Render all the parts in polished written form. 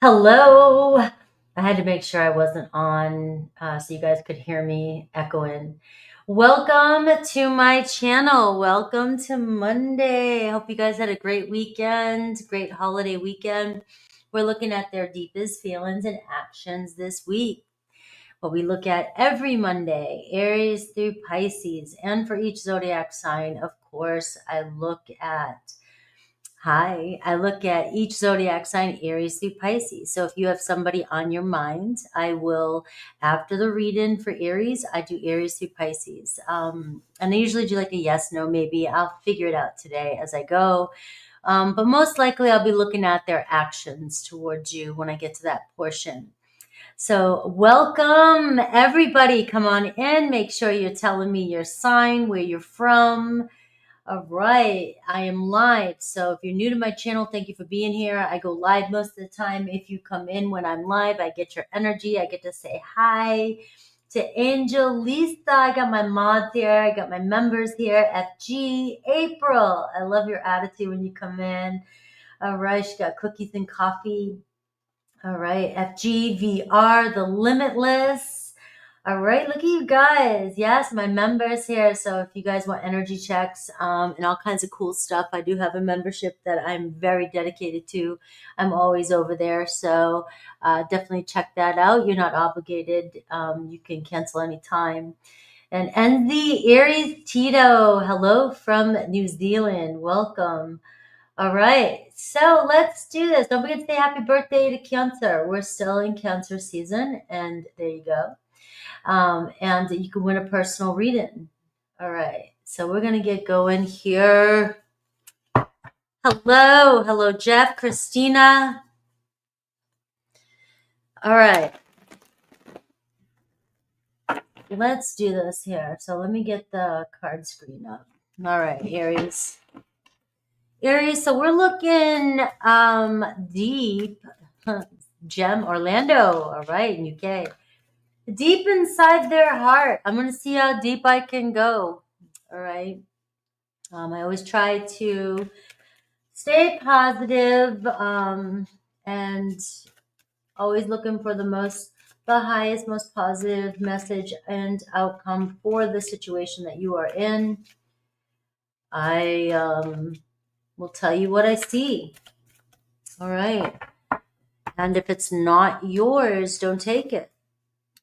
Hello. I had to make sure I wasn't on so you guys could hear me echoing. Welcome to my channel. Welcome to Monday. I hope you guys had a great weekend, great holiday weekend. We're looking at their deepest feelings and actions this week. What we look at every Monday, Aries through Pisces. And for each zodiac sign, of course, I look at each zodiac sign, Aries through Pisces. So if you have somebody on your mind, I will, after the read-in for Aries, I do Aries through Pisces. And I usually do like a yes, no, maybe. I'll figure it out today as I go. But most likely I'll be looking at their actions towards you when I get to that portion. So welcome, everybody. Come on in. Make sure you're telling me your sign, where you're from. All right, I am live. So if you're new to my channel, thank you for being here. I go live most of the time. If you come in when I'm live, I get your energy. I get to say hi to Angelista. I got my mods here. I got my members here. FG, April. I love your attitude when you come in. All right, she got cookies and coffee. All right, FG, VR, The Limitless. All right, look at you guys. Yes, my members here. So if you guys want energy checks and all kinds of cool stuff, I do have a membership that I'm very dedicated to. I'm always over there. So definitely check that out. You're not obligated. You can cancel anytime. And the Aries Tito, hello from New Zealand. Welcome. All right, so let's do this. Don't forget to say happy birthday to Cancer. We're still in Cancer season, and there you go. And you can win a personal reading. All right, so we're going to get going here. Hello, Jeff, Christina. All right, let's do this here. So let me get the card screen up. All right, Aries. So we're looking deep. Gem, Orlando. All right, in UK. Deep inside their heart. I'm going to see how deep I can go. All right. I always try to stay positive and always looking for the highest, most positive message and outcome for the situation that you are in. I will tell you what I see. All right. And if it's not yours, don't take it.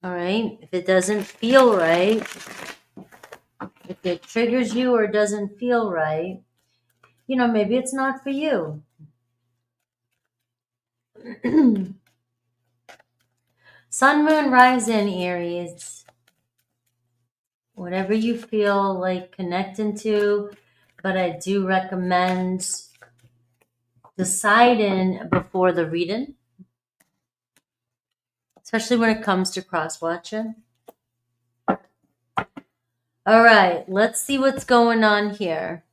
All right. If it doesn't feel right, if it triggers you or doesn't feel right, maybe it's not for you. Sun, Moon, Rising, Aries. Whatever you feel like connecting to, but I do recommend deciding before the reading, especially when it comes to cross-watching. All right, let's see what's going on here.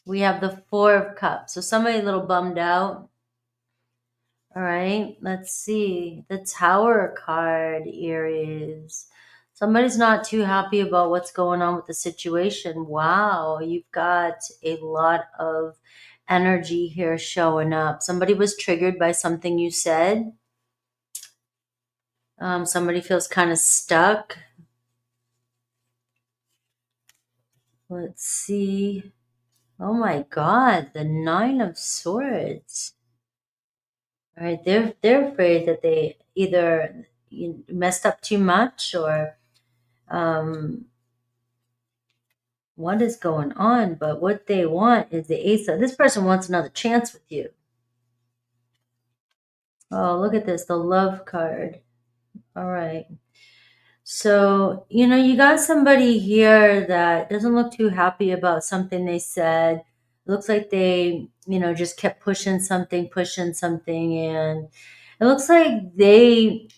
We have the Four of Cups. So somebody a little bummed out. All right, let's see. The Tower card, Aries. Somebody's not too happy about what's going on with the situation. Wow, you've got a lot of energy here showing up. Somebody was triggered by something you said. Somebody feels kind of stuck. Let's see. Oh my God, the Nine of Swords. All right, they're afraid that they either messed up too much or what is going on, but what they want is the Ace of, this person wants another chance with you. Oh, look at this, the Love card. All right. So, you got somebody here that doesn't look too happy about something they said. It looks like they, just kept pushing something, and it looks like they,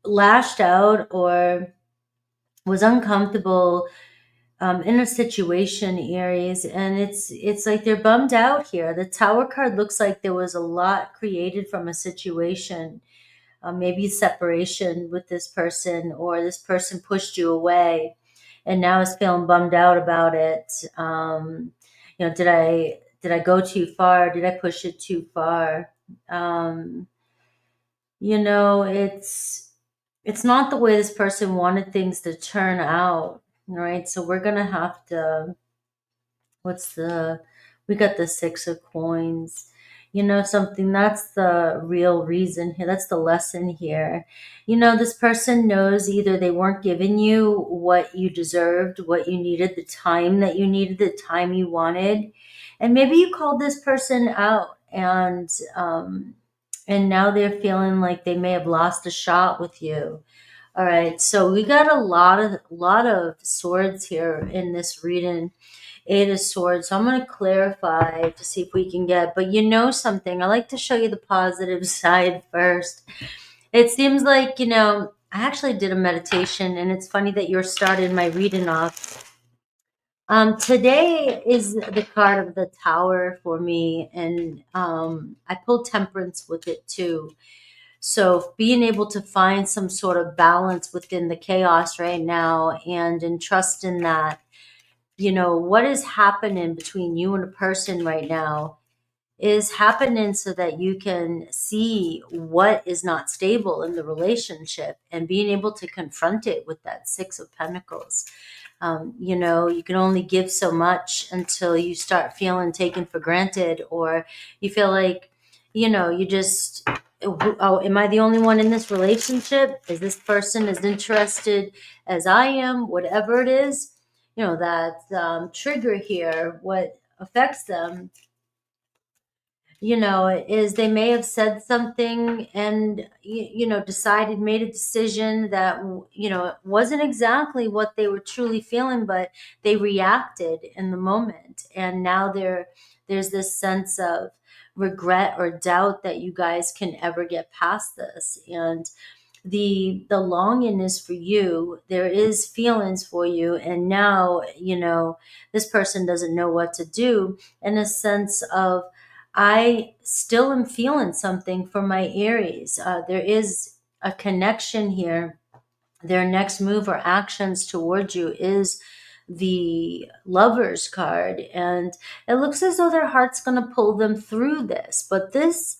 lashed out or was uncomfortable in a situation, Aries, and it's like they're bummed out here. The Tower card looks like there was a lot created from a situation, maybe separation with this person, or this person pushed you away and now is feeling bummed out about it. Did I Did I go too far? Did I push it too far? Um, you know, it's not the way this person wanted things to turn out, right? So we're gonna have to, what's the, we got the Six of Coins. You know something, that's the real reason here. That's the lesson here. You know, this person knows either they weren't giving you what you deserved, what you needed, the time that you needed, the time you wanted. And maybe you called this person out, and now they're feeling like they may have lost a shot with you. All right, so we got a lot of swords here in this reading. Eight of Swords. So I'm going to clarify to see if we can get, but you know something, I like to show you the positive side first. It seems like, you know, I actually did a meditation, and it's funny that you're starting my reading off. Today is the card of the Tower for me, and I pulled Temperance with it too. So being able to find some sort of balance within the chaos right now, and trust in that, you know, what is happening between you and a person right now is happening so that you can see what is not stable in the relationship and being able to confront it with that Six of Pentacles. You know, you can only give so much until you start feeling taken for granted, or you feel like, you know, you just, oh, am I the only one in this relationship? Is this person as interested as I am? Whatever it is, you know, that trigger here, what affects them, you know, is they may have said something and, you know, decided, made a decision that, you know, wasn't exactly what they were truly feeling, but they reacted in the moment. And now there's this sense of regret or doubt that you guys can ever get past this. And the longing is for you, there is feelings for you, and now, you know, this person doesn't know what to do, in a sense of, I still am feeling something for my Aries. There is a connection here. Their next move or actions towards you is the Lovers card, and it looks as though their heart's going to pull them through this. But this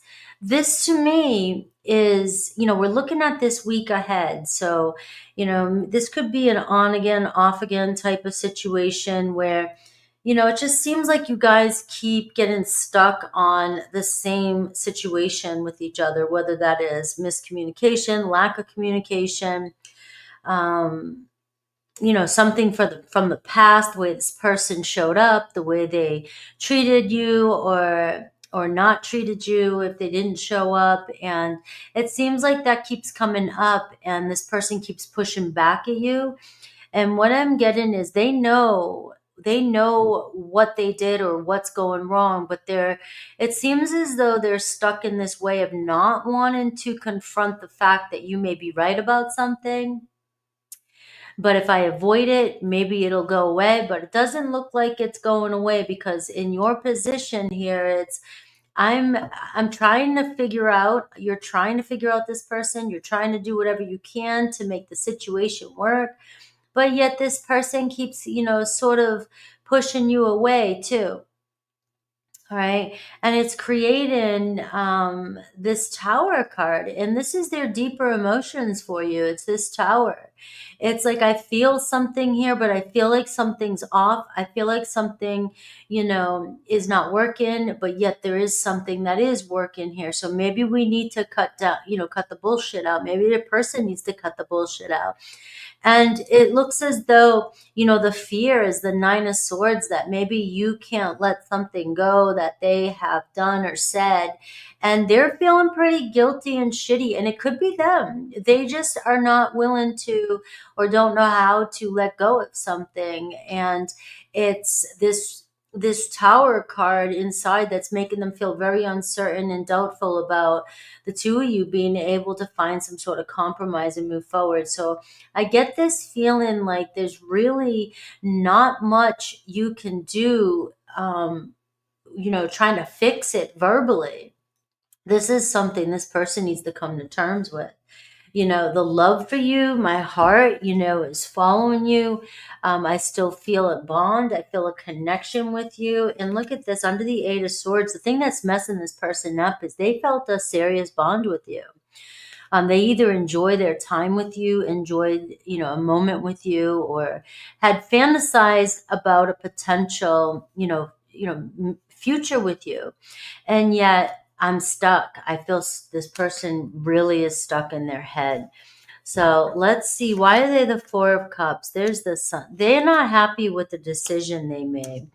to me is, you know, we're looking at this week ahead. So, you know, this could be an on again, off again type of situation where, you know, it just seems like you guys keep getting stuck on the same situation with each other, whether that is miscommunication, lack of communication, um, you know, something from the past, the way this person showed up, the way they treated you, or not treated you if they didn't show up. And it seems like that keeps coming up, and this person keeps pushing back at you. And what I'm getting is they know what they did or what's going wrong, but it seems as though they're stuck in this way of not wanting to confront the fact that you may be right about something. But if I avoid it, maybe it'll go away. But it doesn't look like it's going away, because in your position here, I'm trying to figure out, you're trying to figure out this person, you're trying to do whatever you can to make the situation work. But yet this person keeps, you know, sort of pushing you away too. All right. And it's creating this Tower card. And this is their deeper emotions for you. It's this Tower. It's like, I feel something here, but I feel like something's off. I feel like something, you know, is not working, but yet there is something that is working here. So maybe we need to cut down, you know, cut the bullshit out. Maybe the person needs to cut the bullshit out. And it looks as though, you know, the fear is the Nine of Swords, that maybe you can't let something go that they have done or said. And they're feeling pretty guilty and shitty. And it could be them. They just are not willing to, or don't know how to let go of something. And it's this Tower card inside that's making them feel very uncertain and doubtful about the two of you being able to find some sort of compromise and move forward. So I get this feeling like there's really not much you can do, you know, trying to fix it verbally. This is something this person needs to come to terms with. you know, the love for you, my heart, you know, is following you. I still feel a bond. I feel a connection with you. And look at this, under the Eight of Swords, the thing that's messing this person up is they felt a serious bond with you. They either enjoy their time with you, enjoyed, you know, a moment with you, or had fantasized about a potential, future with you. And yet I'm stuck. I feel this person really is stuck in their head. So let's see. Why are they the Four of Cups? There's the Sun. They're not happy with the decision they made.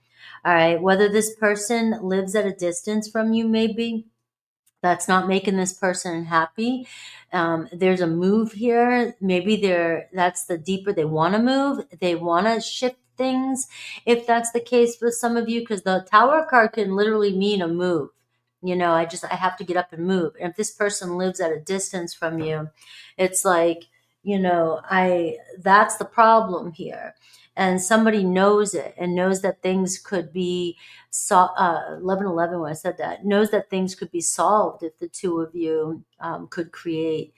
All right. Whether this person lives at a distance from you, maybe that's not making this person happy. There's a move here. Maybe that's the deeper they want to move. They want to shift things. If that's the case with some of you, because the Tower card can literally mean a move. You know, I have to get up and move. And if this person lives at a distance from you, it's like, that's the problem here. And somebody knows it and knows that things could be 11:11, when I said that, knows that things could be solved if the two of you could create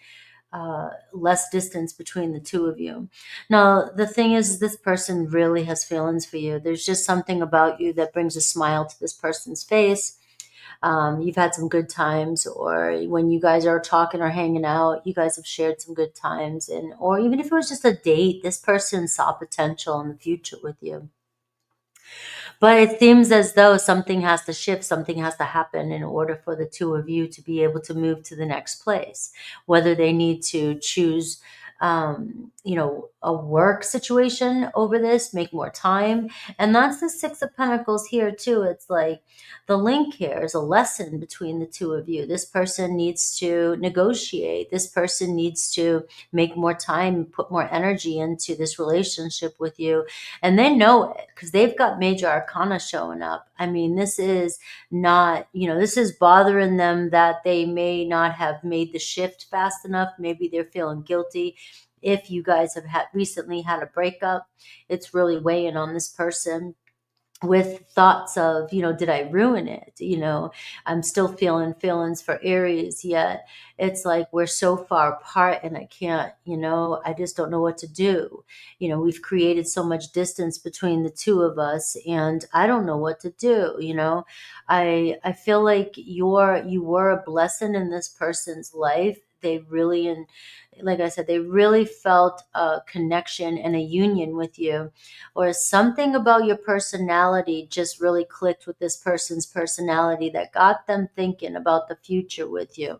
less distance between the two of you. Now, the thing is, this person really has feelings for you. There's just something about you that brings a smile to this person's face. You've had some good times, or when you guys are talking or hanging out, you guys have shared some good times, or even if it was just a date, this person saw potential in the future with you. But it seems as though something has to shift, something has to happen in order for the two of you to be able to move to the next place. Whether they need to choose, a work situation over this, make more time. And that's the Six of Pentacles here too. It's like the link here is a lesson between the two of you. This person needs to negotiate. This person needs to make more time, put more energy into this relationship with you. And they know it because they've got major arcana showing up. I mean, this is not, this is bothering them that they may not have made the shift fast enough. Maybe they're feeling guilty. If you guys have recently had a breakup, it's really weighing on this person with thoughts of, did I ruin it? I'm still feeling feelings for Aries, yet it's like we're so far apart and I can't, I just don't know what to do. We've created so much distance between the two of us and I don't know what to do. I feel like you were a blessing in this person's life. They really, and like I said, they really felt a connection and a union with you, or something about your personality just really clicked with this person's personality that got them thinking about the future with you.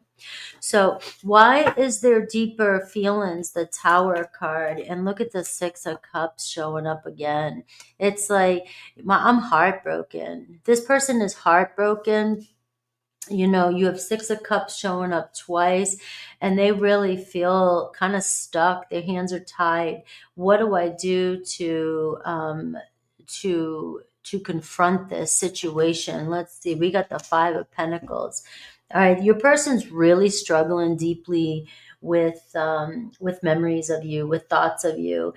So why is there deeper feelings? The Tower card, and look at the Six of Cups showing up again. It's like, I'm heartbroken. This person is heartbroken. You have Six of Cups showing up twice, and they really feel kind of stuck. Their hands are tied. What do I do to confront this situation? Let's see. We got the Five of Pentacles. All right, your person's really struggling deeply with memories of you, with thoughts of you,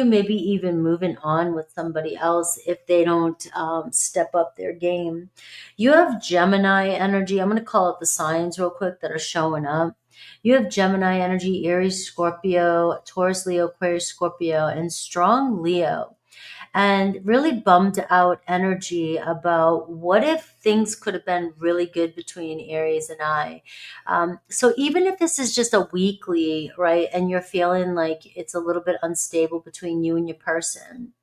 maybe even moving on with somebody else if they don't step up their game. You have Gemini energy. I'm going to call it the signs real quick that are showing up. You have Gemini energy, Aries, Scorpio, Taurus, Leo, Aquarius, Scorpio, and strong Leo. And really bummed out energy about what if things could have been really good between Aries and I. So even if this is just a weekly, right, and you're feeling like it's a little bit unstable between you and your person,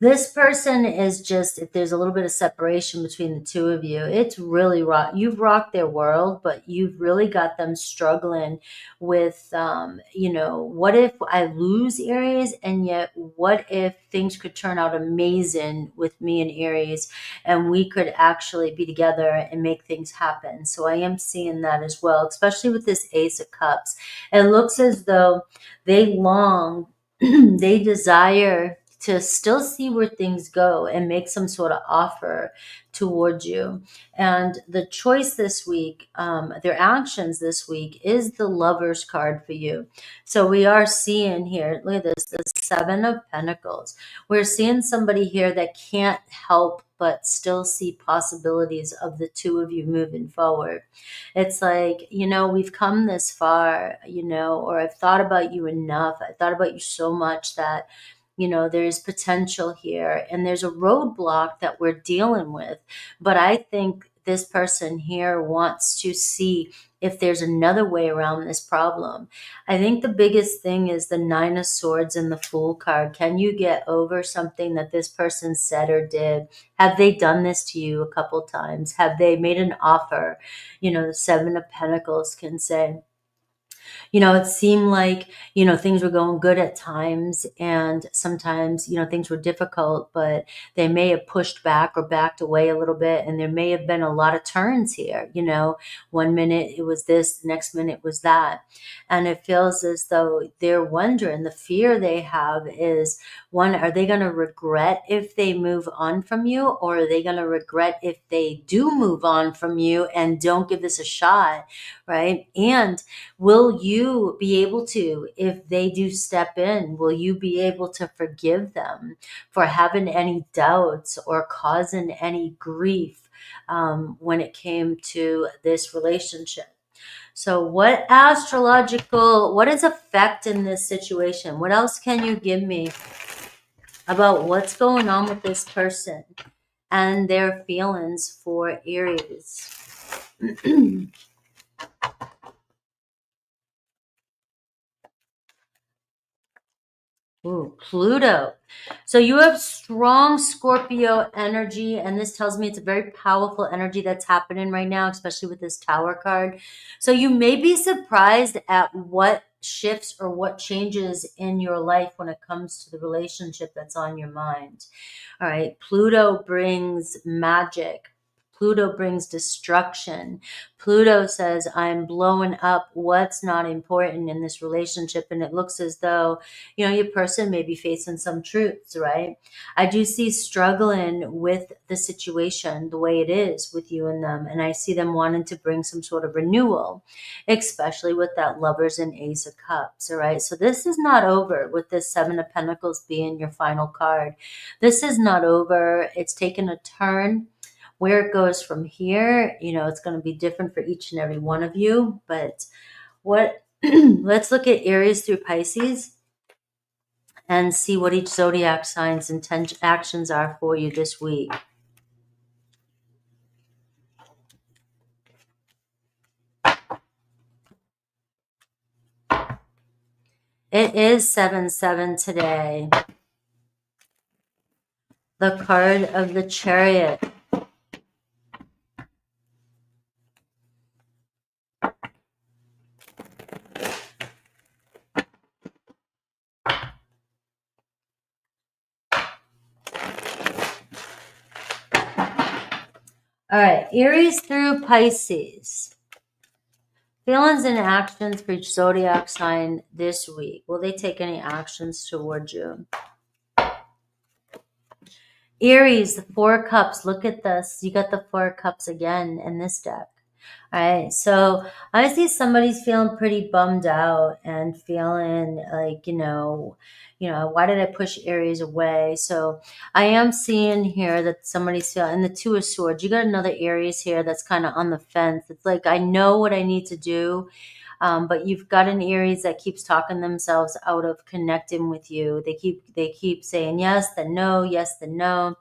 this person is just, if there's a little bit of separation between the two of you, it's really you've rocked their world, but you've really got them struggling with, what if I lose Aries, and yet what if things could turn out amazing with me and Aries, and we could actually be together and make things happen. So I am seeing that as well, especially with this Ace of Cups. It looks as though they long, they desire to still see where things go and make some sort of offer towards you. And the choice this week, their actions this week, is the Lovers card for you. So we are seeing here, look at this, the Seven of Pentacles. We're seeing somebody here that can't help but still see possibilities of the two of you moving forward. It's like, you know, we've come this far, you know, or I've thought about you enough. I thought about you so much that, you know, there's potential here and there's a roadblock that we're dealing with. But I think this person here wants to see if there's another way around this problem. I think the biggest thing is the Nine of Swords and the Fool card. Can you get over something that this person said or did? Have they done this to you a couple times? Have they made an offer? You know, the Seven of Pentacles can say, you know, it seemed like, you know, things were going good at times and sometimes, you know, things were difficult, but they may have pushed back or backed away a little bit. And there may have been a lot of turns here, you know, one minute it was this, next minute was that. And it feels as though they're wondering, the fear they have is, one, are they going to regret if they move on from you, or are they going to regret if they do move on from you and don't give this a shot, right? And will you be able to, if they do step in, will you be able to forgive them for having any doubts or causing any grief when it came to this relationship? So what is affecting this situation? What else can you give me about what's going on with this person and their feelings for Aries? Ooh, Pluto. So you have strong Scorpio energy, and this tells me it's a very powerful energy that's happening right now, especially with this Tower card. So you may be surprised at what shifts or what changes in your life when it comes to the relationship that's on your mind. All right, Pluto brings magic. Pluto brings destruction. Pluto says, I'm blowing up what's not important in this relationship. And it looks as though, you know, your person may be facing some truths, right? I do see struggling with the situation the way it is with you and them. And I see them wanting to bring some sort of renewal, especially with that Lovers and Ace of Cups, all right? So this is not over with this Seven of Pentacles being your final card. This is not over. It's taken a turn. Where it goes from here, you know, it's going to be different for each and every one of you. But what let's look at Aries through Pisces and see what each zodiac sign's actions are for you this week. It is 7-7 today. The card of the Chariot. All right, Aries through Pisces. Feelings and actions for each zodiac sign this week. Will they take any actions towards you? Aries, the Four of Cups. Look at this. You got the Four of Cups again in this deck. All right, so I see somebody's feeling pretty bummed out and feeling like, why did I push Aries away? So I am seeing here that somebody's feeling, and the Two of Swords, you got another Aries here that's kind of on the fence. It's like, I know what I need to do, but you've got an Aries that keeps talking themselves out of connecting with you. They keep saying yes, then no, yes, then no.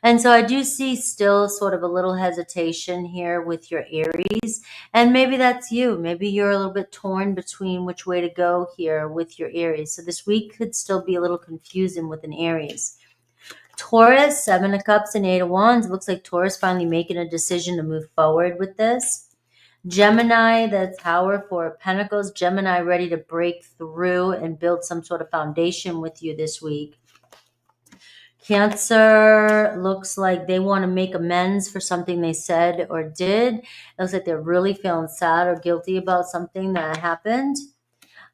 And so I do see still sort of a little hesitation here with your Aries. And maybe that's you. Maybe you're a little bit torn between which way to go here with your Aries. So this week could still be a little confusing with an Aries. Taurus, Seven of Cups and Eight of Wands. It looks like Taurus finally making a decision to move forward with this. Gemini, the Tower, Four of Pentacles. Gemini ready to break through and build some sort of foundation with you this week. Cancer looks like they want to make amends for something they said or did. It looks like they're really feeling sad or guilty about something that happened.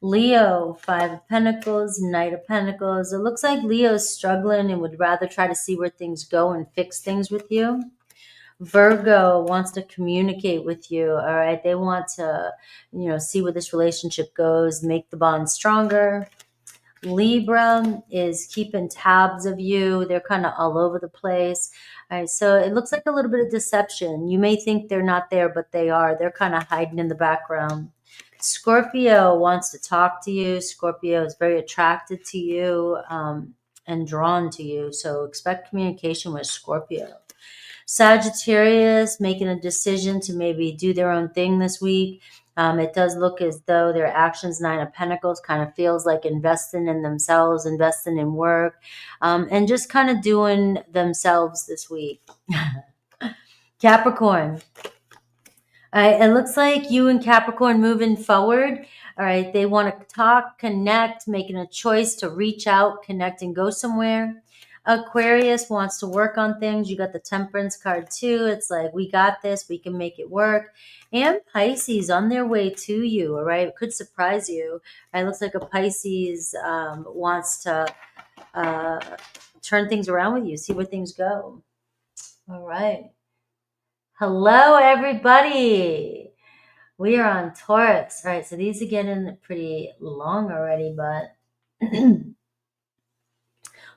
Leo, Five of Pentacles, Knight of Pentacles. It looks like Leo's struggling and would rather try to see where things go and fix things with you. Virgo wants to communicate with you, all right? They want to, see where this relationship goes, make the bond stronger. Libra is keeping tabs of you. They're kind of all over the place. All right, so it looks like a little bit of deception. You may think they're not there, but they are. They're kind of hiding in the background. Scorpio wants to talk to you. Scorpio is very attracted to you and drawn to you. So expect communication with Scorpio. Sagittarius making a decision to maybe do their own thing this week. It does look as though their actions, Nine of Pentacles, kind of feels like investing in themselves, investing in work, and just kind of doing themselves this week. Capricorn. All right, it looks like you and Capricorn moving forward. All right, they want to talk, connect, making a choice to reach out, connect, and go somewhere. Aquarius wants to work on things. You got the Temperance card too. It's like, we got this. We can make it work. And Pisces on their way to you, all right? It could surprise you. All right, looks like a Pisces wants to turn things around with you, see where things go. All right. Hello, everybody. We are on Taurus. All right, so these are getting pretty long already, but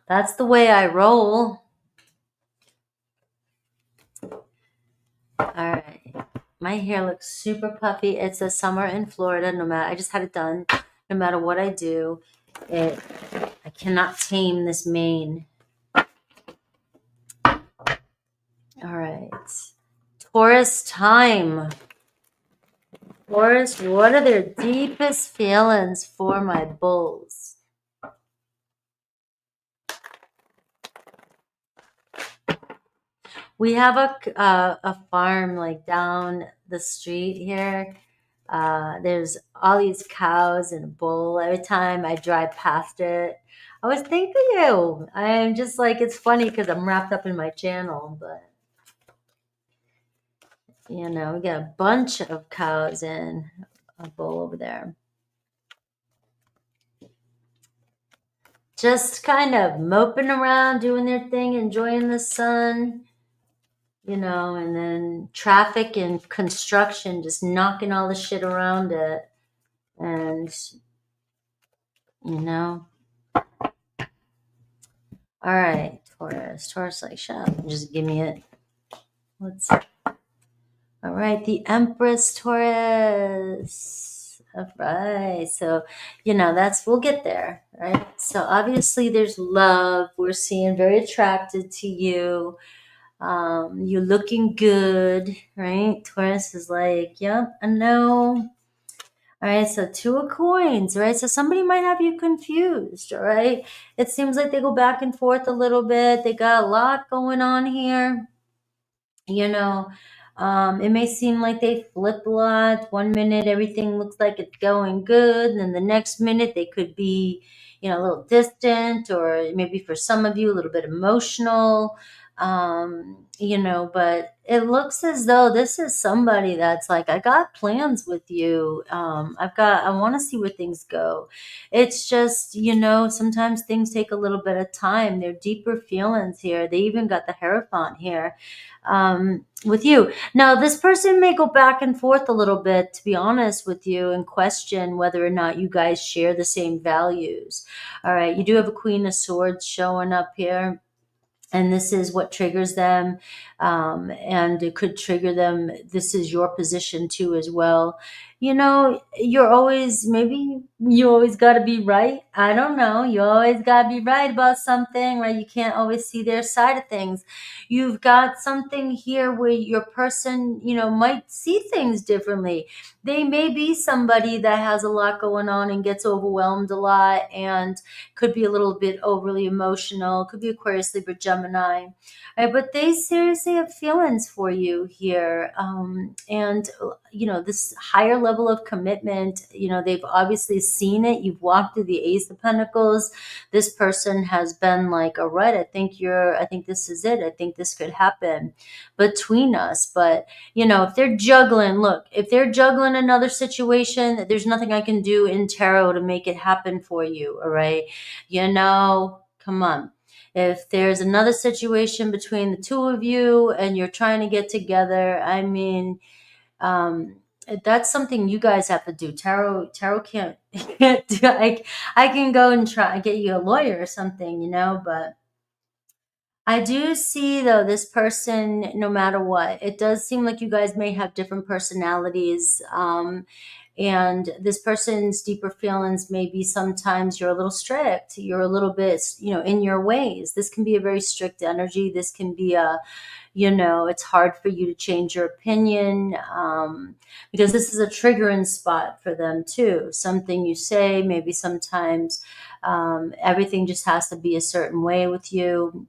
that's the way I roll. All right. My hair looks super puffy. It's a summer in Florida. I just had it done. No matter what I do, I cannot tame this mane. All right. Taurus time. Taurus, what are their deepest feelings for my bulls? We have a farm like down the street here. There's all these cows and a bull. Every time I drive past it, I always think of you. I'm just like, it's funny because I'm wrapped up in my channel, but you know, we got a bunch of cows and a bull over there. Just kind of moping around, doing their thing, enjoying the sun. You know, and then traffic and construction just knocking all the shit around it. And, you know. All right, Taurus. Taurus, like, shut up. Just give me it. Let's. All right, the Empress, Taurus. All right. So, you know, we'll get there, right? So, obviously, there's love. We're seeing very attracted to you. You're looking good, right? Taurus is like, yep, I know. All right, so Two of Coins, right? So somebody might have you confused, all right? It seems like they go back and forth a little bit. They got a lot going on here. You know, it may seem like they flip a lot. 1 minute, everything looks like it's going good. And then the next minute, they could be, you know, a little distant, or maybe for some of you, a little bit emotional. You know, but it looks as though this is somebody that's like, I got plans with you. I want to see where things go. It's just, you know, sometimes things take a little bit of time. They're deeper feelings here. They even got the Hierophant here with you. Now, this person may go back and forth a little bit, to be honest with you, and question whether or not you guys share the same values. All right, you do have a Queen of Swords showing up here. And this is what triggers them. And it could trigger them. This is your position too as well. You know, maybe you always got to be right. I don't know. You always got to be right about something, right? You can't always see their side of things. You've got something here where your person, you know, might see things differently. They may be somebody that has a lot going on and gets overwhelmed a lot and could be a little bit overly emotional. Could be Aquarius, Libra, Gemini. But they seriously have feelings for you here. And, you know, this higher level of commitment, you know, they've obviously seen it. You've walked through the Ace of Pentacles. This person has been like, all right, I think this is it. I think this could happen between us. But, you know, if they're juggling another situation, there's nothing I can do in tarot to make it happen for you. All right. You know, come on. If there's another situation between the two of you and you're trying to get together, I mean, that's something you guys have to do. Tarot can't do. I can go and try and get you a lawyer or something, you know, but I do see though this person, no matter what, it does seem like you guys may have different personalities. And this person's deeper feelings may be sometimes you're a little strict, you're a little bit, you know, in your ways. This can be a very strict energy. This can be a, you know, it's hard for you to change your opinion, because this is a triggering spot for them too. Something you say, maybe sometimes everything just has to be a certain way with you,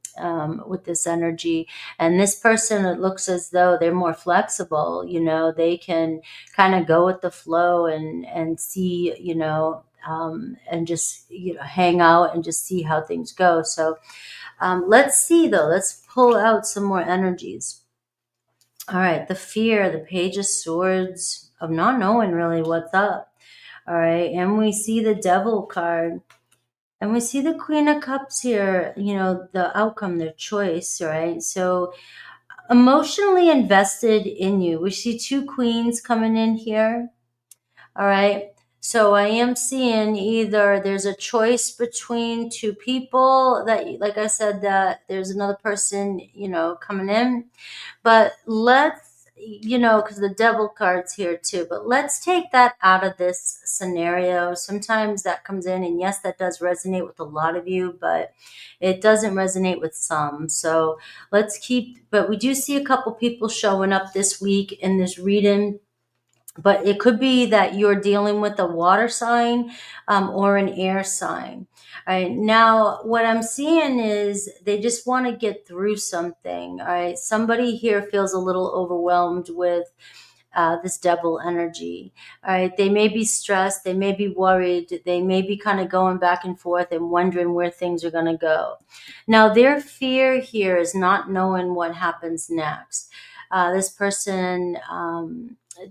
with this energy. And this person, it looks as though they're more flexible, you know, they can kind of go with the flow and see, you know, and just, you know, hang out and just see how things go. So let's see though, let's pull out some more energies. All right, the fear, the Page of Swords, of not knowing really what's up. All right, and we see the Devil card. And we see the Queen of Cups here, you know, the outcome, their choice, right? So emotionally invested in you. We see two queens coming in here. All right. So I am seeing either there's a choice between two people that, like I said, that there's another person, you know, coming in. But let's, you know, because the Devil card's here too, but let's take that out of this scenario. Sometimes that comes in, and yes, that does resonate with a lot of you, but it doesn't resonate with some. So let's keep, but we do see a couple people showing up this week in this reading. But it could be that you're dealing with a water sign, or an air sign. All right. Now, what I'm seeing is they just want to get through something. All right. Somebody here feels a little overwhelmed with this Devil energy. All right. They may be stressed. They may be worried. They may be kind of going back and forth and wondering where things are going to go. Now, their fear here is not knowing what happens next. This person,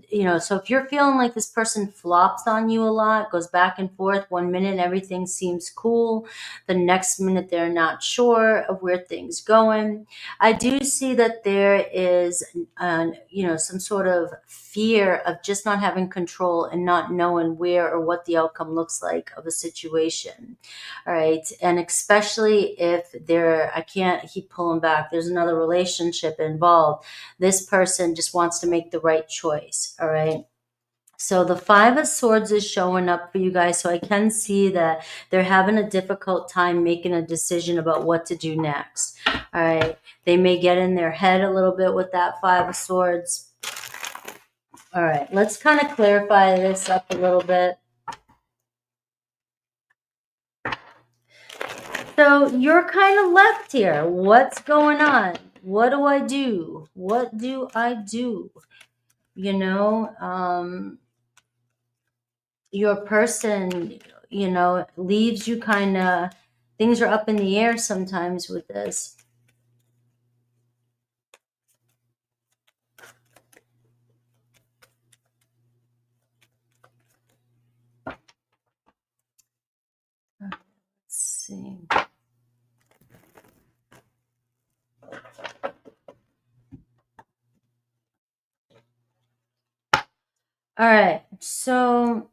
you know, so if you're feeling like this person flops on you a lot, goes back and forth, 1 minute everything seems cool, the next minute they're not sure of where things going. I do see that there is, you know, some sort of fear of just not having control and not knowing where or what the outcome looks like of a situation. All right. And especially if I can't keep pulling back, there's another relationship involved. This person just wants to make the right choice. All right. So the Five of Swords is showing up for you guys. So I can see that they're having a difficult time making a decision about what to do next. All right. They may get in their head a little bit with that Five of Swords. All right. Let's kind of clarify this up a little bit. So you're kind of left here. What's going on? What do I do? What do I do? You know, your person, you know, leaves you kind of, things are up in the air sometimes with this. Let's see. All right, so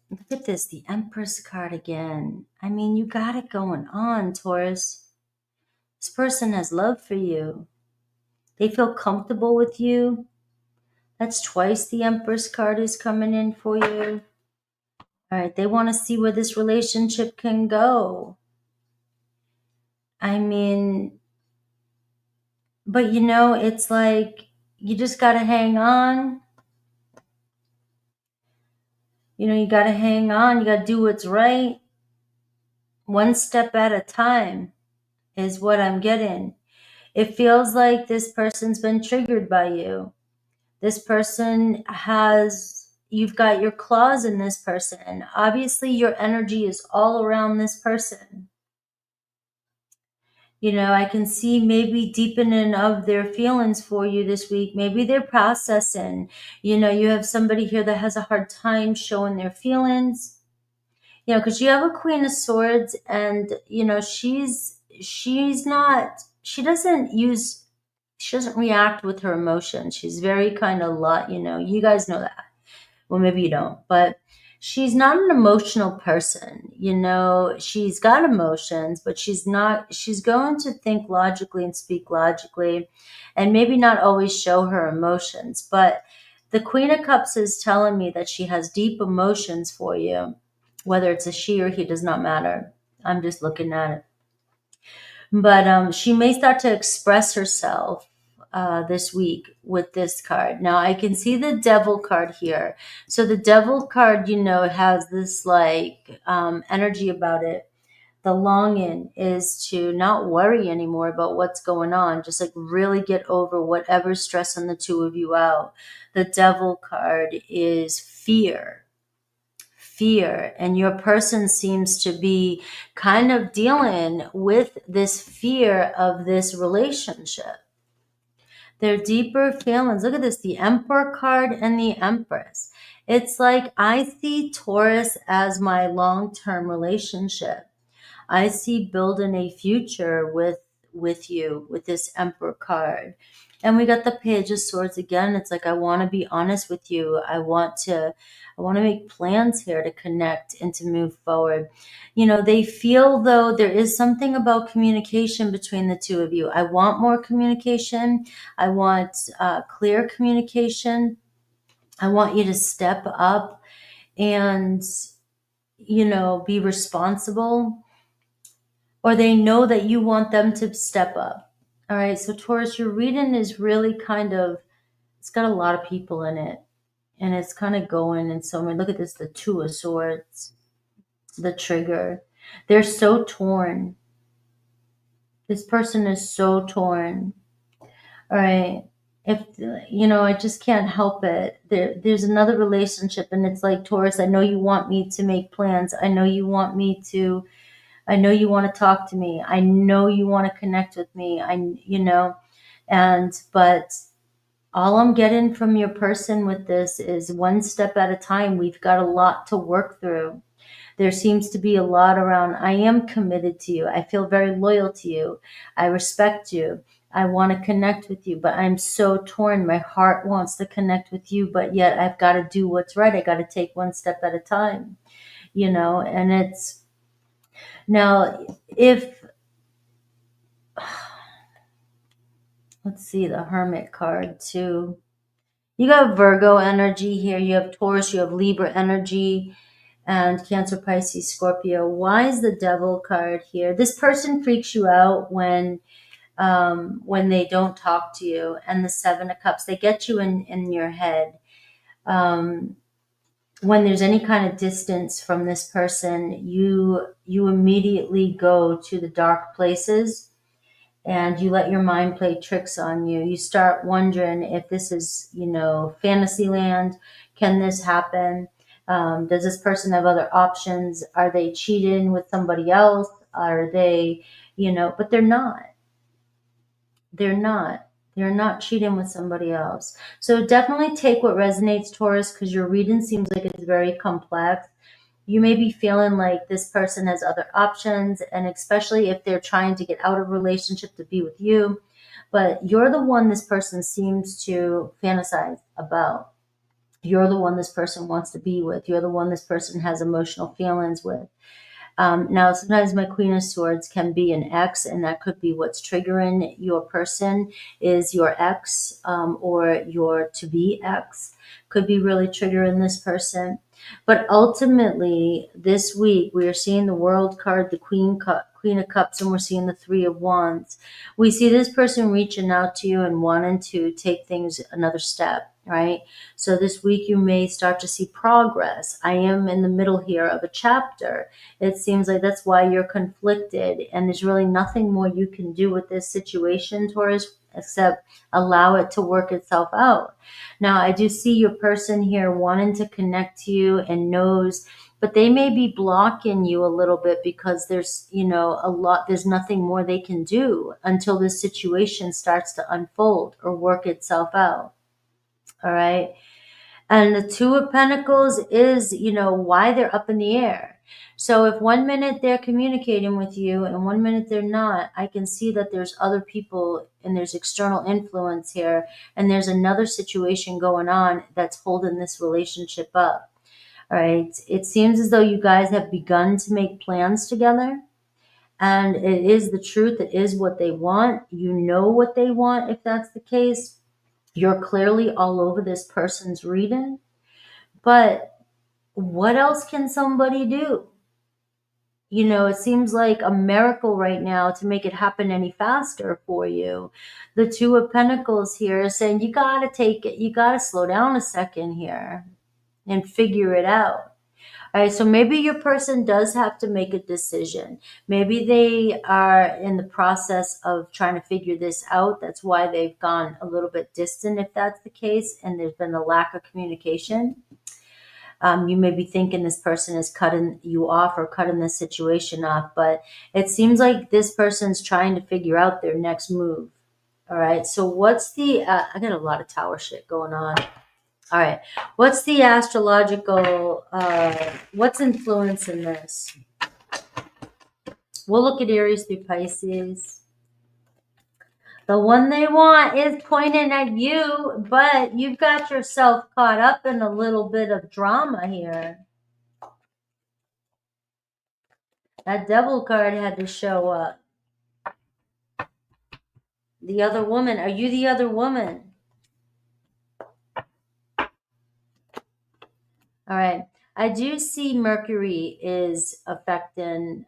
look at this, the Empress card again. I mean, you got it going on, Taurus. This person has love for you. They feel comfortable with you. That's twice the Empress card is coming in for you. All right, they want to see where this relationship can go. I mean, but you know, it's like you just got to hang on. You know, you got to hang on. You got to do what's right. One step at a time is what I'm getting. It feels like this person's been triggered by you. This person you've got your claws in this person. Obviously, your energy is all around this person. You know, I can see maybe deepening of their feelings for you this week. Maybe they're processing. You know, you have somebody here that has a hard time showing their feelings. You know, because you have a Queen of Swords, and, you know, she she doesn't react with her emotions. She's very kind of you guys know that. Well, maybe you don't, but she's not an emotional person. She's got emotions, but she's going to think logically and speak logically and maybe not always show her emotions. But the Queen of Cups is telling me that she has deep emotions for you, whether it's a she or he, does not matter. I'm just looking at it. But she may start to express herself this week with this card. Now I can see the Devil card here. So the Devil card, has this energy about it. The longing is to not worry anymore about what's going on. Just really get over whatever's stressing the two of you out. The Devil card is fear. And your person seems to be kind of dealing with this fear of this relationship. Their deeper feelings. Look at this, the Emperor card and the Empress. It's like I see Taurus as my long-term relationship. I see building a future with you with this Emperor card. And we got the Page of Swords again. It's like I want to be honest with you. I want to make plans here to connect and to move forward. They feel though there is something about communication between the two of you. I want more communication. I want clear communication. I want you to step up and, be responsible. Or they know that you want them to step up. All right, so Taurus, your reading is really it's got a lot of people in it. And it's kind of going in so many. Look at this, the Two of Swords, the Trigger. They're so torn. This person is so torn. All right. I just can't help it. There's another relationship, and it's like, Taurus, I know you want me to make plans. I know you want to talk to me. I know you want to connect with me. But all I'm getting from your person with this is one step at a time. We've got a lot to work through. There seems to be a lot around, I am committed to you. I feel very loyal to you. I respect you. I want to connect with you, but I'm so torn. My heart wants to connect with you, but yet I've got to do what's right. I got to take one step at a time, and it's, now, let's see the Hermit card too. You got Virgo energy here. You have Taurus, you have Libra energy, and Cancer, Pisces, Scorpio. Why is the Devil card here? This person freaks you out when they don't talk to you. And the Seven of Cups, they get you in your head. When there's any kind of distance from this person, you immediately go to the dark places and you let your mind play tricks on you. You start wondering if this is, fantasy land. Can this happen? Does this person have other options? Are they cheating with somebody else? Are they, but they're not. They're not. They're not cheating with somebody else. So definitely take what resonates, Taurus, because your reading seems like it's very complex. You may be feeling like this person has other options, and especially if they're trying to get out of a relationship to be with you. But you're the one this person seems to fantasize about. You're the one this person wants to be with. You're the one this person has emotional feelings with. Now, sometimes my Queen of Swords can be an ex, and that could be what's triggering your person is your ex or your to-be ex could be really triggering this person. But ultimately, this week, we are seeing the World card, the Queen of Cups, and we're seeing the Three of Wands. We see this person reaching out to you and wanting to take things another step. Right? So this week you may start to see progress. I am in the middle here of a chapter. It seems like that's why you're conflicted, and there's really nothing more you can do with this situation, Taurus, except allow it to work itself out. Now, I do see your person here wanting to connect to you and knows, but they may be blocking you a little bit because there's, there's nothing more they can do until this situation starts to unfold or work itself out. All right. And the Two of Pentacles is, you know, why they're up in the air. So if 1 minute they're communicating with you and 1 minute they're not, I can see that there's other people and there's external influence here. And there's another situation going on that's holding this relationship up. All right. It seems as though you guys have begun to make plans together. And it is the truth. It is what they want. You know what they want if that's the case. You're clearly all over this person's reading. But what else can somebody do? You know, it seems like a miracle right now to make it happen any faster for you. The Two of Pentacles here is saying you got to take it, you got to slow down a second here and figure it out. All right, so maybe your person does have to make a decision. Maybe they are in the process of trying to figure this out. That's why they've gone a little bit distant, if that's the case, and there's been a lack of communication. You may be thinking this person is cutting you off or cutting this situation off, but it seems like this person's trying to figure out their next move. All right, so what's the, I got a lot of tower shit going on. All right, what's the astrological, what's influencing this? We'll look at Aries through Pisces. The one they want is pointing at you, but you've got yourself caught up in a little bit of drama here. That Devil card had to show up. The other woman. Are you the other woman? All right. I do see Mercury is affecting,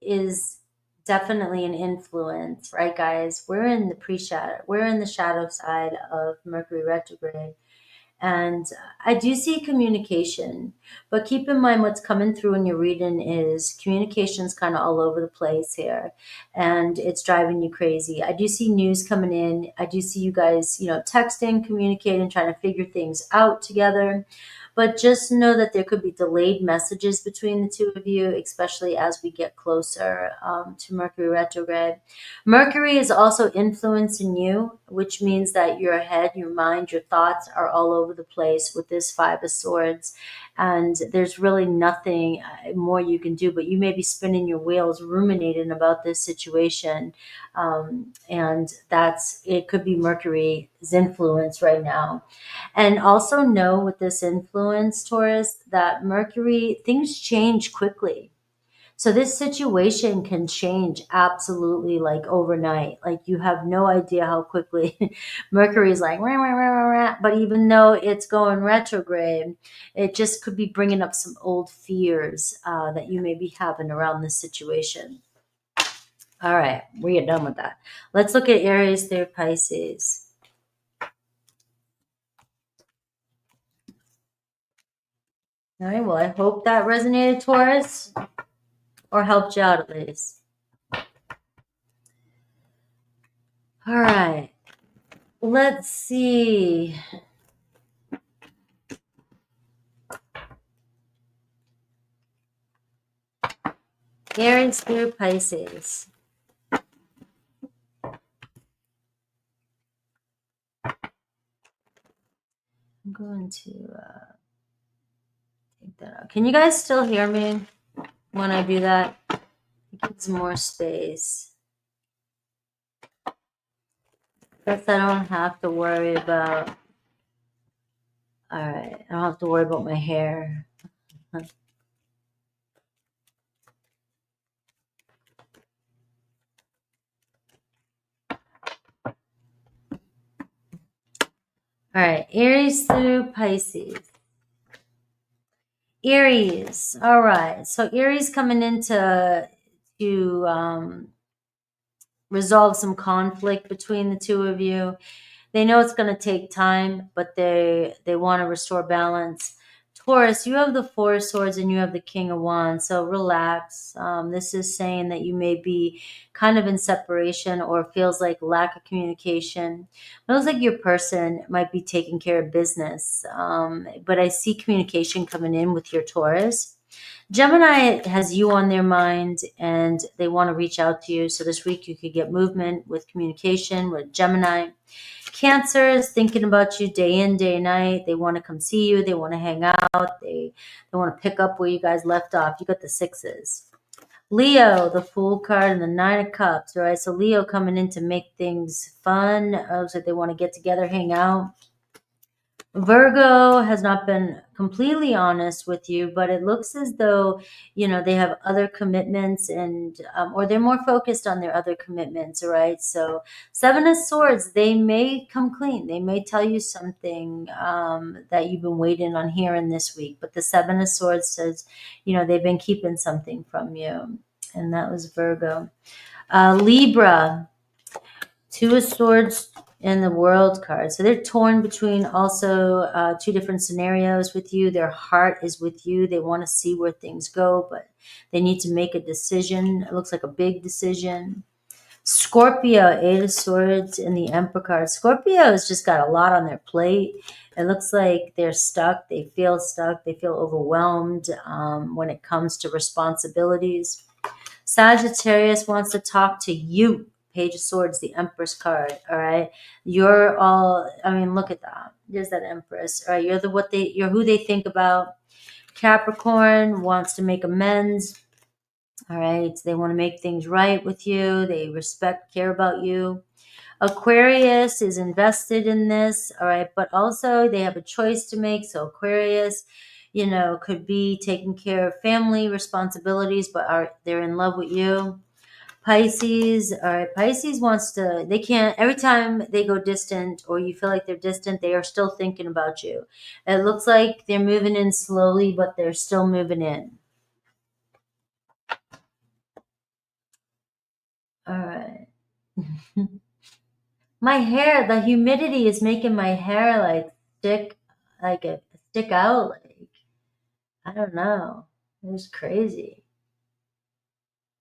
is definitely an influence, right, guys? We're in the pre-shadow. We're in the shadow side of Mercury retrograde. And I do see communication, but keep in mind what's coming through in your reading is communication's kind of all over the place here, and it's driving you crazy. I do see news coming in. I do see you guys, you know, texting, communicating, trying to figure things out together. But just know that there could be delayed messages between the two of you, especially as we get closer to Mercury retrograde. Mercury is also influencing you, which means that your head, your mind, your thoughts are all over the place with this Five of Swords. And there's really nothing more you can do, but you may be spinning your wheels, ruminating about this situation. And it could be Mercury's influence right now. And also know with this influence, Taurus, that Mercury, things change quickly. So this situation can change absolutely like overnight. Like you have no idea how quickly Mercury is like, rah, rah, rah, rah, rah. But even though it's going retrograde, it just could be bringing up some old fears that you may be having around this situation. All right, we are done with that. Let's look at Aries through Pisces. All right, well, I hope that resonated, Taurus, or helped you out at least. All right, let's see. Aries through Pisces. I'm going to take that out. Can you guys still hear me when I do that? It gives more space. Guess I don't have to worry about. All right, I don't have to worry about my hair. All right, Aries through Pisces. Aries. All right, so Aries coming in to resolve some conflict between the two of you. They know it's going to take time, but they want to restore balance. Taurus, you have the Four of Swords and you have the King of Wands, so relax. This is saying that you may be kind of in separation or feels like lack of communication. It looks like your person might be taking care of business, but I see communication coming in with your Taurus. Gemini has you on their mind and they want to reach out to you. So this week you could get movement with communication with Gemini. Cancer is thinking about you day in, day night. They want to come see you. They want to hang out. They want to pick up where you guys left off. You got the sixes. Leo, the Fool card and the Nine of Cups, right? So Leo coming in to make things fun. Looks like they want to get together, hang out. Virgo has not been completely honest with you, but it looks as though, you know, they have other commitments and, or they're more focused on their other commitments, right? So Seven of Swords, they may come clean. They may tell you something that you've been waiting on hearing this week. But the Seven of Swords says, you know, they've been keeping something from you. And that was Virgo. Libra, Two of Swords and the World card. So they're torn between also two different scenarios with you. Their heart is with you. They want to see where things go, but they need to make a decision. It looks like a big decision. Scorpio, Eight of Swords and the Emperor card. Scorpio has just got a lot on their plate. It looks like they're stuck. They feel stuck. They feel overwhelmed when it comes to responsibilities. Sagittarius wants to talk to you. Page of Swords, the Empress card. All right, you're all. I mean, look at that. There's that Empress. All right, you're who they think about. Capricorn wants to make amends. All right, they want to make things right with you. They respect, care about you. Aquarius is invested in this. All right, but also they have a choice to make. So Aquarius, you know, could be taking care of family responsibilities, but they're in love with you. Pisces, all right, Pisces wants to, they can't, every time they go distant or you feel like they're distant, they are still thinking about you. It looks like they're moving in slowly, but they're still moving in. All right. My hair, the humidity is making my hair stick out. Like, I don't know. It was crazy.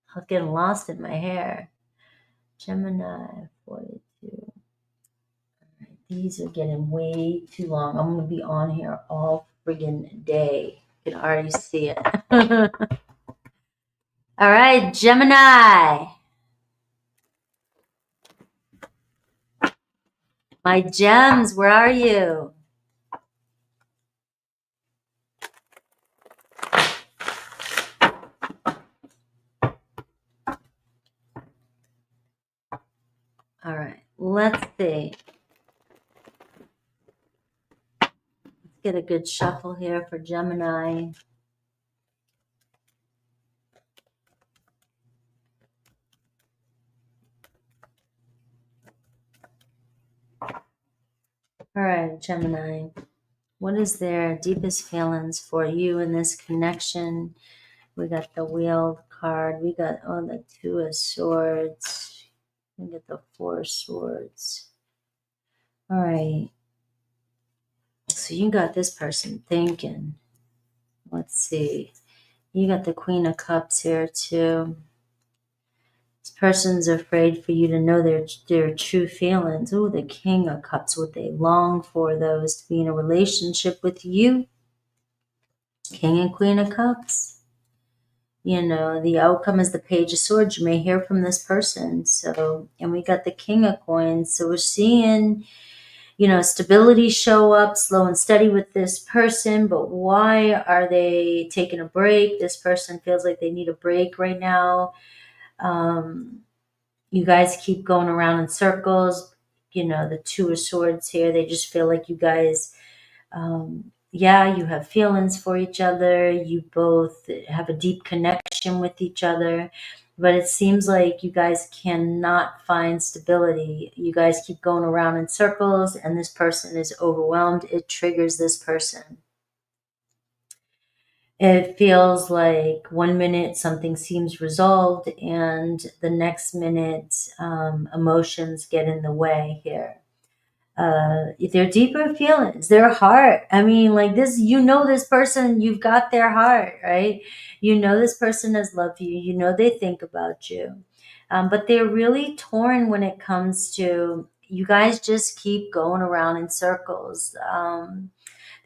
I was getting lost in my hair. Gemini, 42. These are getting way too long. I'm going to be on here all friggin' day. You can already see it. All right, Gemini. My gems, where are you? All right, let's see. Let's get a good shuffle here for Gemini. All right, Gemini. What is their deepest feelings for you in this connection? We got the Wheel card. We got the Two of Swords. We get the Four of Swords. All right. So you got this person thinking. Let's see. You got the Queen of Cups here too. This person's afraid for you to know their true feelings. Oh, the King of Cups. Would they long for those to be in a relationship with you? King and Queen of Cups. You know, the outcome is the Page of Swords. You may hear from this person. So, and we got the King of Coins. So we're seeing, you know, stability show up slow and steady with this person. But why are they taking a break? This person feels like they need a break right now. You guys keep going around in circles. You know, the Two of Swords here, they just feel like you guys, you have feelings for each other. You both have a deep connection with each other. But it seems like you guys cannot find stability. You guys keep going around in circles, and this person is overwhelmed. It triggers this person. It feels like 1 minute something seems resolved, and the next minute emotions get in the way here. Their deeper feelings, their heart. I mean, like this, you know, this person, you've got their heart, right? You know, this person has loved you. You know, they think about you. But they're really torn when it comes to, you guys just keep going around in circles.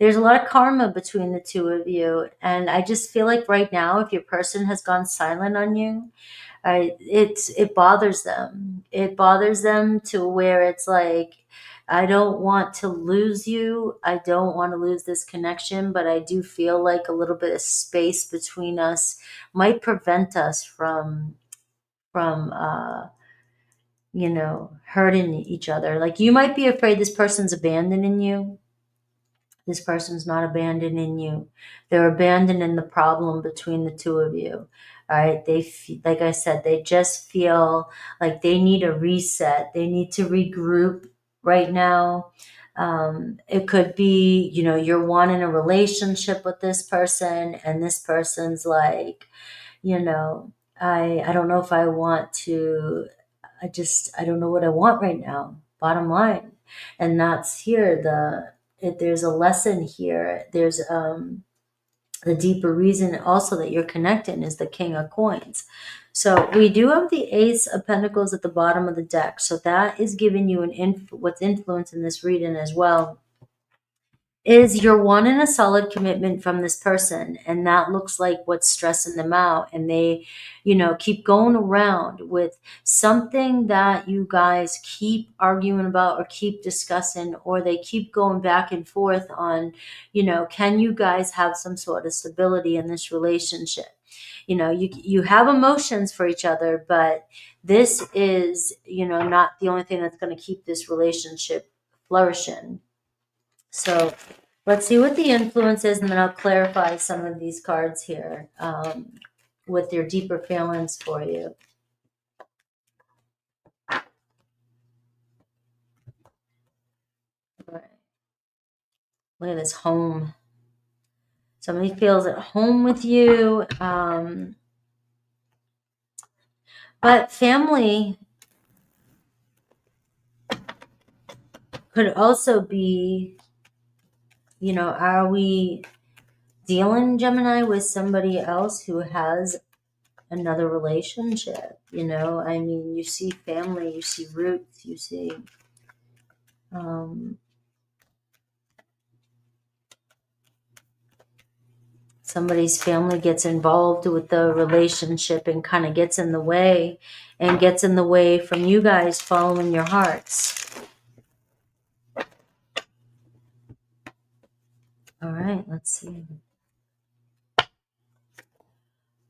There's a lot of karma between the two of you. And I just feel like right now, if your person has gone silent on you, it bothers them. It bothers them to where it's like, I don't want to lose you. I don't want to lose this connection, but I do feel like a little bit of space between us might prevent us from hurting each other. Like, you might be afraid this person's abandoning you. This person's not abandoning you. They're abandoning the problem between the two of you. All right. Like I said, they just feel like they need a reset. They need to regroup right now. It could be, you're wanting a relationship with this person, and this person's like, I don't know if I want to, I don't know what I want right now, bottom line. And that's here, there's a lesson here. There's the deeper reason also that you're connecting is the King of Coins. So we do have the Ace of Pentacles at the bottom of the deck. So that is giving you what's influencing this reading as well, is you're wanting a solid commitment from this person, and that looks like what's stressing them out. And they, keep going around with something that you guys keep arguing about or keep discussing, or they keep going back and forth on, can you guys have some sort of stability in this relationship? You have emotions for each other, but this is, not the only thing that's going to keep this relationship flourishing. So let's see what the influence is, and then I'll clarify some of these cards here with your deeper feelings for you. All right. Look at this home. Somebody feels at home with you. But family could also be, are we dealing, Gemini, with somebody else who has another relationship? You see family, you see roots, you see somebody's family gets involved with the relationship and kind of gets in the way, and gets in the way from you guys following your hearts. All right, let's see.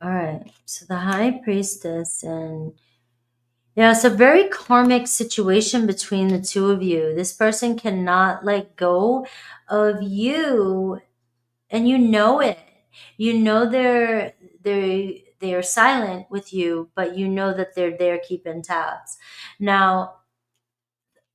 All right, so the High Priestess, and it's a very karmic situation between the two of you. This person cannot let go of you, and you know it. They're silent with you, but you know that they're there keeping tabs. Now,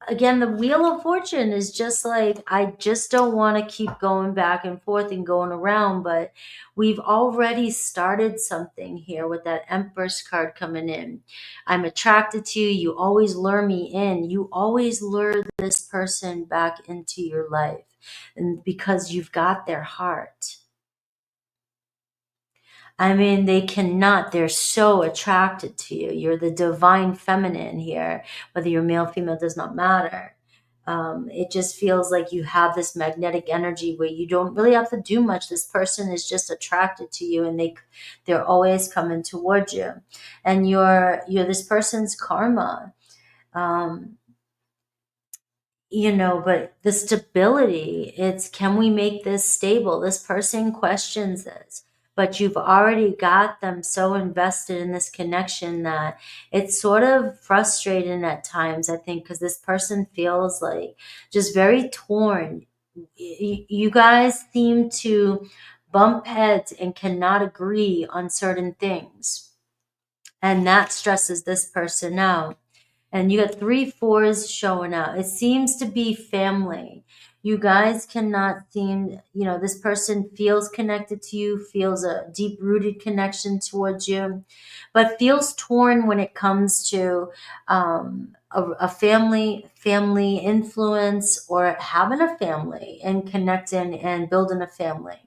again, the Wheel of Fortune is just like, I just don't want to keep going back and forth and going around, but we've already started something here with that Empress card coming in. I'm attracted to you. You always lure me in. You always lure this person back into your life, and because you've got their heart. They're so attracted to you. You're the divine feminine here, whether you're male, female, does not matter. It just feels like you have this magnetic energy where you don't really have to do much. This person is just attracted to you, and they're always coming towards you. And you're this person's karma. But the stability, it's, can we make this stable? This person questions this. But you've already got them so invested in this connection that it's sort of frustrating at times, I think, because this person feels like just very torn. You guys seem to bump heads and cannot agree on certain things. And that stresses this person out. And you got 3 4s showing up. It seems to be family. You guys cannot seem, this person feels connected to you, feels a deep-rooted connection towards you, but feels torn when it comes to a family influence, or having a family and connecting and building a family.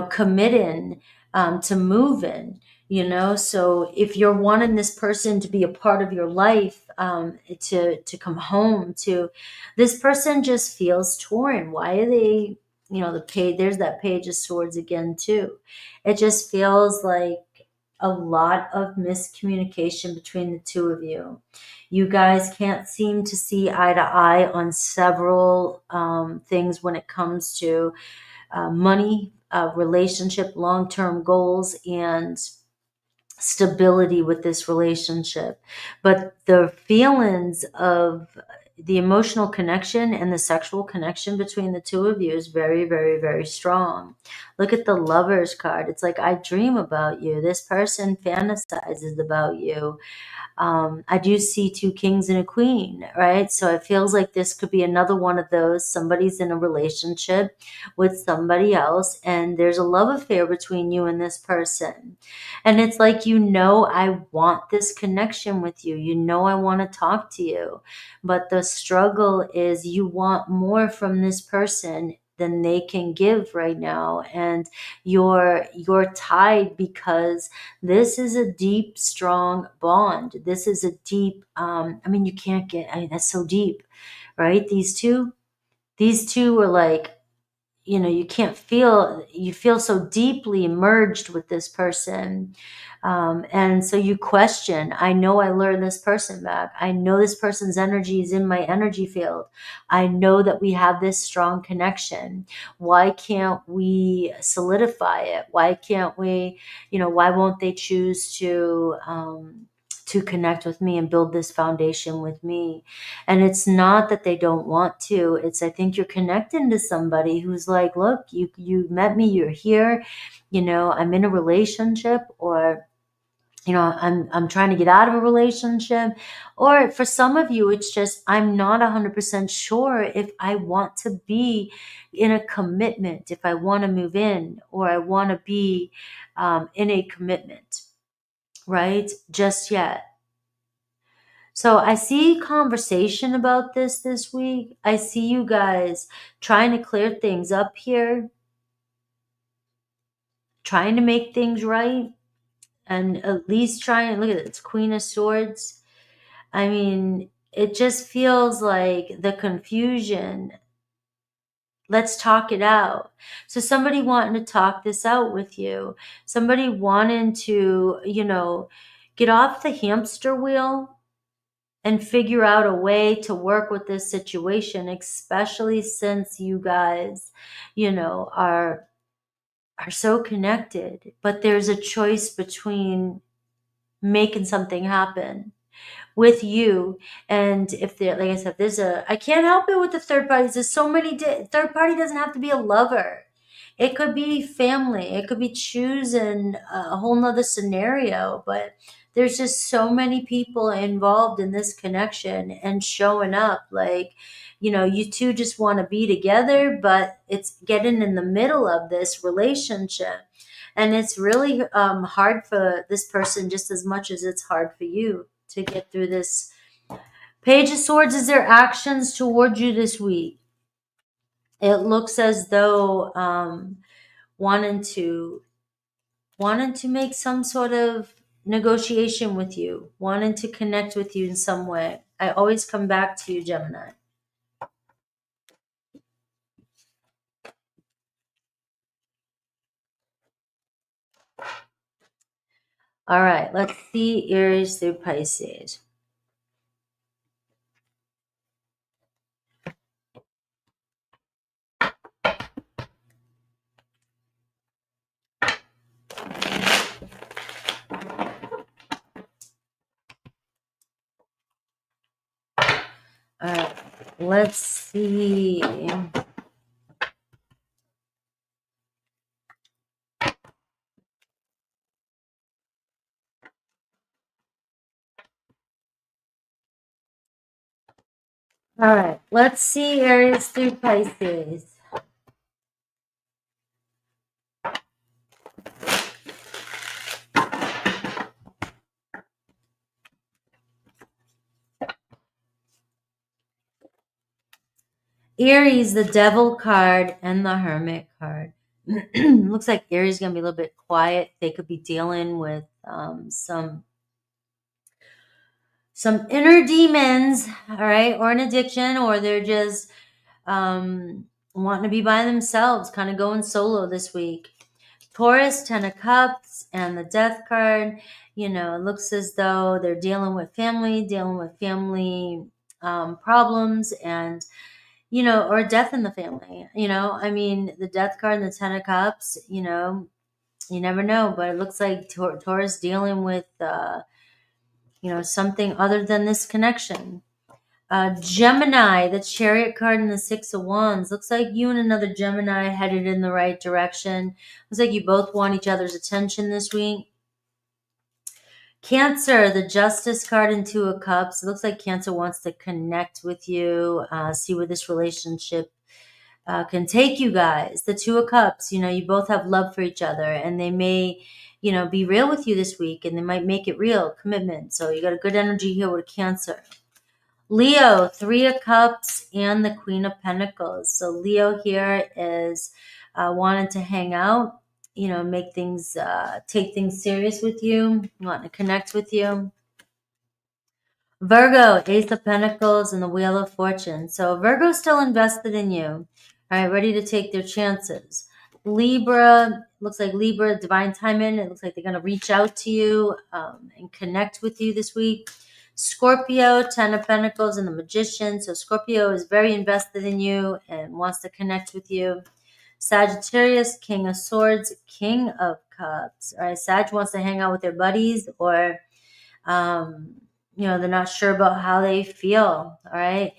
Committing to moving. So if you're wanting this person to be a part of your life, to come home to, this person just feels torn. Why are they, the page, there's that Page of Swords again too. It just feels like a lot of miscommunication between the two of you. You guys can't seem to see eye to eye on several things when it comes to money, relationship, long-term goals, and stability with this relationship. But the feelings of the emotional connection and the sexual connection between the two of you is very, very, very strong. Look at the Lovers card. It's like, I dream about you. This person fantasizes about you. I do see two kings and a queen, right? So it feels like this could be another one of those. Somebody's in a relationship with somebody else, and there's a love affair between you and this person. And it's like, I want this connection with you. I want to talk to you. But the struggle is you want more from this person than they can give right now. And you're tied because this is a deep, strong bond. This is a deep, you can't get, that's so deep, right? These two are like, you feel so deeply merged with this person. And so you question, I know I learned this person back. I know this person's energy is in my energy field. I know that we have this strong connection. Why can't we solidify it? Why can't we, why won't they choose to connect with me and build this foundation with me? And it's not that they don't want to. It's, I think you're connecting to somebody who's like, look, you met me, you're here, I'm in a relationship, or I'm trying to get out of a relationship. Or for some of you, it's just, I'm not 100% sure if I want to be in a commitment, if I want to move in, or I want to be in a commitment, right? Just yet. So I see conversation about this week. I see you guys trying to clear things up here, trying to make things right, and at least trying, look at it, it's Queen of Swords. It just feels like the confusion. Let's talk it out. So somebody wanting to talk this out with you, somebody wanting to, get off the hamster wheel and figure out a way to work with this situation, especially since you guys, are so connected. But there's a choice between making something happen with you, and if there, like I said, I can't help it with the third parties. There's so many. Third party doesn't have to be a lover. It could be family. It could be choosing a whole nother scenario. But there's just so many people involved in this connection and showing up. Like, you two just want to be together, but it's getting in the middle of this relationship. And it's really hard for this person just as much as it's hard for you to get through this. Page of Swords is their actions towards you this week. It looks as though wanting to make some sort of negotiation with you, wanting to connect with you in some way. I always come back to you, Gemini. All right, let's see Aries through Pisces. All right, let's see. All right, let's see Aries through Pisces. Aries, the Devil card, and the Hermit card. Looks like Aries is going to be a little bit quiet. They could be dealing with some inner demons, all right, or an addiction, or they're just wanting to be by themselves, kind of going solo this week. Taurus, 10 of Cups, and the Death card. You know, it looks as though they're dealing with family problems, and, you know, or death in the family. You know, I mean, the Death card and the 10 of Cups, you know, you never know, but it looks like Taurus dealing with, you know, something other than this connection. Gemini, the Chariot card and the 6 of Wands. Looks like you and another Gemini headed in the right direction. Looks like you both want each other's attention this week. Cancer, the Justice card and 2 of Cups. It looks like Cancer wants to connect with you, see where this relationship can take you guys. The 2 of Cups, you know, you both have love for each other, and they may, you know, be real with you this week, and they might make it real, commitment. So you got a good energy here with Cancer. Leo, 3 of Cups and the Queen of Pentacles. So Leo here is wanting to hang out, you know, make things, take things serious with you, wanting to connect with you. Virgo, Ace of Pentacles and the Wheel of Fortune. So Virgo's still invested in you, all right, ready to take their chances. Libra, looks like Libra, divine timing. It looks like they're going to reach out to you and connect with you this week. Scorpio, 10 of Pentacles and the Magician. So Scorpio is very invested in you and wants to connect with you. Sagittarius, King of Swords, King of Cups. All right, Sag wants to hang out with their buddies, or, you know, they're not sure about how they feel. All right.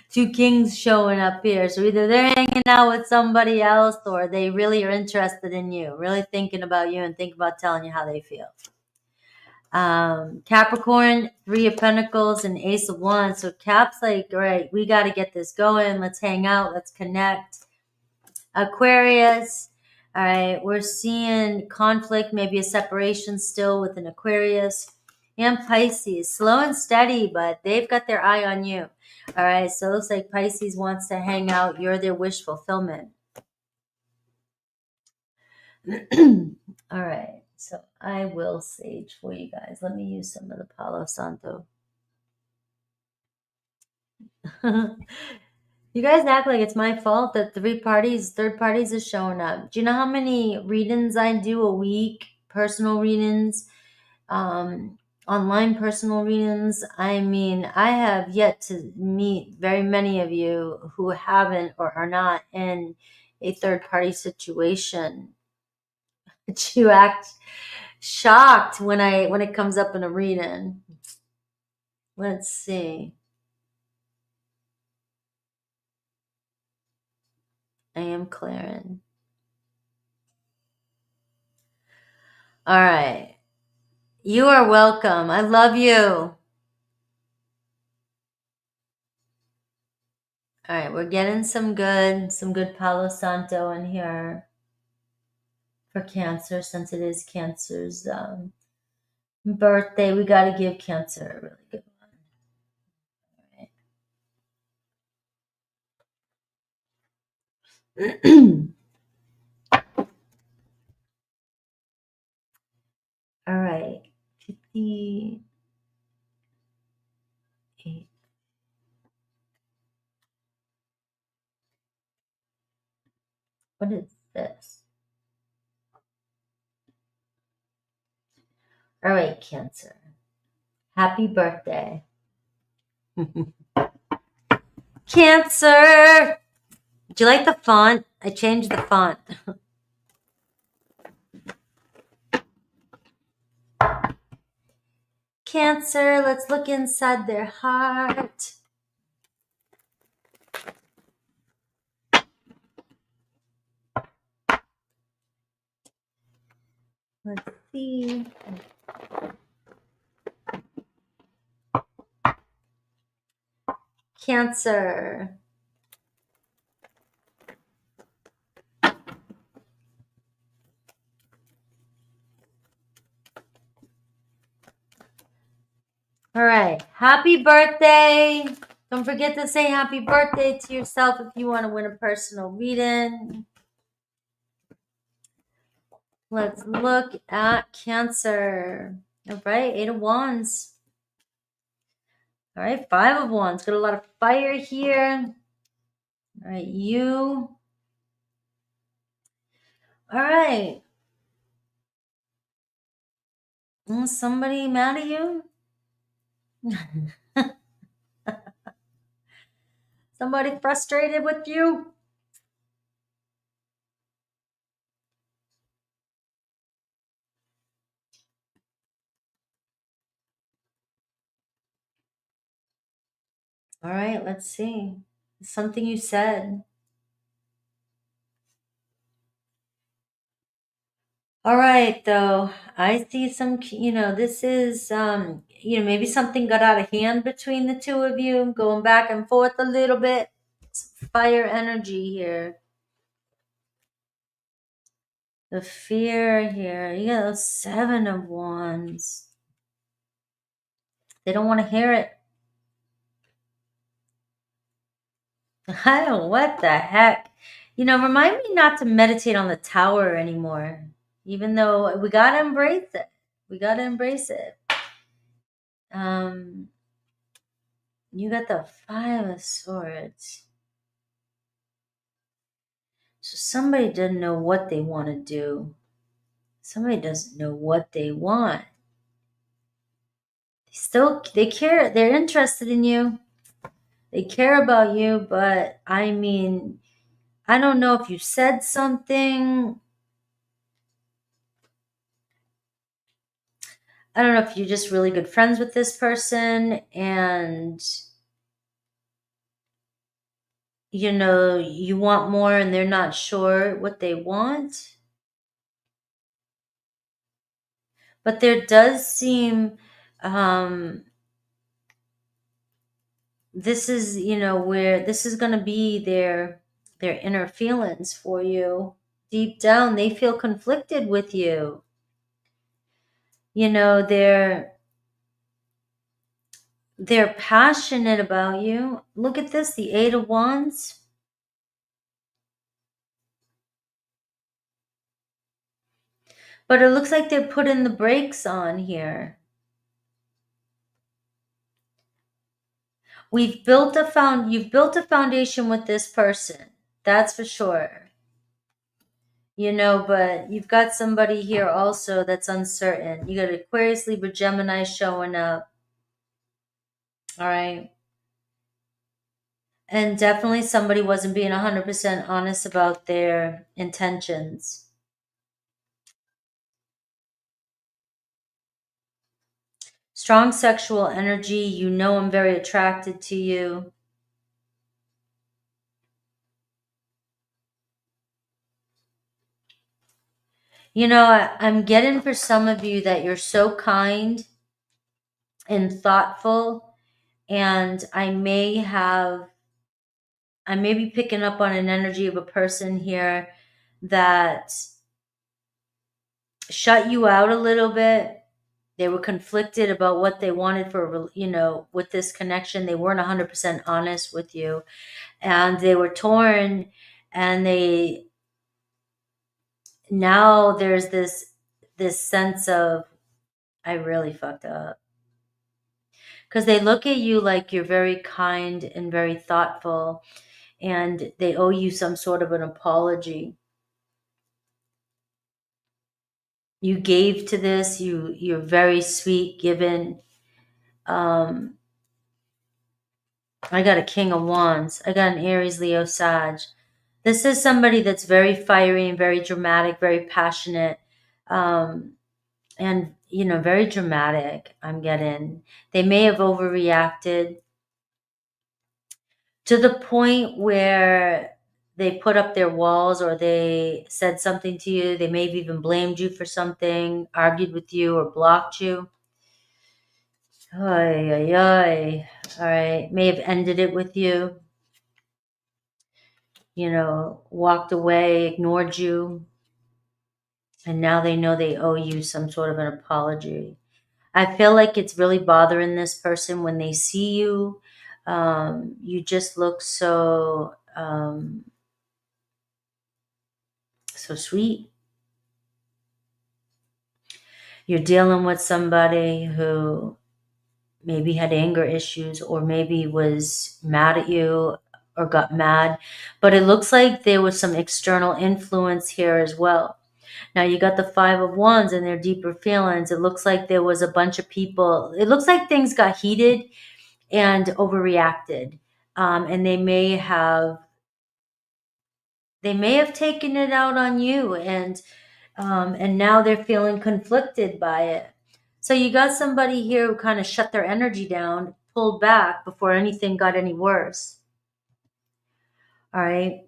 2 kings showing up here. So either they're hanging out with somebody else, or they really are interested in you, really thinking about you and think about telling you how they feel. Capricorn, 3 of Pentacles and Ace of Wands. So Cap's like, all right, we got to get this going. Let's hang out. Let's connect. Aquarius. All right, we're seeing conflict, maybe a separation still with an Aquarius. And Pisces, slow and steady, but they've got their eye on you. All right, so it looks like Pisces wants to hang out. You're their wish fulfillment. All right, so I will sage for you guys. Let me use some of the Palo Santo. You guys act like it's my fault that third parties is showing up. Do you know how many readings I do a week? Personal readings, online personal readings. I mean, I have yet to meet very many of you who haven't or are not in a third party situation. But you act shocked when it comes up in a reading. Let's see. I am clearing. All right. You are welcome. I love you. All right, we're getting some good Palo Santo in here for Cancer, since it is Cancer's birthday. We got to give Cancer a really good one. All right. 58. What is this? All right, Cancer. Happy birthday. Cancer! Do you like the font? I changed the font. Cancer, let's look inside their heart. Let's see. Cancer. All right. Happy birthday. Don't forget to say happy birthday to yourself if you want to win a personal reading. Let's look at Cancer. All right. 8 of Wands. All right. 5 of Wands. Got a lot of fire here. All right. You. All right. Somebody mad at you? Somebody frustrated with you? All right, let's see. Something you said. All right, though. I see some, this is, maybe something got out of hand between the two of you, going back and forth a little bit. Some fire energy here. The fear here. You got those 7 of Wands. They don't want to hear it. I don't, what the heck? Remind me not to meditate on the tower anymore. Even though we got to embrace it. We got to embrace it. You got the 5 of Swords. So somebody doesn't know what they want to do. Somebody doesn't know what they want. They care. They're interested in you. They care about you, but I mean, I don't know if you said something. I don't know if you're just really good friends with this person and, you want more and they're not sure what they want. But there does seem, this is, where this is going to be their inner feelings for you. Deep down, they feel conflicted with you. They're passionate about you. Look at this, the 8 of Wands. But it looks like they're putting the brakes on here. You've built a foundation with this person. That's for sure. But you've got somebody here also that's uncertain. You got Aquarius, Libra, Gemini showing up. All right. And definitely somebody wasn't being 100% honest about their intentions. Strong sexual energy. I'm very attracted to you. I'm getting for some of you that you're so kind and thoughtful, and I may be picking up on an energy of a person here that shut you out a little bit. They were conflicted about what they wanted for, with this connection. They weren't 100% honest with you, and they were torn, and now there's this sense of, I really fucked up. Because they look at you like you're very kind and very thoughtful, and they owe you some sort of an apology. You gave to this. You're very sweet, given. I got a King of Wands. I got an Aries, Leo, Sag. This is somebody that's very fiery and very dramatic, very passionate, and very dramatic. I'm getting. They may have overreacted to the point where they put up their walls, or they said something to you. They may have even blamed you for something, argued with you, or blocked you. Ay, ay, ay. All right. May have ended it with you. Walked away, ignored you. And now they know they owe you some sort of an apology. I feel like it's really bothering this person when they see you. You just look so sweet. You're dealing with somebody who maybe had anger issues, or maybe was mad at you or got mad. But it looks like there was some external influence here as well. Now you got the Five of Wands and their deeper feelings. It looks like there was a bunch of people. It looks like things got heated and overreacted. And they may have taken it out on you, and now they're feeling conflicted by it. So you got somebody here who kind of shut their energy down, pulled back before anything got any worse. All right.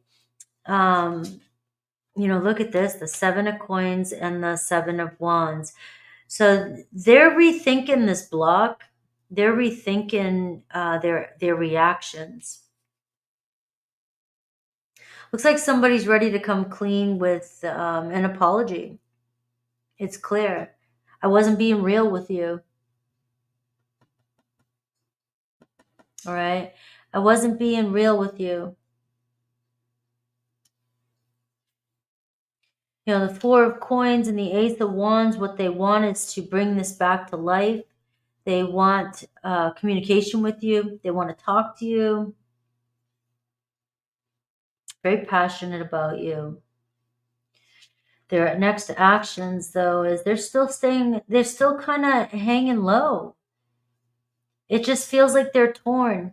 Look at this, the Seven of Coins and the Seven of Wands. So they're rethinking this block. They're rethinking their reactions. Looks like somebody's ready to come clean with an apology. It's clear. I wasn't being real with you. All right. I wasn't being real with you. The Four of Coins and the Ace of Wands, what they want is to bring this back to life. They want communication with you. They want to talk to you. Very passionate about you. Their next actions, though, is they're still kind of hanging low. It just feels like they're torn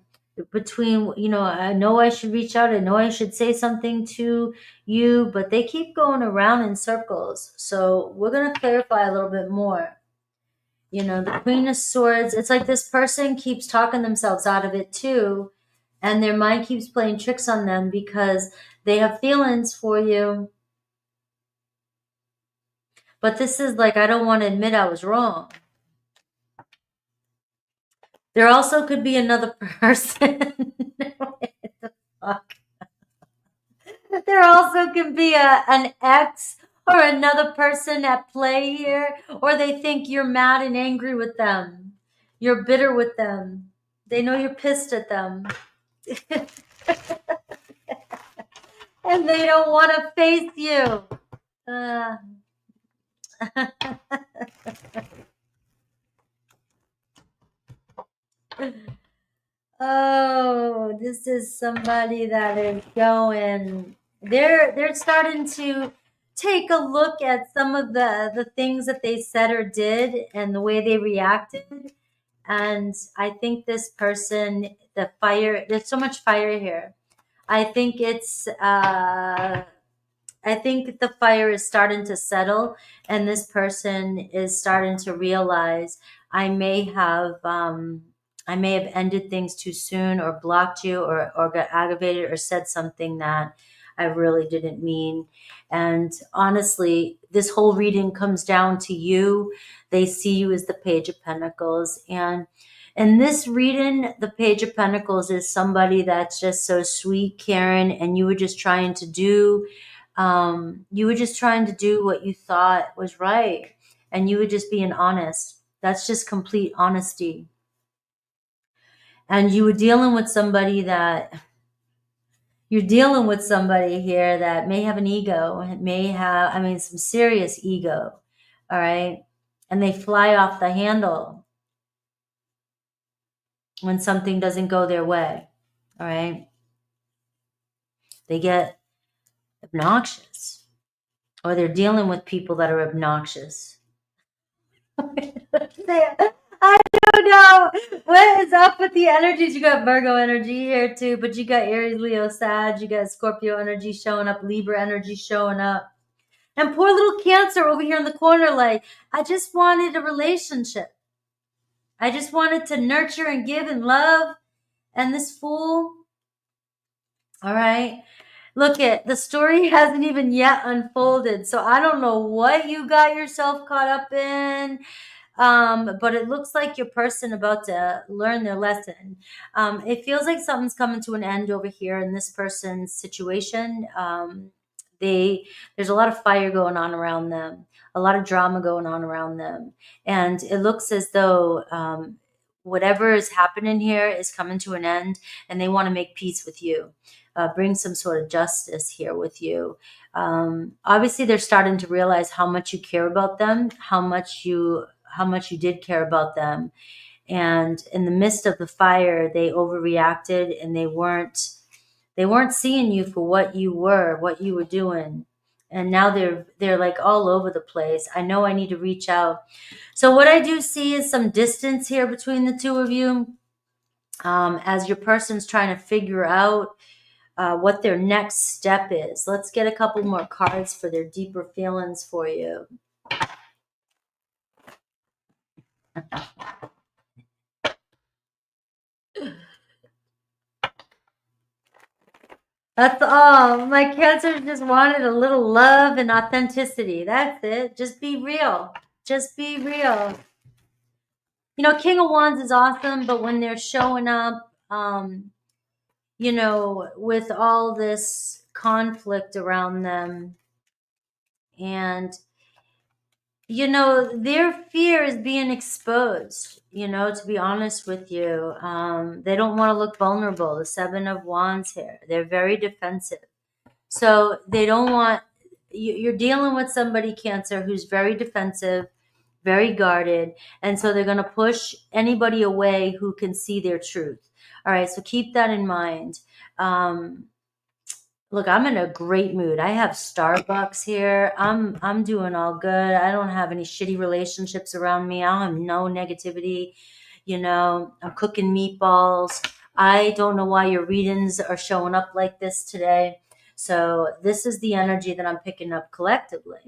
between, I know I should reach out. I know I should say something to you, but they keep going around in circles. So we're going to clarify a little bit more. The Queen of Swords, it's like this person keeps talking themselves out of it too. And their mind keeps playing tricks on them because they have feelings for you. But this is like, I don't want to admit I was wrong. There also could be another person. What the fuck? There also can be an ex or another person at play here, or they think you're mad and angry with them. You're bitter with them. They know you're pissed at them. And they don't want to face you. Oh, this is somebody that is going. They're starting to take a look at some of the things that they said or did and the way they reacted. And I think this person, the fire, there's so much fire here. I think the fire is starting to settle, and this person is starting to realize I may have ended things too soon, or blocked you, or got aggravated, or said something that I really didn't mean. And honestly, this whole reading comes down to you. They see you as the Page of Pentacles. And in this reading, the Page of Pentacles is somebody that's just so sweet, caring, and you were just trying to do what you thought was right. And you were just being honest. That's just complete honesty. And you were dealing with somebody here that may have an ego, may have, some serious ego. All right. And they fly off the handle when something doesn't go their way. All right. They get obnoxious, or they're dealing with people that are obnoxious. I don't know what is up with the energies. You got Virgo energy here too, but you got Aries, Leo, Sag, you got Scorpio energy showing up, Libra energy showing up. And poor little Cancer over here in the corner, like, I just wanted a relationship. I just wanted to nurture and give and love. And this fool, all right, look at, the story hasn't even yet unfolded. So I don't know what you got yourself caught up in. But it looks like your person about to learn their lesson. It feels like something's coming to an end over here in this person's situation. There's a lot of fire going on around them, a lot of drama going on around them. And it looks as though whatever is happening here is coming to an end, and they want to make peace with you, bring some sort of justice here with you. Obviously, they're starting to realize how much you care about them, how much you did care about them. And in the midst of the fire, they overreacted, and they weren't seeing you for what you were doing. And now they're like all over the place. I know I need to reach out. So what I do see is some distance here between the two of you, as your person's trying to figure out what their next step is. Let's get a couple more cards for their deeper feelings for you. That's all. My Cancer just wanted a little love and authenticity. That's it. Just be real. Just be real. You know, King of Wands is awesome, but when they're showing up, you know, with all this conflict around them, and you know, their fear is being exposed, you know, to be honest with you. They don't want to look vulnerable. The Seven of Wands here, they're very defensive. So they don't want, you're dealing with somebody, Cancer, who's very defensive, very guarded. And so they're going to push anybody away who can see their truth. All right. So keep that in mind. Look, I'm in a great mood. I have Starbucks here. I'm doing all good. I don't have any shitty relationships around me. I don't have no negativity. You know, I'm cooking meatballs. I don't know why your readings are showing up like this today. So this is the energy that I'm picking up collectively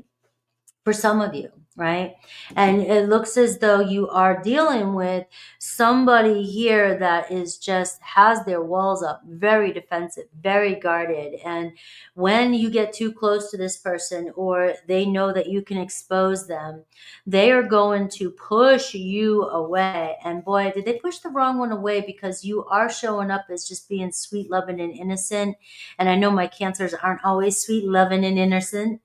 for some of you, right? And it looks as though you are dealing with somebody here that is just has their walls up, very defensive, very guarded. And when you get too close to this person, or they know that you can expose them, they are going to push you away. And boy, did they push the wrong one away, because you are showing up as just being sweet, loving, and innocent. And I know my Cancers aren't always sweet, loving, and innocent.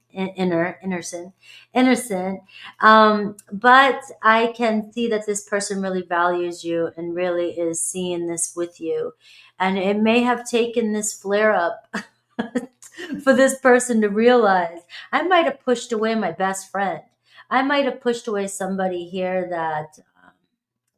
But I can see that this person really values you and really is seeing this with you. And it may have taken this flare up for this person to realize, I might have pushed away my best friend. I might have pushed away somebody here that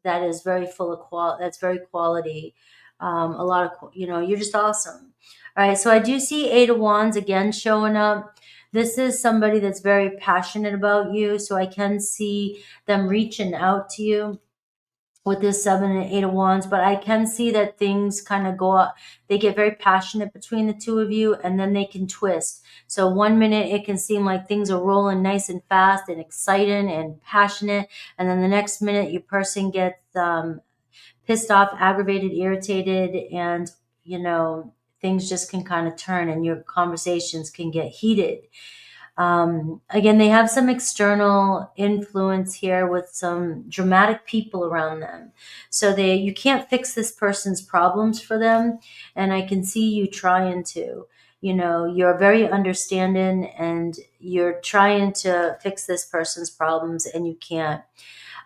that is very full of that's very quality. A lot of, you know, you're just awesome. All right. So I do see Eight of Wands again showing up. This is somebody that's very passionate about you. So I can see them reaching out to you with this Seven and Eight of Wands, but I can see that things kind of go up. They get very passionate between the two of you, and then they can twist. So one minute it can seem like things are rolling nice and fast and exciting and passionate. And then the next minute your person gets pissed off, aggravated, irritated, and, you know, things just can kind of turn and your conversations can get heated. Again, they have some external influence here with some dramatic people around them. So you can't fix this person's problems for them. And I can see you trying to, you know, you're very understanding and you're trying to fix this person's problems, and you can't.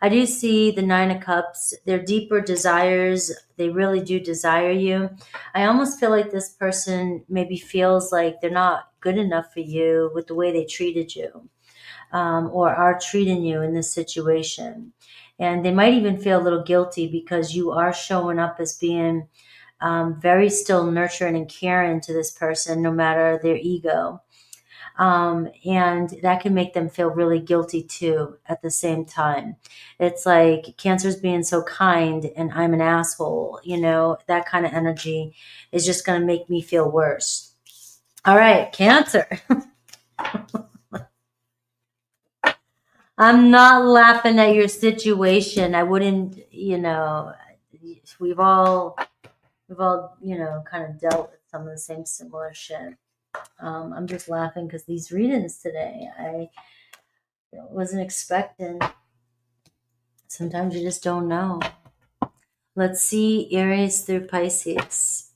I do see the Nine of Cups, their deeper desires. They really do desire you. I almost feel like this person maybe feels like they're not good enough for you with the way they treated you, or are treating you in this situation. And they might even feel a little guilty because you are showing up as being very still nurturing and caring to this person, no matter their ego. And that can make them feel really guilty too at the same time. It's like Cancer's being so kind and I'm an asshole, you know, that kind of energy is just going to make me feel worse. All right, Cancer. I'm not laughing at your situation. I wouldn't, you know, we've all, you know, kind of dealt with some of the same similar shit. I'm just laughing because these readings today, I wasn't expecting. Sometimes you just don't know. Let's see Aries through Pisces.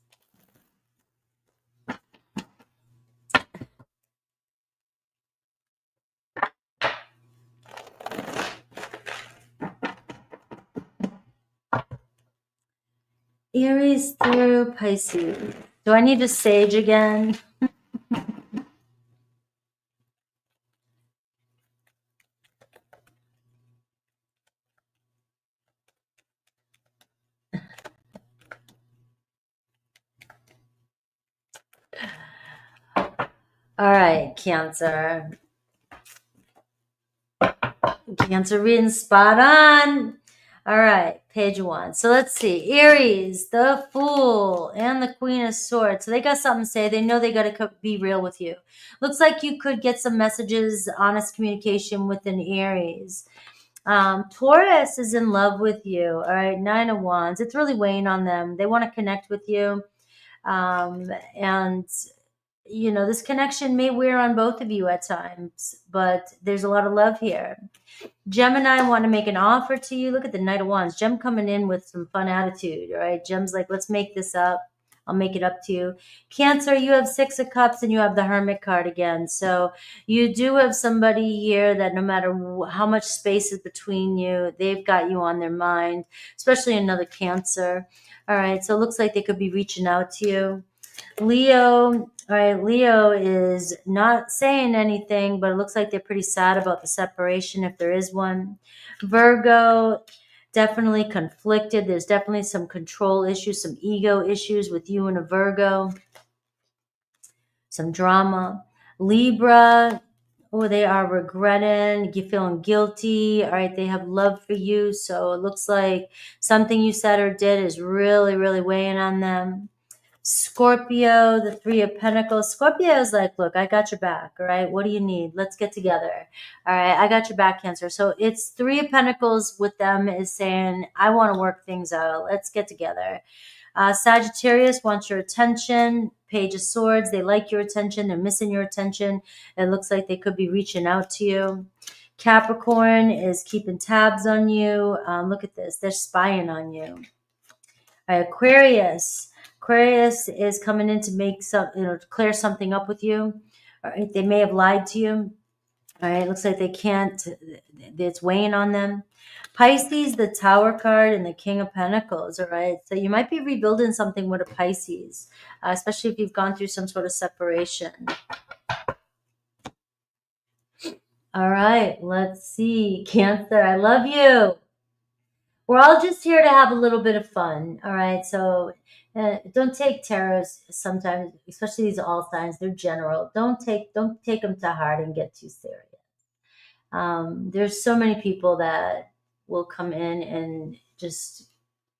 Aries through Pisces. Do I need to sage again? All right, Cancer. Cancer reading spot on. All right, page 1. So let's see. Aries, the Fool, and the Queen of Swords. So they got something to say. They know they got to be real with you. Looks like you could get some messages, honest communication with an Aries. Taurus is in love with you. All right, 9 of Wands. It's really weighing on them. They want to connect with you. And you know, this connection may wear on both of you at times, but there's a lot of love here. Gemini want to make an offer to you. Look at the Knight of Wands. Gem coming in with some fun attitude. All right. Gem's like, let's make this up. I'll make it up to you. Cancer, you have 6 of Cups and you have the Hermit card again. So you do have somebody here that no matter how much space is between you, they've got you on their mind, especially another Cancer. All right. So it looks like they could be reaching out to you. Leo, all right, Leo is not saying anything, but it looks like they're pretty sad about the separation if there is one. Virgo, definitely conflicted. There's definitely some control issues, some ego issues with you and a Virgo. Some drama. Libra, oh, they are regretting, you feeling guilty. All right, they have love for you. So it looks like something you said or did is really, really weighing on them. Scorpio, the 3 of Pentacles. Scorpio is like, look, I got your back. All right. What do you need? Let's get together. All right. I got your back, Cancer. So it's 3 of Pentacles with them is saying, I want to work things out. Let's get together. Sagittarius wants your attention. Page of Swords. They like your attention. They're missing your attention. It looks like they could be reaching out to you. Capricorn is keeping tabs on you. Look at this. They're spying on you. Aquarius. Aquarius is coming in to make some, clear something up with you. All right, they may have lied to you. All right, it looks like they can't. It's weighing on them. Pisces, the Tower card, and the King of Pentacles. All right, so you might be rebuilding something with a Pisces, especially if you've gone through some sort of separation. All right, let's see. Cancer, I love you. We're all just here to have a little bit of fun. All right. So don't take tarot sometimes, especially these all signs. They're general. Don't take them to heart and get too serious. There's so many people that will come in and just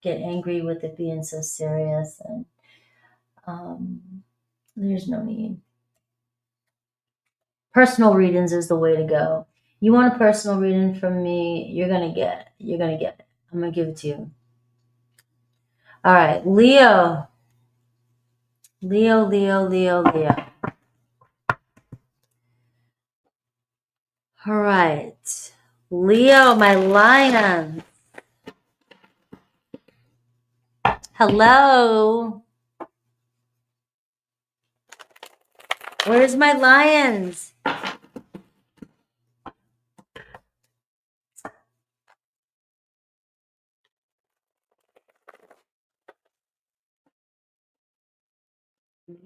get angry with it being so serious. And there's no need. Personal readings is the way to go. You want a personal reading from me, you're going to get it. I'm going to give it to you. All right, Leo. All right, Leo, my lion. Hello. Where's my lions?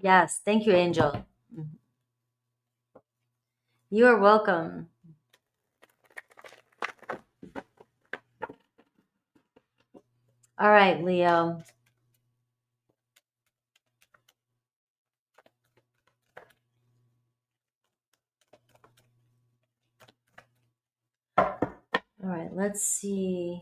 Yes, thank you, Angel. You are welcome. All right, Leo. All right, let's see.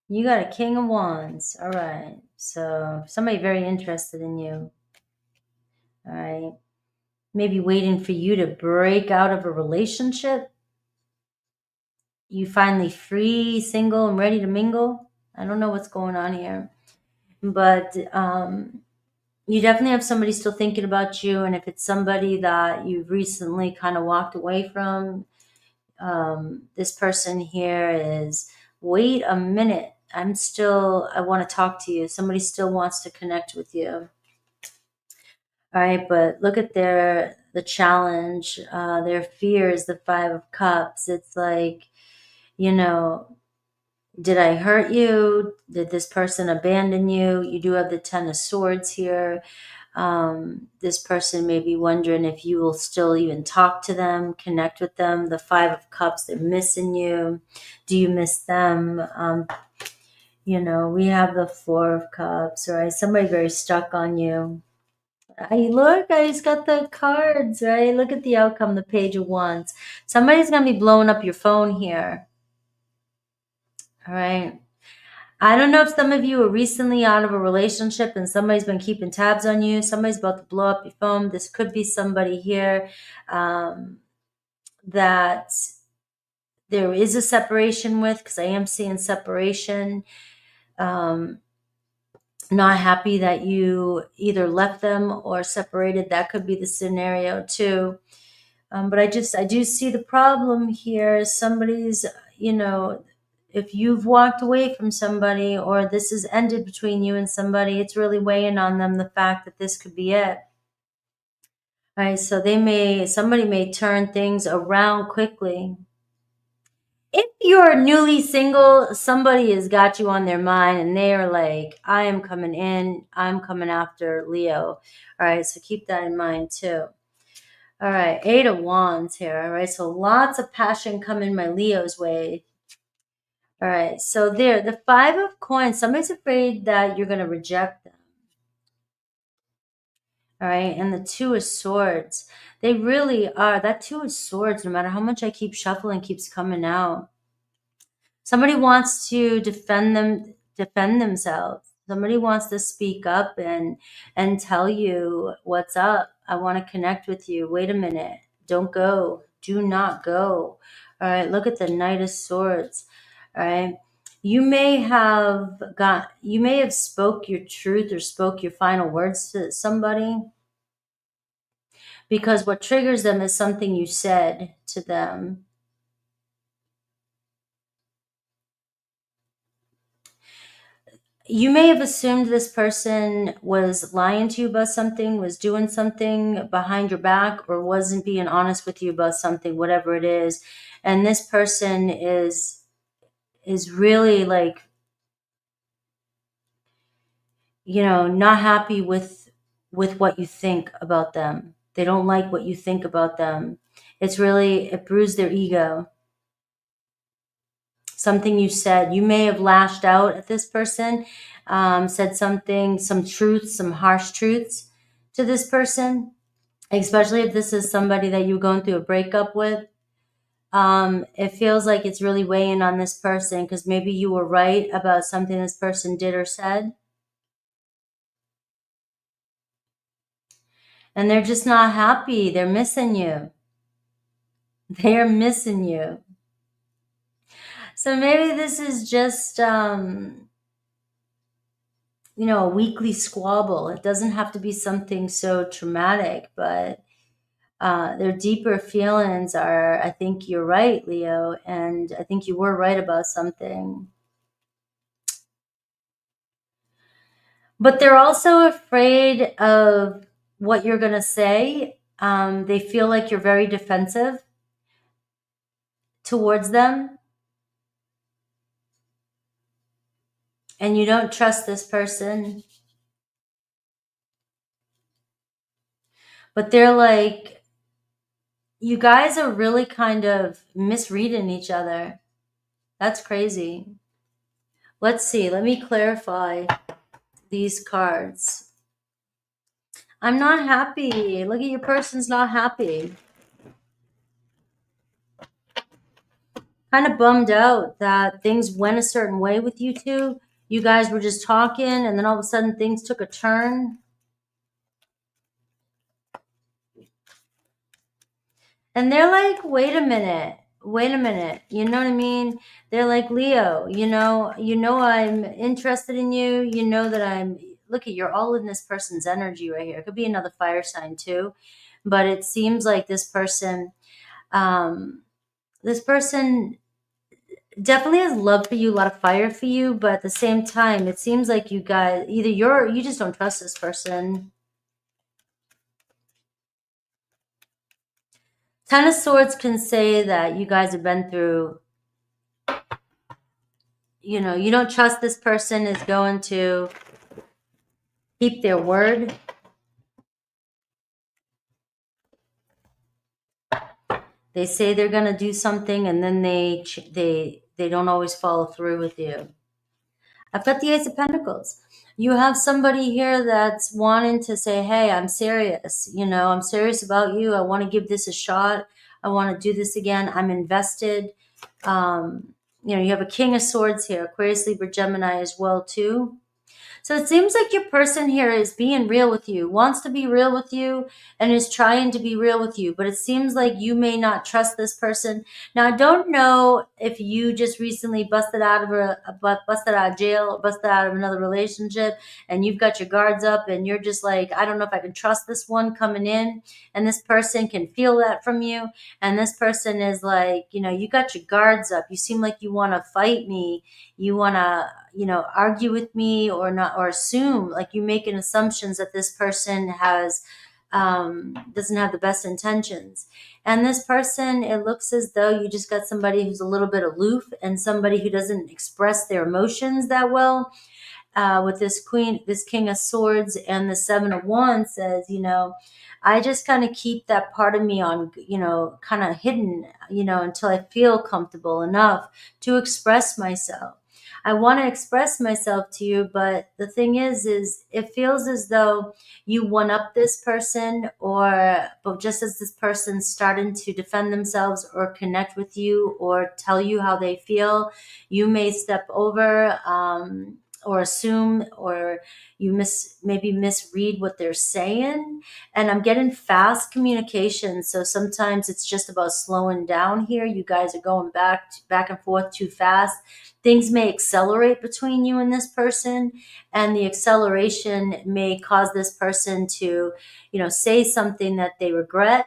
You got a King of Wands. All right. So somebody very interested in you. All right. Maybe waiting for you to break out of a relationship. You finally free, single, and ready to mingle. I don't know what's going on here. But you definitely have somebody still thinking about you. And if it's somebody that you've recently kind of walked away from, this person here is, wait a minute. I want to talk to you. Somebody still wants to connect with you. All right, but look at the challenge, their fear is the 5 of Cups. It's like, did I hurt you? Did this person abandon you? You do have the 10 of Swords here. This person may be wondering if you will still even talk to them, connect with them. The 5 of Cups, they're missing you. Do you miss them? You know, we have the Four of Cups, right? Somebody very stuck on you. I just got the cards, right? Look at the outcome, the Page of Wands. Somebody's going to be blowing up your phone here. All right. I don't know if some of you are recently out of a relationship and somebody's been keeping tabs on you. Somebody's about to blow up your phone. This could be somebody here that there is a separation with, because I am seeing separation. Not happy that you either left them or separated. That could be the scenario too. But I do see the problem here. Somebody's, you know, if you've walked away from somebody or this has ended between you and somebody, it's really weighing on them, the fact that this could be it. All right, so somebody may turn things around quickly. If you're newly single, somebody has got you on their mind and they are like, I am coming in, I'm coming after Leo. All right, so keep that in mind too. All right, Eight of Wands here. All right, so lots of passion coming my Leo's way. All right, so there, the Five of Coins, somebody's afraid that you're going to reject them. All right, and the Two of Swords. They really are. That Two of Swords, no matter how much I keep shuffling, keeps coming out. Somebody wants to defend themselves. Somebody wants to speak up and tell you what's up. I want to connect with you. Wait a minute. Don't go. Do not go. All right. Look at the Knight of Swords. All right. You may have spoke your truth or spoke your final words to somebody, because what triggers them is something you said to them. You may have assumed this person was lying to you about something, was doing something behind your back, or wasn't being honest with you about something, whatever it is. And this person is really like, you know, not happy with what you think about them. They don't like what you think about them. It bruised their ego. Something you said, you may have lashed out at this person, said something, some truths, some harsh truths to this person, especially if this is somebody that you're going through a breakup with. It feels like it's really weighing on this person because maybe you were right about something this person did or said. And they're just not happy. They're missing you. They are missing you. So maybe this is just, you know, a weekly squabble. It doesn't have to be something so traumatic, but their deeper feelings are, I think you're right, Leo, and I think you were right about something. But they're also afraid of what you're going to say. They feel like you're very defensive towards them. And you don't trust this person. But they're like, you guys are really kind of misreading each other. That's crazy. Let's see. Let me clarify these cards. I'm not happy. Look at your person's not happy. Kind of bummed out that things went a certain way with you two. You guys were just talking and then all of a sudden things took a turn. And they're like, wait a minute. You know what I mean? They're like, Leo, you know I'm interested in you. You know that look at, you're all in this person's energy right here. It could be another fire sign too. But it seems like this person definitely has love for you, a lot of fire for you, but at the same time, it seems like you guys, either you just don't trust this person. Ten of Swords can say that you guys have been through, you know, you don't trust this person is going to keep their word. They say they're going to do something and then they don't always follow through with you. I've got the Ace of Pentacles. You have somebody here that's wanting to say, hey, I'm serious. You know, I'm serious about you. I want to give this a shot. I want to do this again. I'm invested. You know, you have a King of Swords here, Aquarius, Libra, Gemini as well, too. So it seems like your person here is being real with you, wants to be real with you, and is trying to be real with you. But it seems like you may not trust this person. Now, I don't know if you just recently busted out of jail, or busted out of another relationship, and you've got your guards up, and you're just like, I don't know if I can trust this one coming in, and this person can feel that from you, and this person is like, you know, you got your guards up. You seem like you want to fight me. You want to, you know, argue with me or not, or assume, like you making assumptions that this person has doesn't have the best intentions. And this person, it looks as though you just got somebody who's a little bit aloof and somebody who doesn't express their emotions that well. With this King of Swords, and the Seven of Wands says, you know, I just kind of keep that part of me on, you know, kind of hidden, you know, until I feel comfortable enough to express myself. I want to express myself to you, but the thing is it feels as though you one up this person, or but just as this person's starting to defend themselves or connect with you or tell you how they feel, you may step over, or assume, or you maybe misread what they're saying. And I'm getting fast communication, so sometimes it's just about slowing down here. You guys are going back and forth too fast. Things may accelerate between you and this person, and the acceleration may cause this person to, you know, say something that they regret.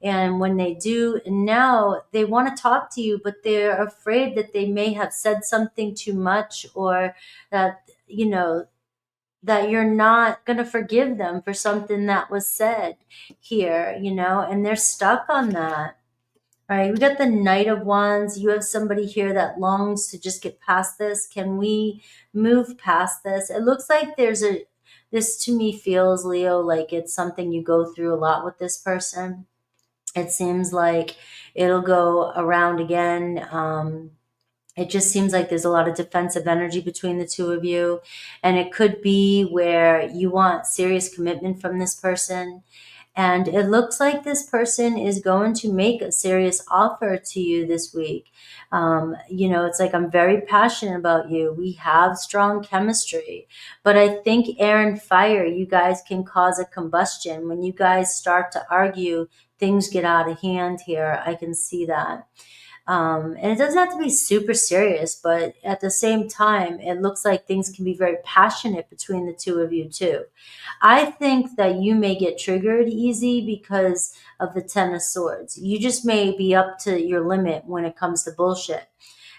And when they do, now they want to talk to you, but they're afraid that they may have said something too much, or that, you know, that you're not going to forgive them for something that was said here, you know, and they're stuck on that. All right, we got the Knight of Wands. You have somebody here that longs to just get past this. Can we move past this? It looks like this to me feels, Leo, like it's something you go through a lot with this person. It seems like it'll go around again. It just seems like there's a lot of defensive energy between the two of you. And it could be where you want serious commitment from this person. And it looks like this person is going to make a serious offer to you this week. You know, it's like, I'm very passionate about you. We have strong chemistry. But I think air and fire, you guys can cause a combustion. When you guys start to argue, things get out of hand here. I can see that. And it doesn't have to be super serious, but at the same time, it looks like things can be very passionate between the two of you too. I think that you may get triggered easy because of the Ten of Swords. You just may be up to your limit when it comes to bullshit,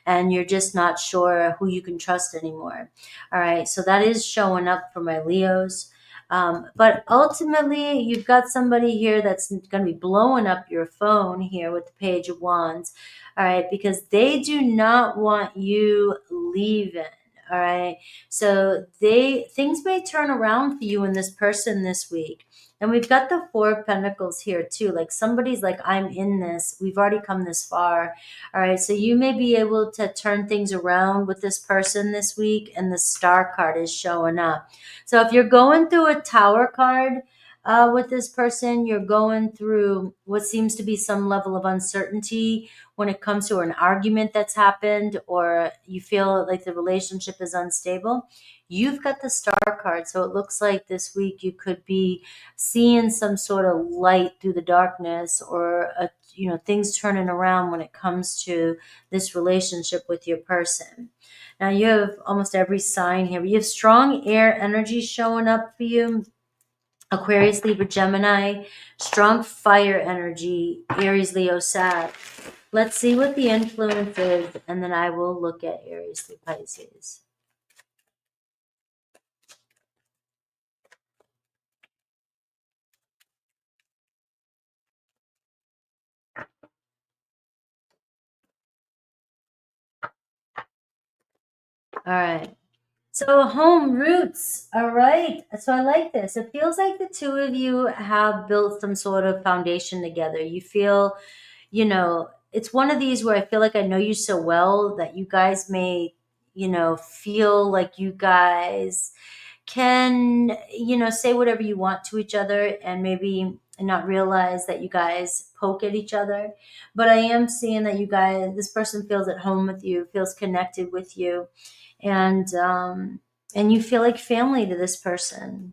and you're just not sure who you can trust anymore. All right, so that is showing up for my Leos. But ultimately, you've got somebody here that's going to be blowing up your phone here with the Page of Wands. All right, because they do not want you leaving. All right, so things may turn around for you and this person this week. And we've got the Four of Pentacles here too. Like somebody's like, I'm in this. We've already come this far. All right, so you may be able to turn things around with this person this week, and the Star card is showing up. So if you're going through a Tower card with this person, you're going through what seems to be some level of uncertainty when it comes to an argument that's happened, or you feel like the relationship is unstable. You've got the Star card. So it looks like this week you could be seeing some sort of light through the darkness, or things turning around when it comes to this relationship with your person. Now you have almost every sign here. You have strong air energy showing up for you. Aquarius, Libra, Gemini. Strong fire energy, Aries, Leo, Sag. Let's see what the influence is, and then I will look at Aries through Pisces. All right. So home roots. All right. So I like this. It feels like the two of you have built some sort of foundation together. You feel, it's one of these where I feel like I know you so well that you guys may, you know, feel like you guys can, you know, say whatever you want to each other and maybe not realize that you guys poke at each other. But I am seeing that you guys, this person feels at home with you, feels connected with you, and you feel like family to this person.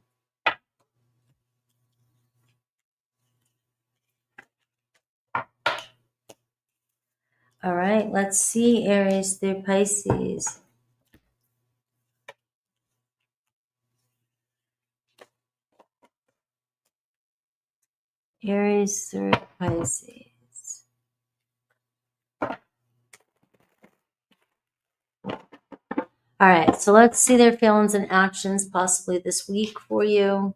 All right, let's see Aries through Pisces. Aries through Pisces. All right, so let's see their feelings and actions possibly this week for you.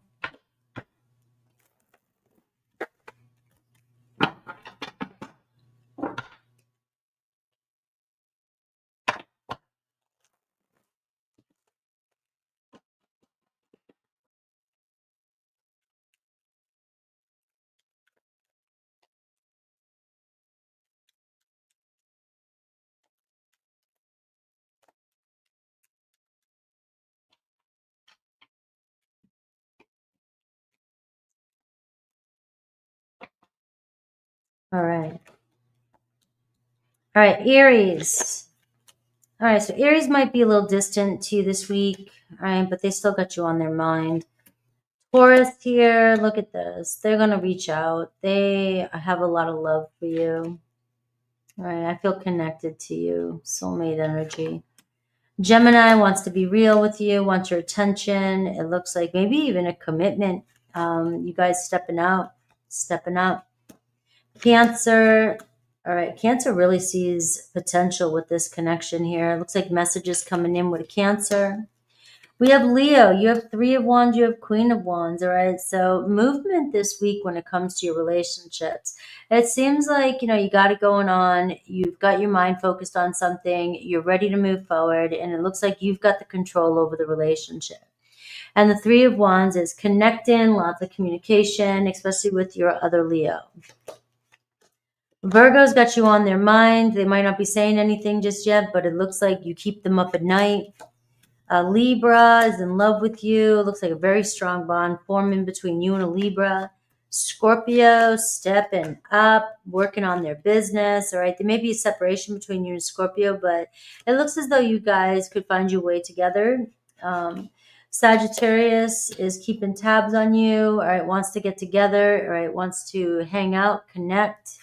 All right. All right, Aries. All right, so Aries might be a little distant to you this week, all right, but they still got you on their mind. Taurus here, look at this. They're going to reach out. They have a lot of love for you. All right, I feel connected to you. Soulmate energy. Gemini wants to be real with you, wants your attention. It looks like maybe even a commitment. You guys stepping out, stepping up. Cancer. All right, Cancer really sees potential with this connection here. It looks like messages coming in with Cancer. We have Leo. You have Three of Wands. You have Queen of Wands. All right. So movement this week when it comes to your relationships. It seems like, you know, you got it going on. You've got your mind focused on something. You're ready to move forward. And it looks like you've got the control over the relationship. And the Three of Wands is connecting, lots of communication, especially with your other Leo. Virgo's got you on their mind. They might not be saying anything just yet, but it looks like you keep them up at night. Libra is in love with you. It looks like a very strong bond forming between you and a Libra. Scorpio stepping up, working on their business. All right, there may be a separation between you and Scorpio, but it looks as though you guys could find your way together. Sagittarius is keeping tabs on you. All right, wants to get together. All right, wants to hang out, connect.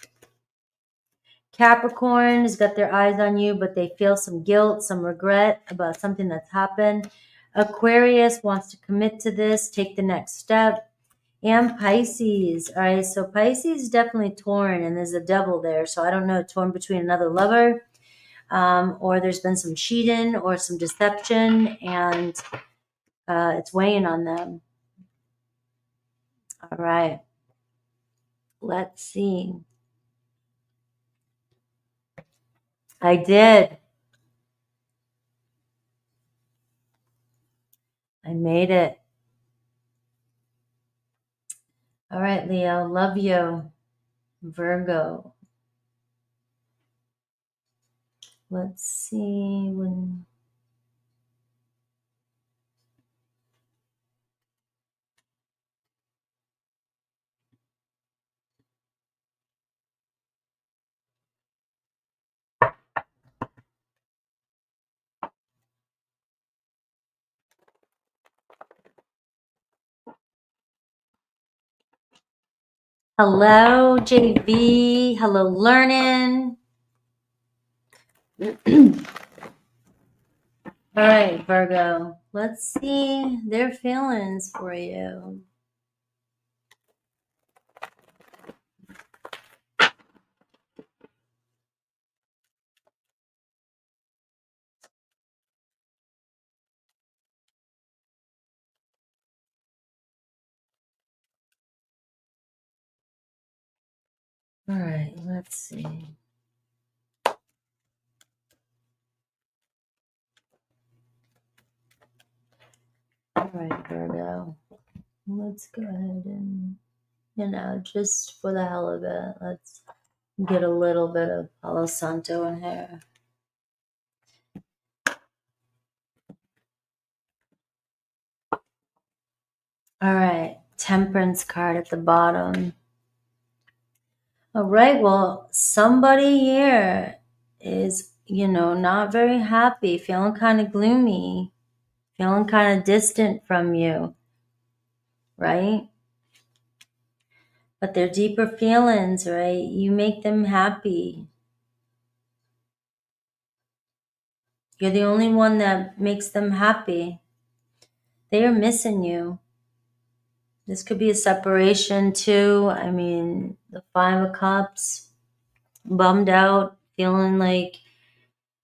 Capricorn has got their eyes on you, but they feel some guilt, some regret about something that's happened. Aquarius wants to commit to this, take the next step. And Pisces. All right, so Pisces is definitely torn, and there's a devil there. So I don't know, torn between another lover, or there's been some cheating or some deception, and it's weighing on them. All right, let's see. I did. I made it. All right, Leo, love you. Virgo. Let's see when. Hello, JV. Hello, learning. All right, Virgo. Let's see their feelings for you. All right, let's see. All right, Virgo. Let's go ahead and, you know, just for the hell of it, let's get a little bit of Palo Santo in here. All right, Temperance card at the bottom. All right, well, somebody here is, not very happy, feeling kind of gloomy, feeling kind of distant from you, right? But their deeper feelings, right? You make them happy. You're the only one that makes them happy. They are missing you. This could be a separation too. I mean, the Five of Cups, bummed out, feeling like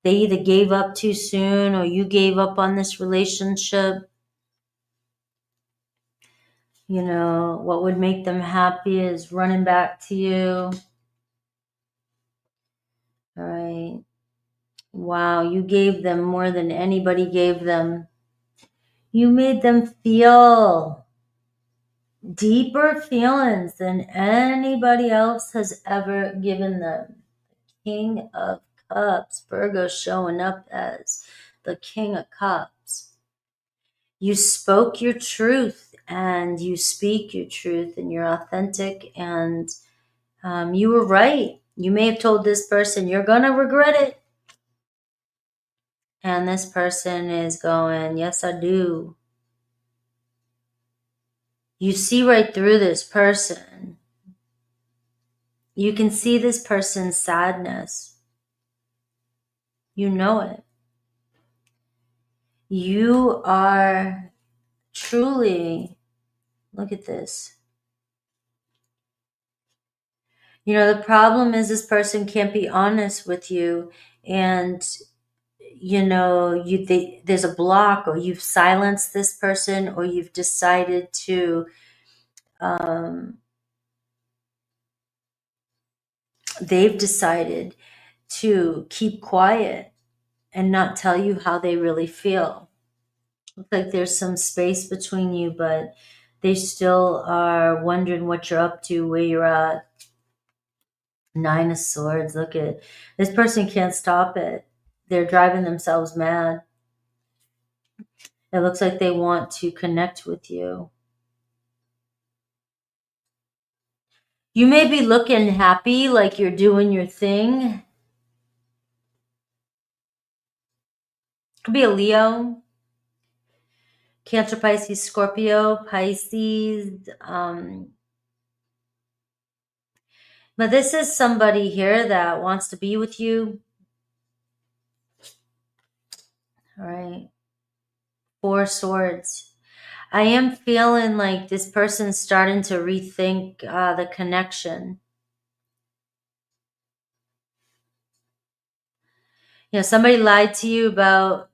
they either gave up too soon or you gave up on this relationship. What would make them happy is running back to you. All right. Wow, you gave them more than anybody gave them. You made them feel deeper feelings than anybody else has ever given them. King of Cups, Virgo showing up as the King of Cups. You spoke your truth and you speak your truth and you're authentic and you were right. You may have told this person you're going to regret it. And this person is going, yes, I do. You see right through this person. You can see this person's sadness. You know it. You are truly, look at this. The problem is this person can't be honest with you, and there's a block, or you've silenced this person, or you've decided to they've decided to keep quiet and not tell you how they really feel. Looks like there's some space between you, but they still are wondering what you're up to, where you're at. Nine of Swords. Look at this person, can't stop it. They're driving themselves mad. It looks like they want to connect with you. You may be looking happy, like you're doing your thing. Could be a Leo, Cancer, Pisces, Scorpio, Pisces. But this is somebody here that wants to be with you. All right. Four Swords. I am feeling like this person's starting to rethink the connection. Somebody lied to you about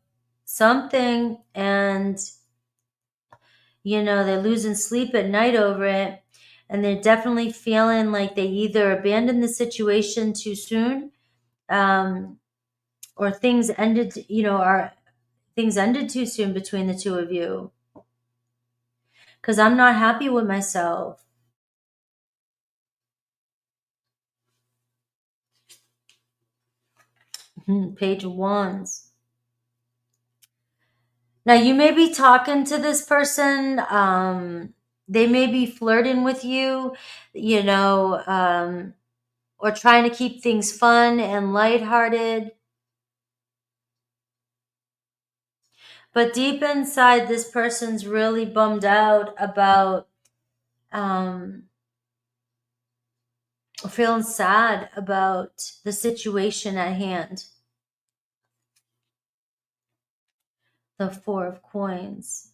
something and, they're losing sleep at night over it. And they're definitely feeling like they either abandoned the situation too soon, or things ended, things ended too soon between the two of you. Because I'm not happy with myself. Page of Wands. Now, you may be talking to this person. They may be flirting with you, or trying to keep things fun and lighthearted. But deep inside, this person's really bummed out about feeling sad about the situation at hand. The Four of Coins.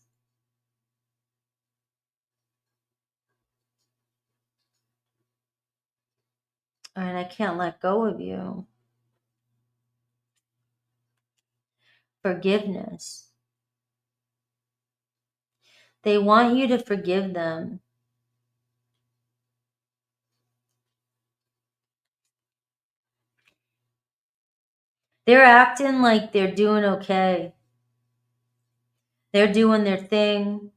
And I can't let go of you. Forgiveness. They want you to forgive them. They're acting like they're doing okay. They're doing their thing.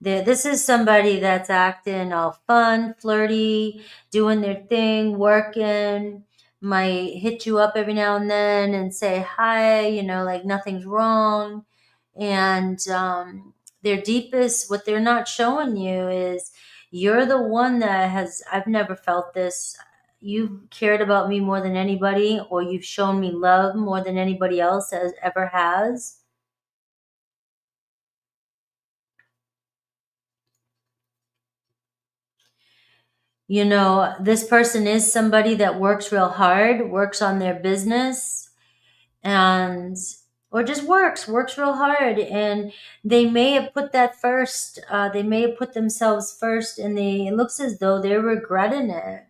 This is somebody that's acting all fun, flirty, doing their thing, working, might hit you up every now and then and say hi, like nothing's wrong. And their deepest, what they're not showing you is you're the one that has, I've never felt this. You've cared about me more than anybody, or you've shown me love more than anybody else has ever has. You know, this person is somebody that works real hard, works on their business, and or just works real hard, and they may have put that first. They may have put themselves first, and it looks as though they're regretting it.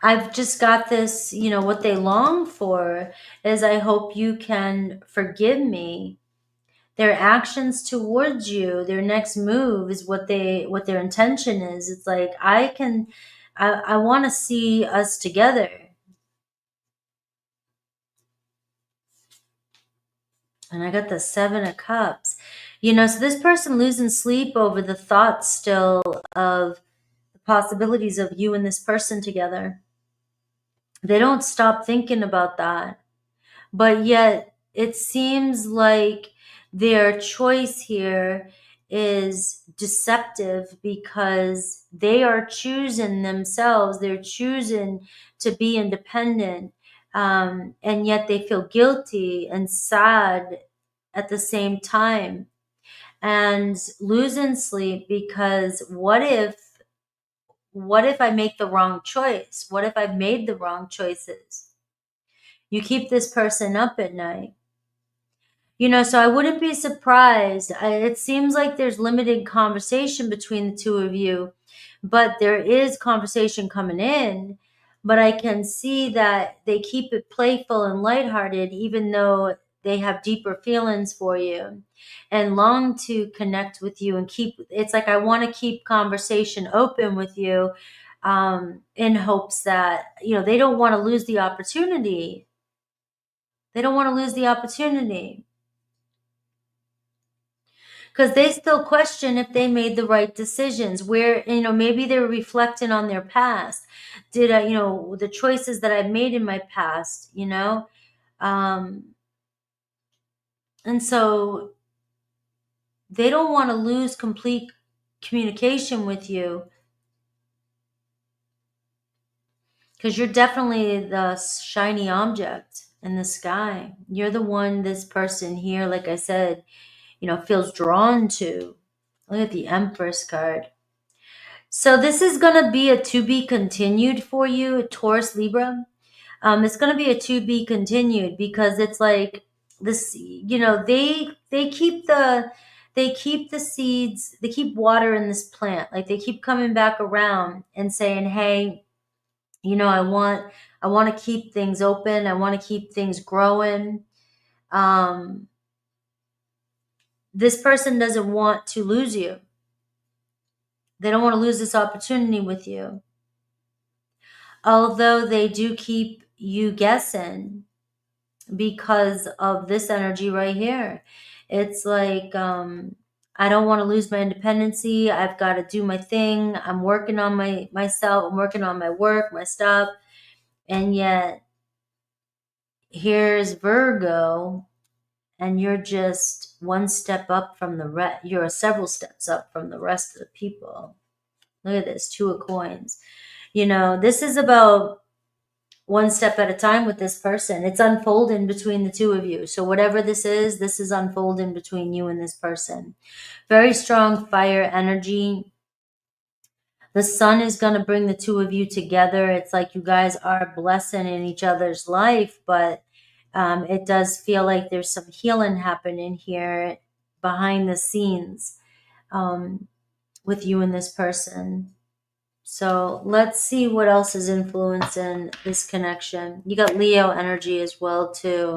I've just got this, you know, what they long for is, I hope you can forgive me. Their actions towards you, their next move is what their intention is. It's like, I want to see us together. And I got the 7 of Cups. You know, so this person losing sleep over the thoughts still of the possibilities of you and this person together. They don't stop thinking about that. But yet it seems like their choice here is deceptive, because they are choosing themselves. They're choosing to be independent. And yet they feel guilty and sad at the same time, and losing sleep because what if I make the wrong choice? What if I've made the wrong choices? You keep this person up at night. You know, so I wouldn't be surprised. It seems like there's limited conversation between the two of you, but there is conversation coming in. But I can see that they keep it playful and lighthearted, even though they have deeper feelings for you and long to connect with you and keep. It's like, I want to keep conversation open with you, in hopes that, you know, they don't want to lose the opportunity. They don't want to lose the opportunity. Because they still question if they made the right decisions, where, you know, maybe they're reflecting on their past. Did I, you know, the choices that I've made in my past, you know? And so they don't want to lose complete communication with you, because you're definitely the shiny object in the sky. You're the one this person here, like I said, you know, feels drawn to. Look at the Empress card. So this is going to be a to be continued for you, Taurus, Libra. It's going to be a to be continued, because it's like this, you know, they keep the seeds, they keep water in this plant. Like, they keep coming back around and saying, hey, you know, I want to keep things open. I want to keep things growing. This person doesn't want to lose you. They don't want to lose this opportunity with you. Although they do keep you guessing because of this energy right here. It's like, I don't want to lose my independency. I've got to do my thing. I'm working on myself. I'm working on my work, my stuff. And yet here's Virgo, and you're just one step up from the rest. You're several steps up from the rest of the people. Look at this, 2 of Coins. You know, this is about one step at a time with this person. It's unfolding between the two of you. So whatever this is unfolding between you and this person. Very strong fire energy. The sun is going to bring the two of you together. It's like you guys are a blessing in each other's life, but it does feel like there's some healing happening here behind the scenes, with you and this person. So let's see what else is influencing this connection. You got Leo energy as well, too.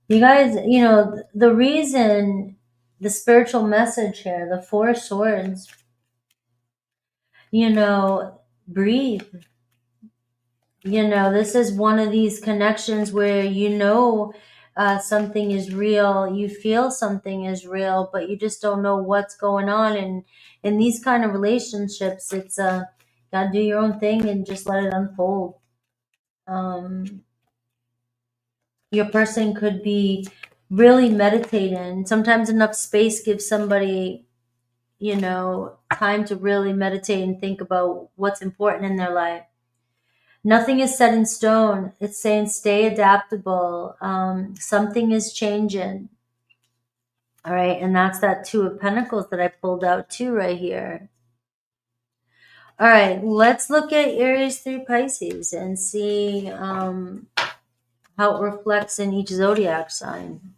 You guys, you know, the reason, the spiritual message here, the 4 of Swords, you know, breathe. You know, this is one of these connections where, you know, something is real. You feel something is real, but you just don't know what's going on. And in these kind of relationships, it's gotta do your own thing and just let it unfold. Your person could be really meditating. Sometimes enough space gives somebody, you know, time to really meditate and think about what's important in their life. Nothing is set in stone. It's saying stay adaptable. Something is changing. All right. And that's that Two of Pentacles that I pulled out too right here. All right. Let's look at Aries through Pisces and see how it reflects in each zodiac sign.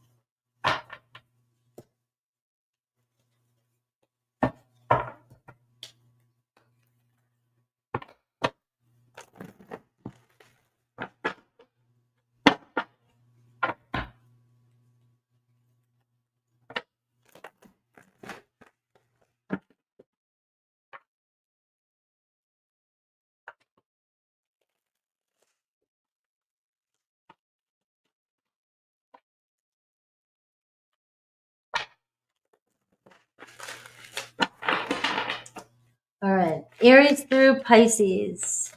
All right. Aries through Pisces.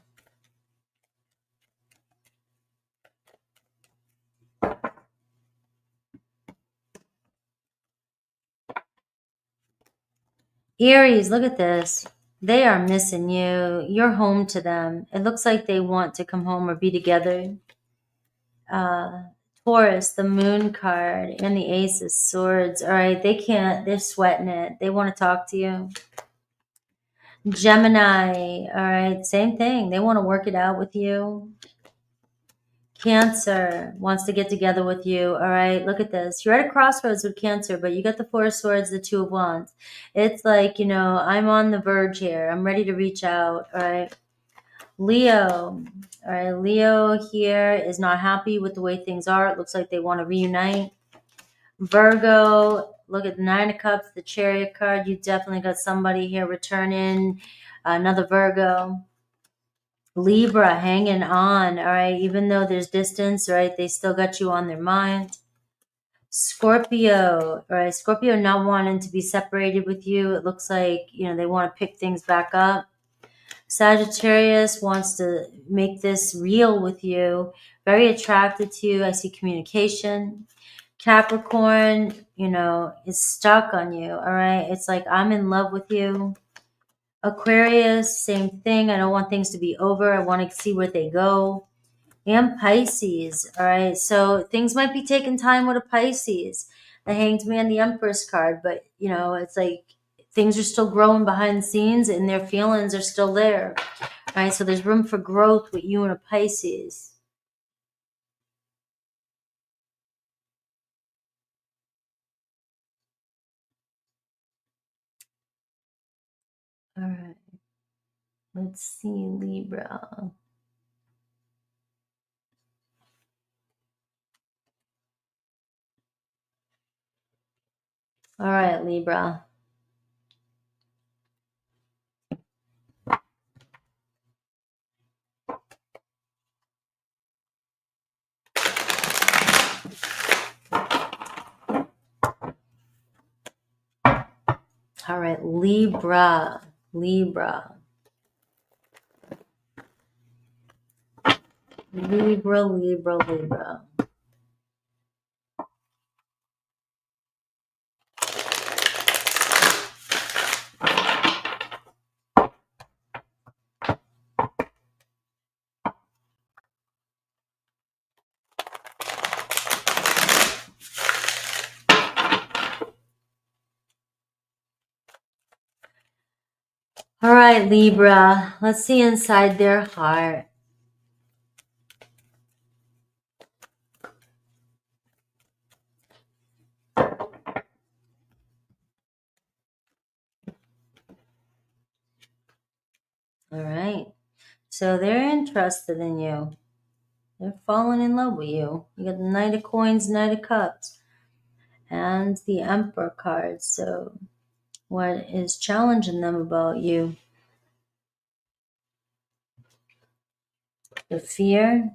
Aries, look at this. They are missing you. You're home to them. It looks like they want to come home or be together. Taurus, the Moon card, and the Ace of Swords. All right, they can't. They're sweating it. They want to talk to you. Gemini, all right, same thing. They want to work it out with you. Cancer wants to get together with you. All right, look at this. You're at a crossroads with Cancer, but you got the Four of Swords, the Two of Wands. It's like, you know, I'm on the verge here. I'm ready to reach out. All right. Leo. All right, Leo here is not happy with the way things are. It looks like they want to reunite. Virgo, look at the Nine of Cups, the Chariot card. You definitely got somebody here returning. Another Virgo. Libra, hanging on, all right? Even though there's distance, right? They still got you on their mind. Scorpio, all right? Scorpio not wanting to be separated with you. It looks like, you know, they want to pick things back up. Sagittarius wants to make this real with you. Very attracted to you. I see communication. Capricorn, you know, is stuck on you, all right? It's like, I'm in love with you. Aquarius, same thing. I don't want things to be over. I want to see where they go. And Pisces, all right? So things might be taking time with a Pisces. The Hanged Man, the Empress card, but, you know, it's like things are still growing behind the scenes and their feelings are still there, all right? So there's room for growth with you and a Pisces. All right. Let's see, Libra. All right, Libra. All right, Libra. Libra. Libra, Libra, Libra. All right, Libra. Let's see inside their heart. All right. So they're interested in you. They're falling in love with you. You got the Knight of Coins, Knight of Cups, and the Emperor card. So what is challenging them about you? The fear.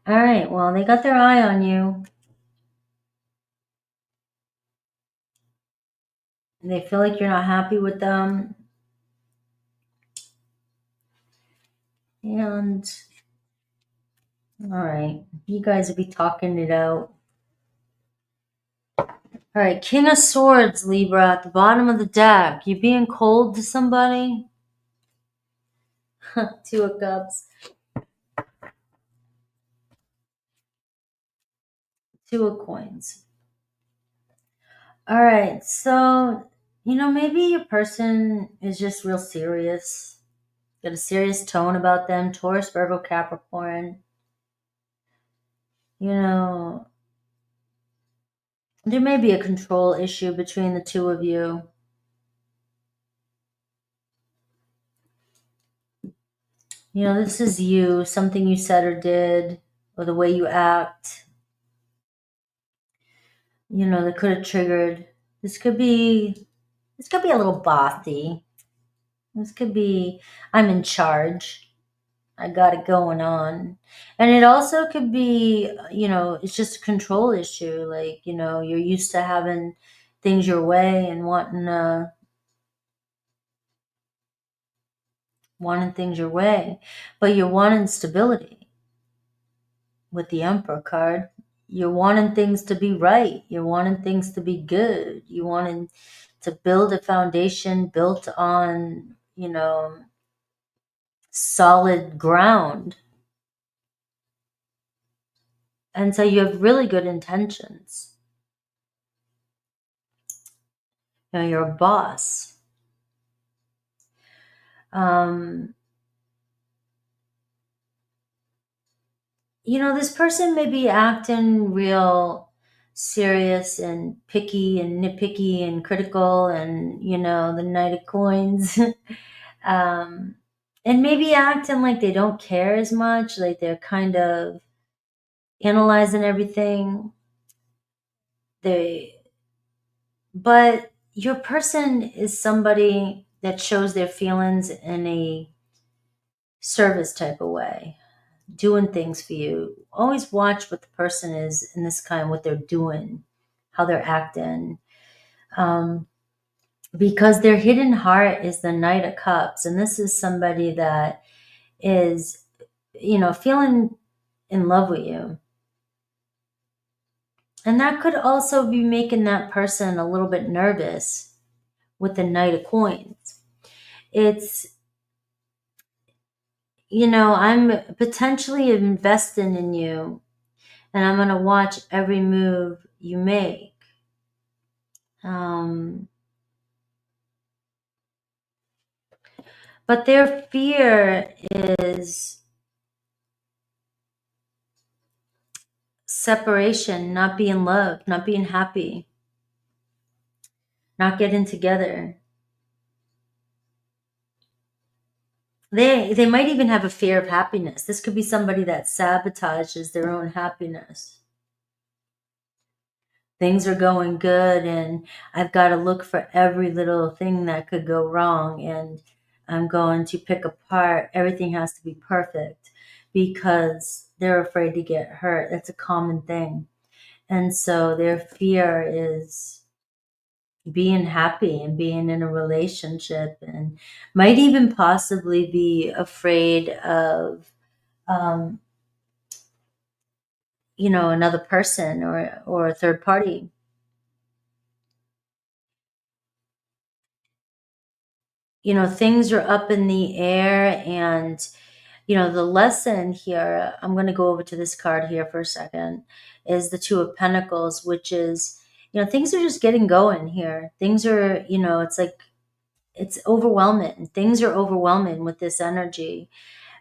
All right, well, they got their eye on you. They feel like you're not happy with them. And, all right, you guys will be talking it out. All right, King of Swords, Libra, at the bottom of the deck. You being cold to somebody? Two of Cups. Two of Coins. All right, so, maybe your person is just real serious. Got a serious tone about them. Taurus, Virgo, Capricorn. There may be a control issue between the two of you. This is you, something you said or did, or the way you act, that could have triggered. This could be a little bothy. This could be, I'm in charge. I got it going on. And it also could be, it's just a control issue. Like, you're used to having things your way and wanting things your way, but you're wanting stability with the Emperor card. You're wanting things to be right. You're wanting things to be good. You wanting to build a foundation built on, solid ground. And so you have really good intentions. You're a boss. This person may be acting real serious and picky and nitpicky and critical and, the Knight of Coins. And maybe acting like they don't care as much, like they're kind of analyzing everything. But your person is somebody that shows their feelings in a service type of way, doing things for you. Always watch what the person is in this kind, what they're doing, how they're acting. Because their hidden heart is the Knight of Cups. And this is somebody that is, feeling in love with you. And that could also be making that person a little bit nervous with the Knight of Coins. It's, I'm potentially investing in you and I'm going to watch every move you make. But their fear is separation, not being loved, not being happy, not getting together. They might even have a fear of happiness. This could be somebody that sabotages their own happiness. Things are going good and I've got to look for every little thing that could go wrong, and I'm going to pick apart. Everything has to be perfect because they're afraid to get hurt. That's a common thing. And so their fear is being happy and being in a relationship, and might even possibly be afraid of another person or a third party. Things are up in the air, and the lesson here, I'm going to go over to this card here for a second, is the Two of Pentacles, which is, things are just getting going here. Things are, it's like, it's overwhelming. Things are overwhelming with this energy,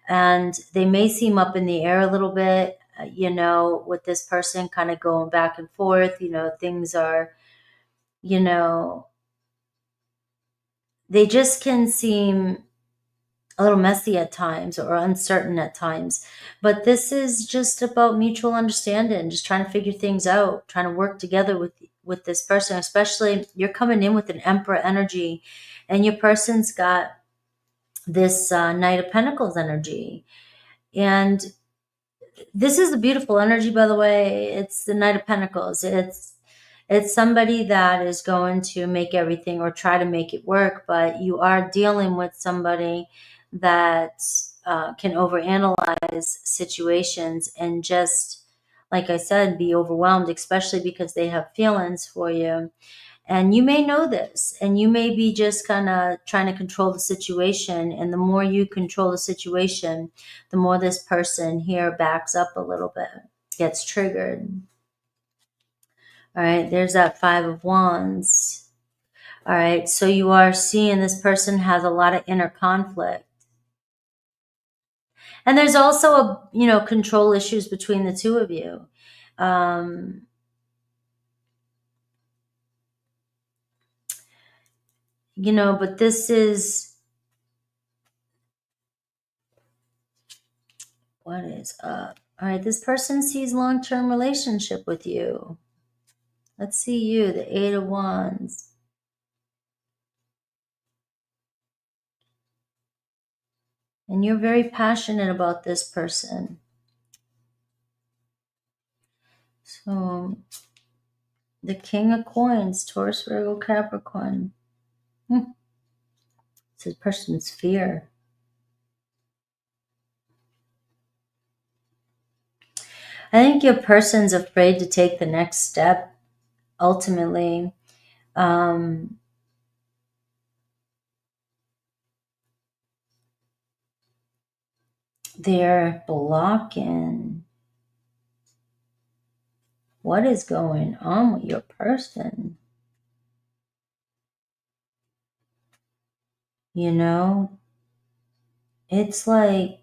and they may seem up in the air a little bit, with this person kind of going back and forth. Things are, they just can seem a little messy at times or uncertain at times. But this is just about mutual understanding, just trying to figure things out, trying to work together with this person. Especially, you're coming in with an Emperor energy, and your person's got this Knight of Pentacles energy. And This is the beautiful energy, by the way. It's the Knight of Pentacles. It's somebody that is going to make everything or try to make it work, but you are dealing with somebody that can overanalyze situations and just, like I said, be overwhelmed, especially because they have feelings for you. And you may know this, and you may be just kind of trying to control the situation. And the more you control the situation, the more this person here backs up a little bit, gets triggered. All right, there's that Five of Wands. All right, so you are seeing this person has a lot of inner conflict. And there's also control issues between the two of you. But this is, what is up? All right, this person sees long-term relationship with you. Let's see you, the Eight of Wands. And you're very passionate about this person. So, the King of Coins, Taurus, Virgo, Capricorn. It's a person's fear. I think your person's afraid to take the next step, ultimately. They're blocking. What is going on with your person? It's like,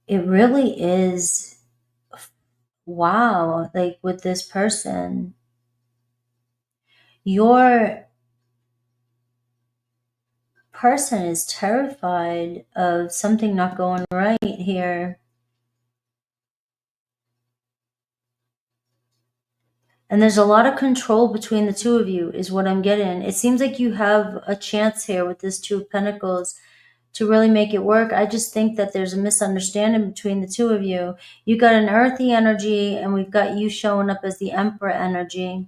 it really is, wow, like with this person, your person is terrified of something not going right here. And there's a lot of control between the two of you is what I'm getting. It seems like you have a chance here with this Two of Pentacles to really make it work. I just think that there's a misunderstanding between the two of you. You got an earthy energy, and we've got you showing up as the Emperor energy.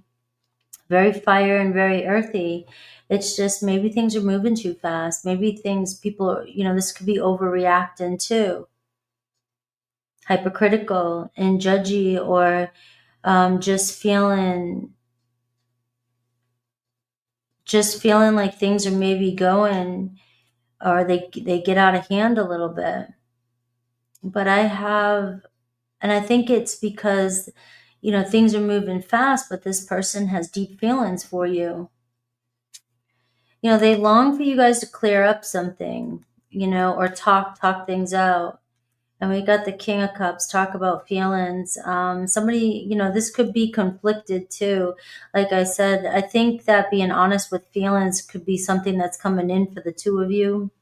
Very fire and very earthy. It's just maybe things are moving too fast. Maybe people, this could be overreacting too. Hypercritical and judgy, or just feeling like things are maybe going, or they get out of hand a little bit. But I think it's because, things are moving fast, but this person has deep feelings for you. They long for you guys to clear up something, or talk things out. And we got the King of Cups, talk about feelings. Somebody, this could be conflicted too. Like I said, I think that being honest with feelings could be something that's coming in for the two of you.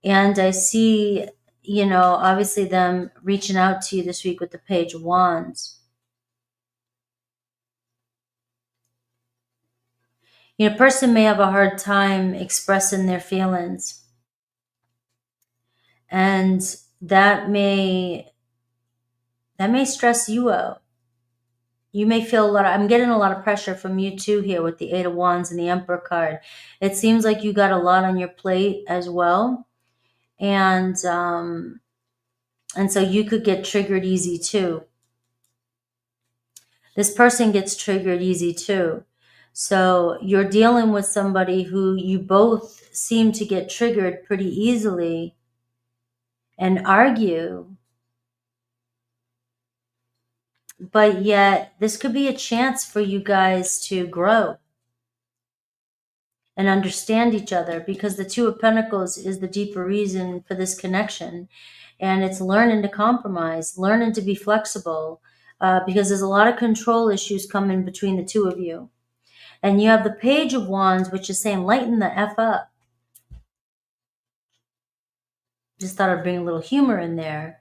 And I see, obviously them reaching out to you this week with the Page of Wands. A person may have a hard time expressing their feelings. And that may stress you out. You may feel I'm getting a lot of pressure from you too here with the Eight of Wands and the Emperor card. It seems like you got a lot on your plate as well. And so you could get triggered easy too. This person gets triggered easy too. So you're dealing with somebody who you both seem to get triggered pretty easily and argue. But yet this could be a chance for you guys to grow and understand each other, because the Two of Pentacles is the deeper reason for this connection. And it's learning to compromise, learning to be flexible, because there's a lot of control issues coming between the two of you. And you have the Page of Wands, which is saying lighten the F up. Just thought I'd bring a little humor in there.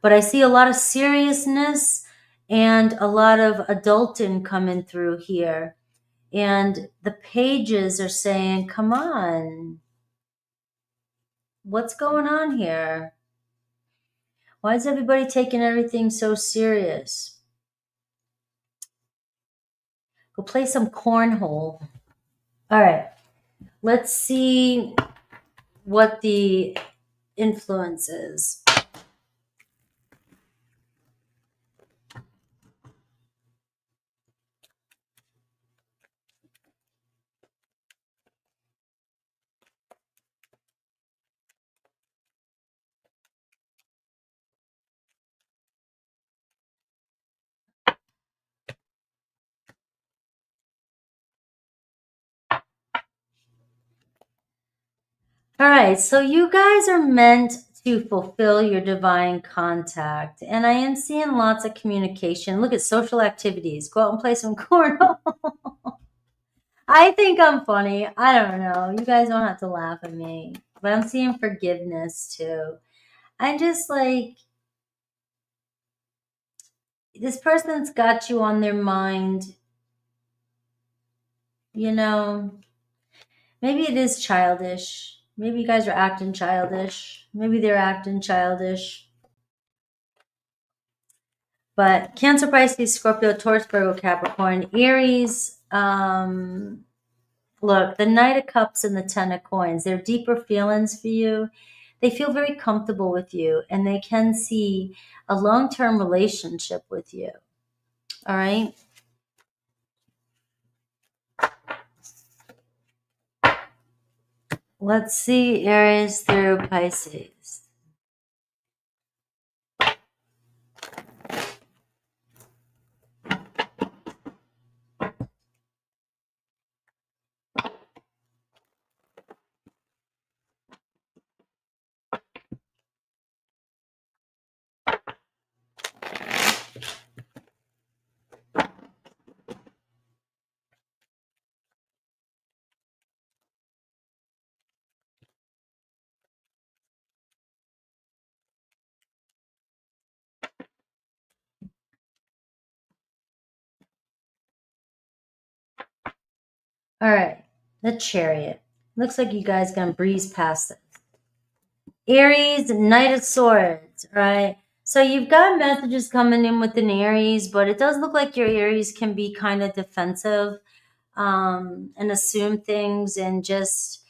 But I see a lot of seriousness and a lot of adulting coming through here. And the pages are saying, come on. What's going on here? Why is everybody taking everything so serious? Go play some cornhole. All right. Let's see what the influence is. All right, so you guys are meant to fulfill your divine contact. And I am seeing lots of communication. Look at social activities. Go out and play some cornhole. I think I'm funny. I don't know. You guys don't have to laugh at me. But I'm seeing forgiveness too. I'm just like, this person's got you on their mind. You know, maybe it is childish. Maybe you guys are acting childish. Maybe they're acting childish. But Cancer, Pisces, Scorpio, Taurus, Virgo, Capricorn, Aries. Look, the Knight of Cups and the Ten of Coins, they're deeper feelings for you. They feel very comfortable with you, and they can see a long-term relationship with you. All right? Let's see Aries through Pisces. All right, the Chariot. Looks like you guys gonna breeze past it. Aries, Knight of Swords, right? So you've got messages coming in with an Aries, but it does look like your Aries can be kind of defensive and assume things and just,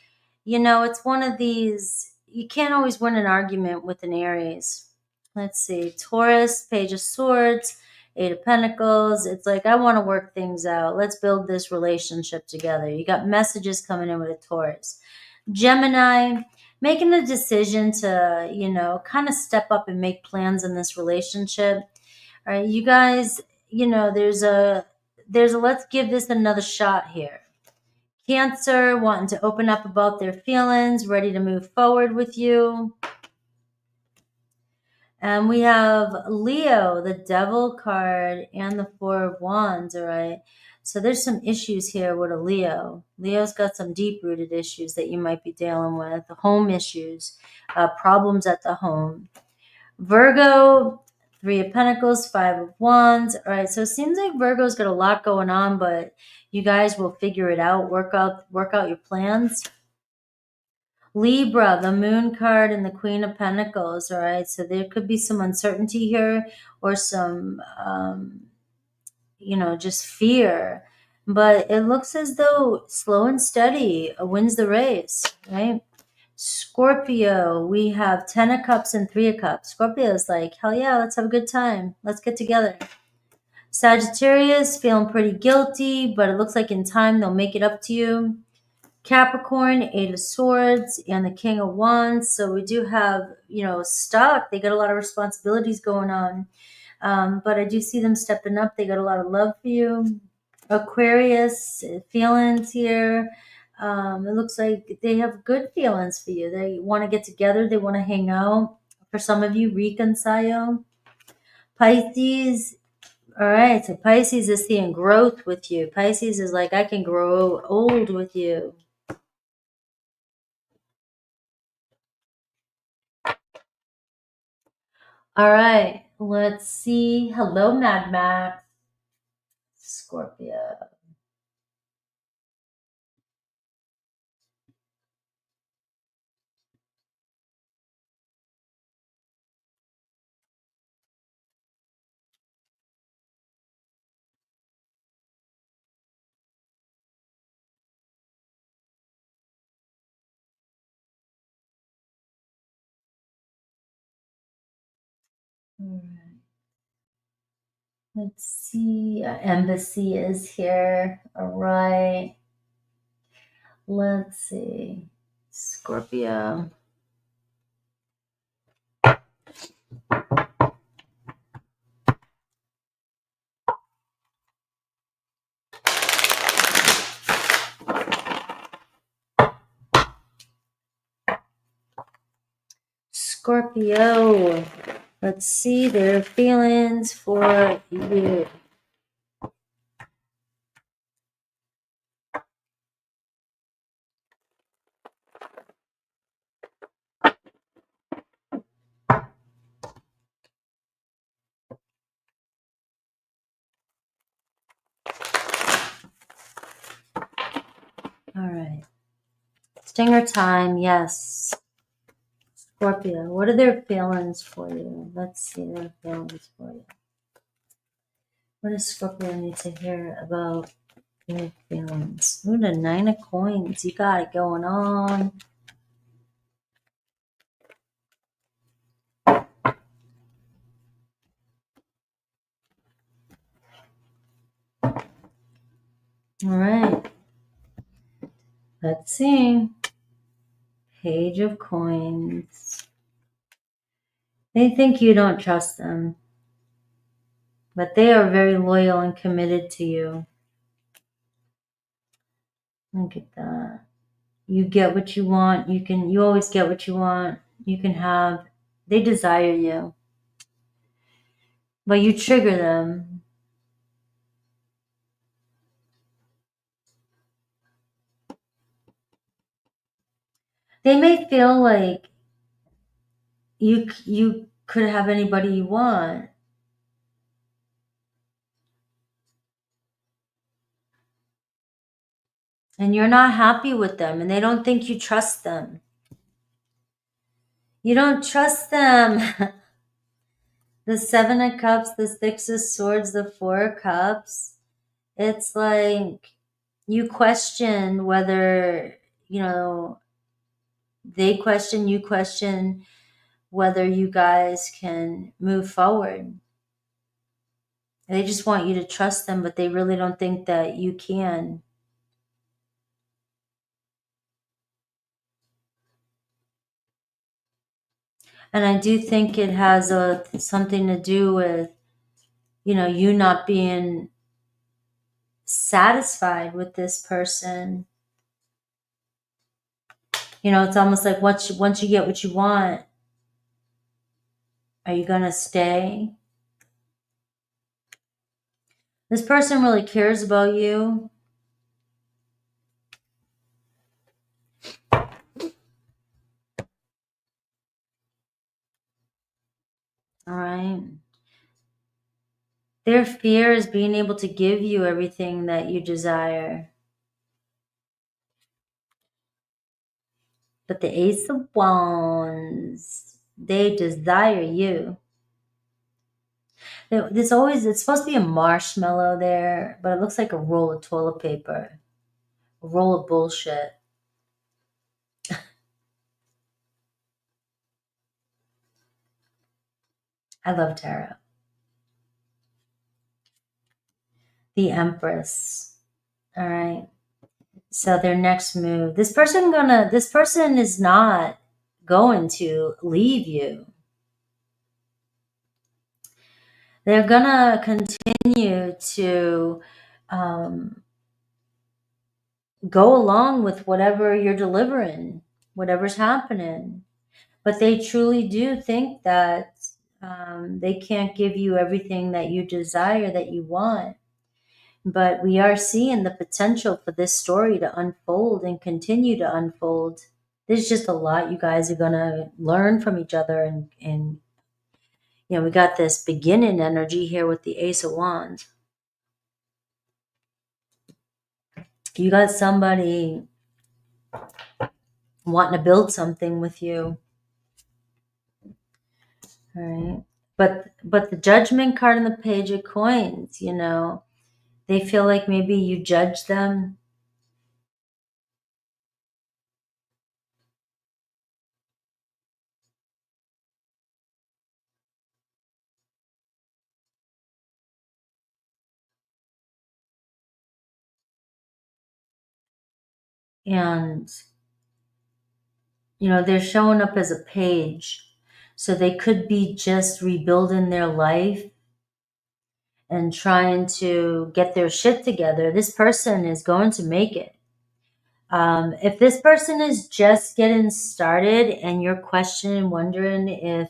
it's one of these, you can't always win an argument with an Aries. Let's see, Taurus, Page of Swords, Eight of Pentacles. It's like, I want to work things out. Let's build this relationship together. You got messages coming in with a Taurus. Gemini, making a decision to, kind of step up and make plans in this relationship. All right, you guys, there's a let's give this another shot here. Cancer, wanting to open up about their feelings, ready to move forward with you. And we have Leo, the Devil card, and the Four of Wands, all right? So there's some issues here with a Leo. Leo's got some deep-rooted issues that you might be dealing with, home issues, problems at the home. Virgo, Three of Pentacles, Five of Wands. All right, so it seems like Virgo's got a lot going on, but you guys will figure it out, work out your plans. Libra, the Moon card and the Queen of Pentacles. All right, so there could be some uncertainty here or some, just fear. But it looks as though slow and steady wins the race, right? Scorpio, we have 10 of Cups and 3 of Cups. Scorpio is like, hell yeah, let's have a good time. Let's get together. Sagittarius, feeling pretty guilty, but it looks like in time they'll make it up to you. Capricorn, Eight of Swords, and the King of Wands. So we do have, stuck. They got a lot of responsibilities going on. But I do see them stepping up. They got a lot of love for you. Aquarius, feelings here. It looks like they have good feelings for you. They want to get together. They want to hang out. For some of you, reconcile. Pisces. All right. So Pisces is seeing growth with you. Pisces is like, I can grow old with you. All right. Let's see. Hello, Mad Max. Scorpio. All right. Let's see. Embassy is here. All right. Let's see. Scorpio. Scorpio. Let's see their feelings for you. All right. Stinger time, yes. Scorpio, what are their feelings for you? Let's see their feelings for you. What does Scorpio need to hear about their feelings? Ooh, the 9 of Coins. You got it going on. All right. Let's see. Page of Coins. They think you don't trust them, but they are very loyal and committed to you. Look at that. You get what you want. You always get what you want. You can have, they desire you, but you trigger them. They may feel like you could have anybody you want. And you're not happy with them, and they don't think you trust them. You don't trust them. The 7 of Cups, the 6 of Swords, the 4 of Cups. It's like you question whether, they question, you question whether you guys can move forward. They just want you to trust them, but they really don't think that you can. And I do think it has something to do with, you not being satisfied with this person. It's almost like once you get what you want, are you going to stay? This person really cares about you. All right. Their fear is being able to give you everything that you desire. But the Ace of Wands, they desire you. It's supposed to be a marshmallow there, but it looks like a roll of toilet paper, a roll of bullshit. I love tarot. The Empress. All right. So their next move. This person is not going to leave you. They're gonna continue to go along with whatever you're delivering, whatever's happening. But they truly do think that they can't give you everything that you desire, that you want. But we are seeing the potential for this story to unfold and continue to unfold. There's just a lot you guys are going to learn from each other. And we got this beginning energy here with the Ace of Wands. You got somebody wanting to build something with you. All right. But the Judgment card and the Page of Coins, they feel like maybe you judge them. And, you know, they're showing up as a page. So they could be just rebuilding their life and trying to get their shit together. This person is going to make it. If this person is just getting started and you're questioning, wondering if,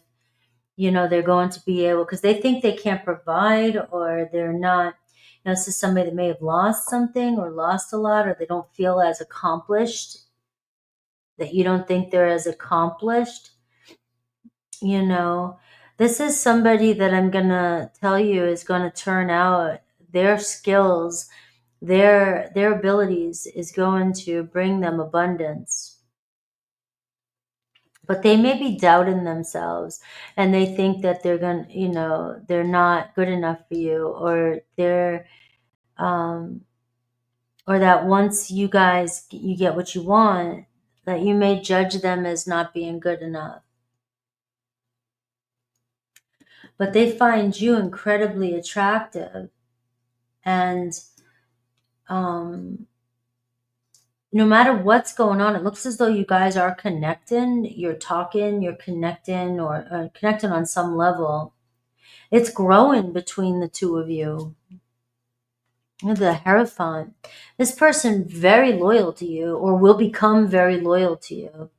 you know, they're going to be able, because they think they can't provide, or they're not, you know, this is somebody that may have lost something or lost a lot, or they don't feel as accomplished, that you don't think they're as accomplished. You know, this is somebody that I'm going to tell you is going to turn out their skills, their abilities is going to bring them abundance. But they may be doubting themselves, and they think that they're going to, you know, they're not good enough for you, or they're or that once you guys you get what you want, that you may judge them as not being good enough. But they find you incredibly attractive, and no matter what's going on, it looks as though you guys are connecting. You're talking, you're connecting, or connecting on some level. It's growing between the two of you. The Hierophant. This person very loyal to you, or will become very loyal to you.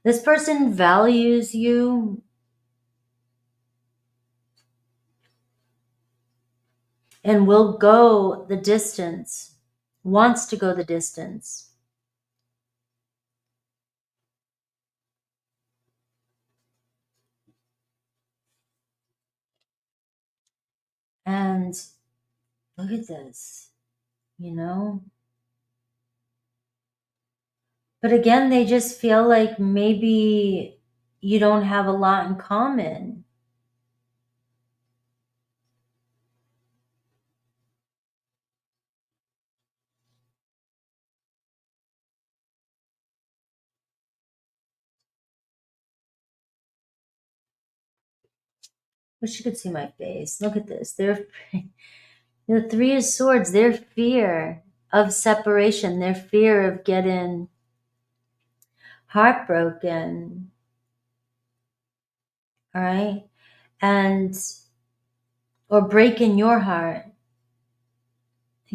This person values you and will go the distance, wants to go the distance. And look at this, you know? But again, they just feel like maybe you don't have a lot in common. Wish you could see my face. Look at this. They're the Three of Swords, their fear of separation, their fear of getting heartbroken. All right. And, or breaking your heart.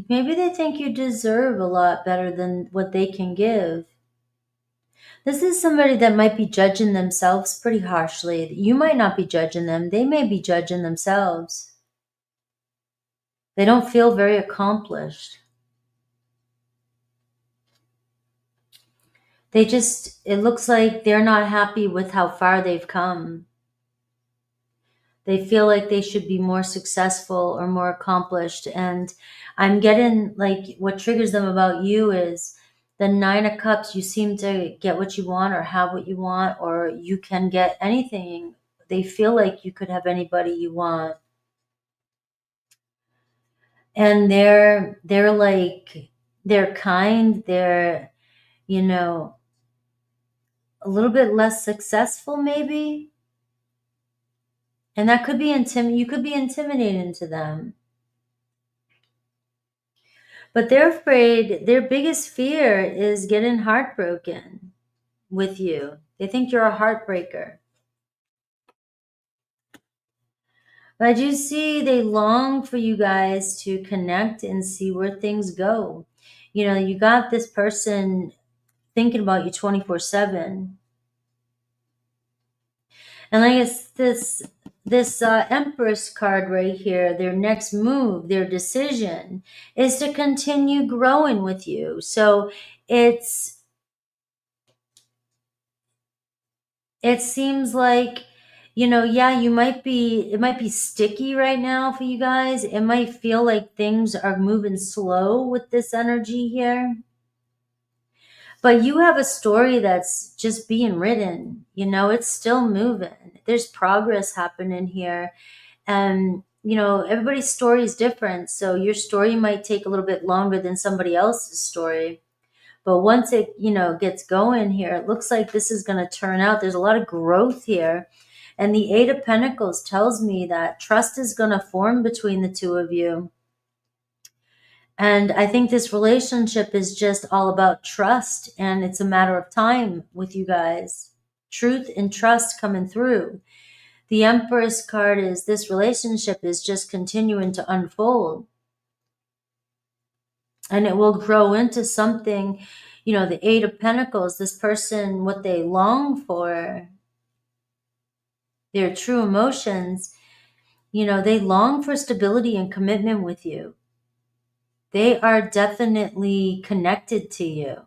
Maybe they think you deserve a lot better than what they can give. This is somebody that might be judging themselves pretty harshly. You might not be judging them. They may be judging themselves. They don't feel very accomplished. They just, it looks like they're not happy with how far they've come. They feel like they should be more successful or more accomplished. And I'm getting, like, what triggers them about you is the Nine of Cups. You seem to get what you want or have what you want, or you can get anything. They feel like you could have anybody you want. And they're like, they're kind, they're, you know, a little bit less successful maybe. And that could be you could be intimidating to them. But they're afraid, their biggest fear is getting heartbroken with you. They think you're a heartbreaker. But I do see they long for you guys to connect and see where things go. You know, you got this person thinking about you 24/7. And I guess this Empress card right here, their next move, their decision is to continue growing with you. So it seems like, you know, yeah, it might be sticky right now for you guys. It might feel like things are moving slow with this energy here. But you have a story that's just being written, you know, it's still moving. There's progress happening here. And, you know, everybody's story is different. So your story might take a little bit longer than somebody else's story. But once it, you know, gets going here, it looks like this is going to turn out. There's a lot of growth here. And the Eight of Pentacles tells me that trust is going to form between the two of you. And I think this relationship is just all about trust, and it's a matter of time with you guys. Truth and trust coming through. The Empress card is this relationship is just continuing to unfold. And it will grow into something, you know, the Eight of Pentacles, this person, what they long for, their true emotions, you know, they long for stability and commitment with you. They are definitely connected to you.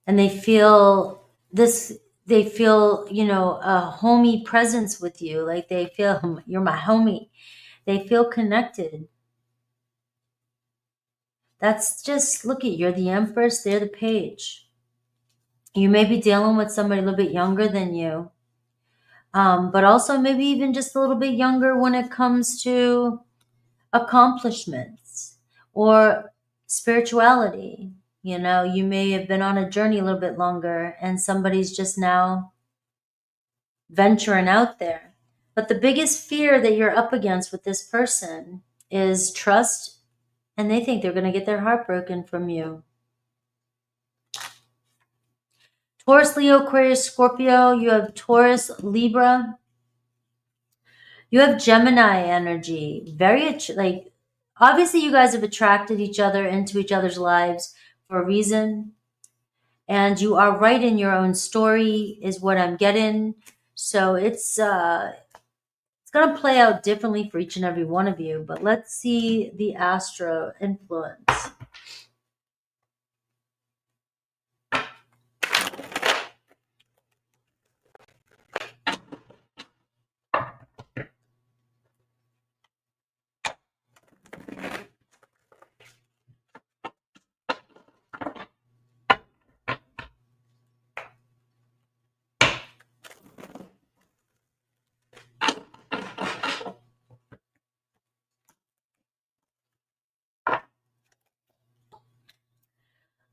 And they feel this, they feel, you know, a homey presence with you. Like they feel, you're my homie. They feel connected. That's just, look at, you're the Empress, they're the Page. You may be dealing with somebody a little bit younger than you. But also maybe even just a little bit younger when it comes to accomplishments or spirituality. You know, you may have been on a journey a little bit longer and somebody's just now venturing out there. But the biggest fear that you're up against with this person is trust, and they think they're going to get their heart broken from you. Taurus, Leo, Aquarius, Scorpio. You have Taurus, Libra. You have Gemini energy. Very, like, obviously you guys have attracted each other into each other's lives for a reason. And you are right in your own story is what I'm getting. So it's going to play out differently for each and every one of you. But let's see the astro influence.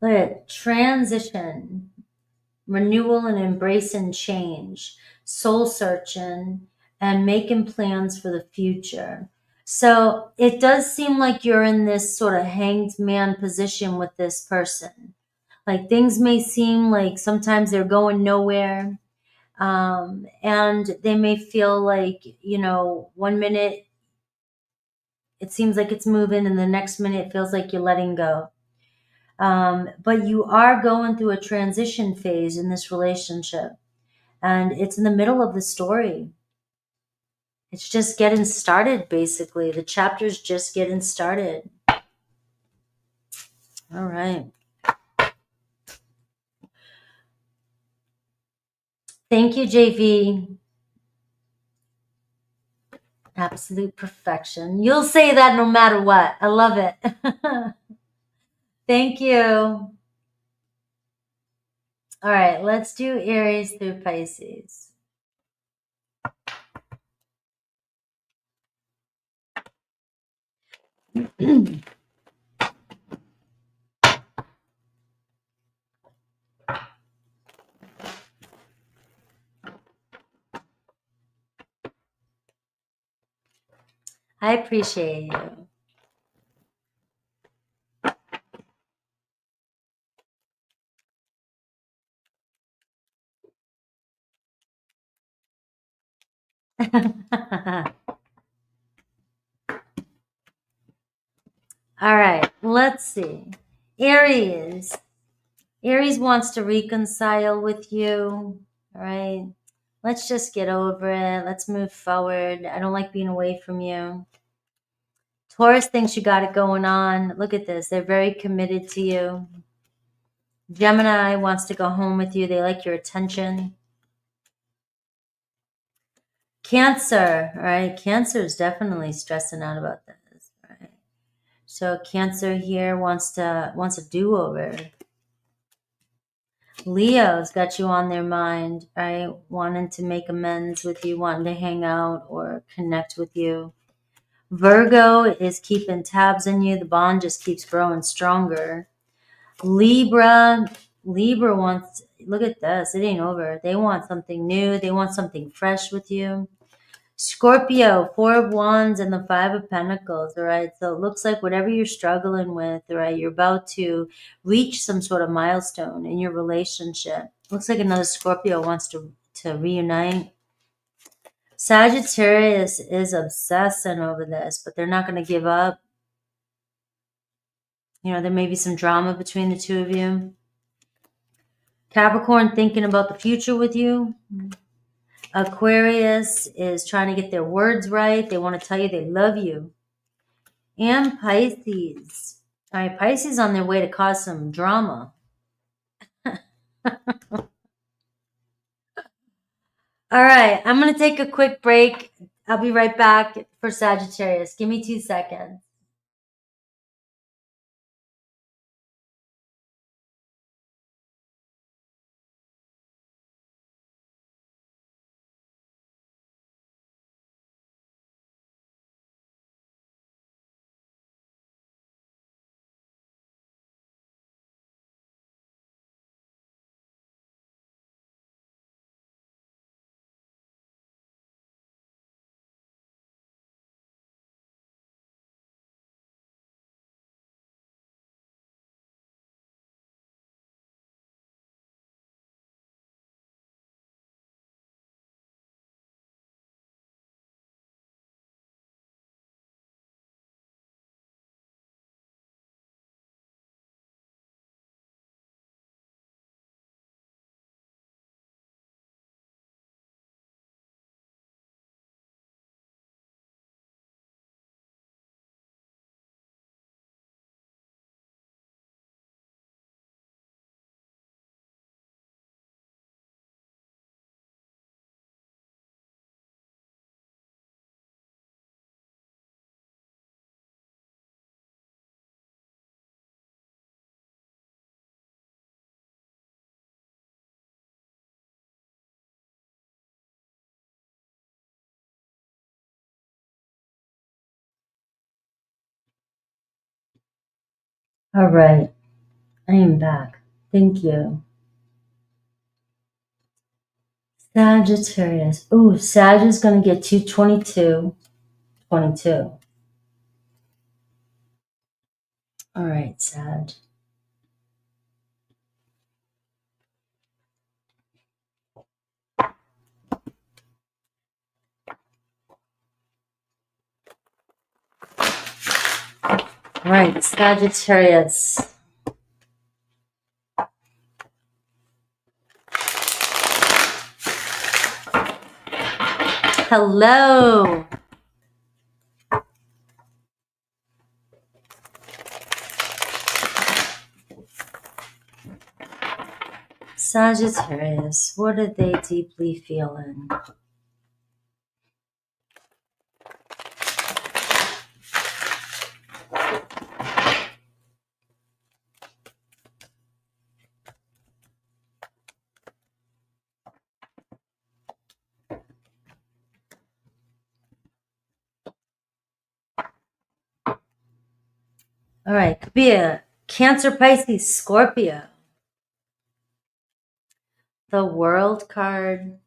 Look at transition, renewal and embracing change, soul searching, and making plans for the future. So it does seem like you're in this sort of hanged man position with this person. Like things may seem like sometimes they're going nowhere. And they may feel like, you know, 1 minute it seems like it's moving and the next minute it feels like you're letting go. But you are going through a transition phase in this relationship, and it's in the middle of the story. It's just getting started, basically. The chapter's just getting started. All right. Thank you, JV. Absolute perfection. You'll say that no matter what. I love it. Thank you. All right, let's do Aries through Pisces. I appreciate you. All right, let's see. Aries. Aries wants to reconcile with you. All right. Let's just get over it. Let's move forward. I don't like being away from you. Taurus thinks you got it going on. Look at this. They're very committed to you. Gemini wants to go home with you. They like your attention. Cancer, all right? Cancer is definitely stressing out about this, right? So Cancer here wants a do-over. Leo's got you on their mind, right? Wanting to make amends with you, wanting to hang out or connect with you. Virgo is keeping tabs on you. The bond just keeps growing stronger. Libra wants, look at this. It ain't over. They want something new. They want something fresh with you. Scorpio, Four of Wands and the Five of Pentacles, all right? So it looks like whatever you're struggling with, all right, you're about to reach some sort of milestone in your relationship. Looks like another Scorpio wants to reunite. Sagittarius is obsessing over this, but they're not going to give up. You know, there may be some drama between the two of you. Capricorn thinking about the future with you. Aquarius is trying to get their words right. They want to tell you they love you. And Pisces. All right, Pisces on their way to cause some drama. All right, I'm going to take a quick break. I'll be right back for Sagittarius. Give me 2 seconds. All right, I am back. Thank you. Sagittarius. Ooh, Sag is going to get 222. 22. All right, Sag. All right, Sagittarius. Hello. Sagittarius, what are they deeply feeling? All right, could be a Cancer, Pisces, Scorpio. The World card.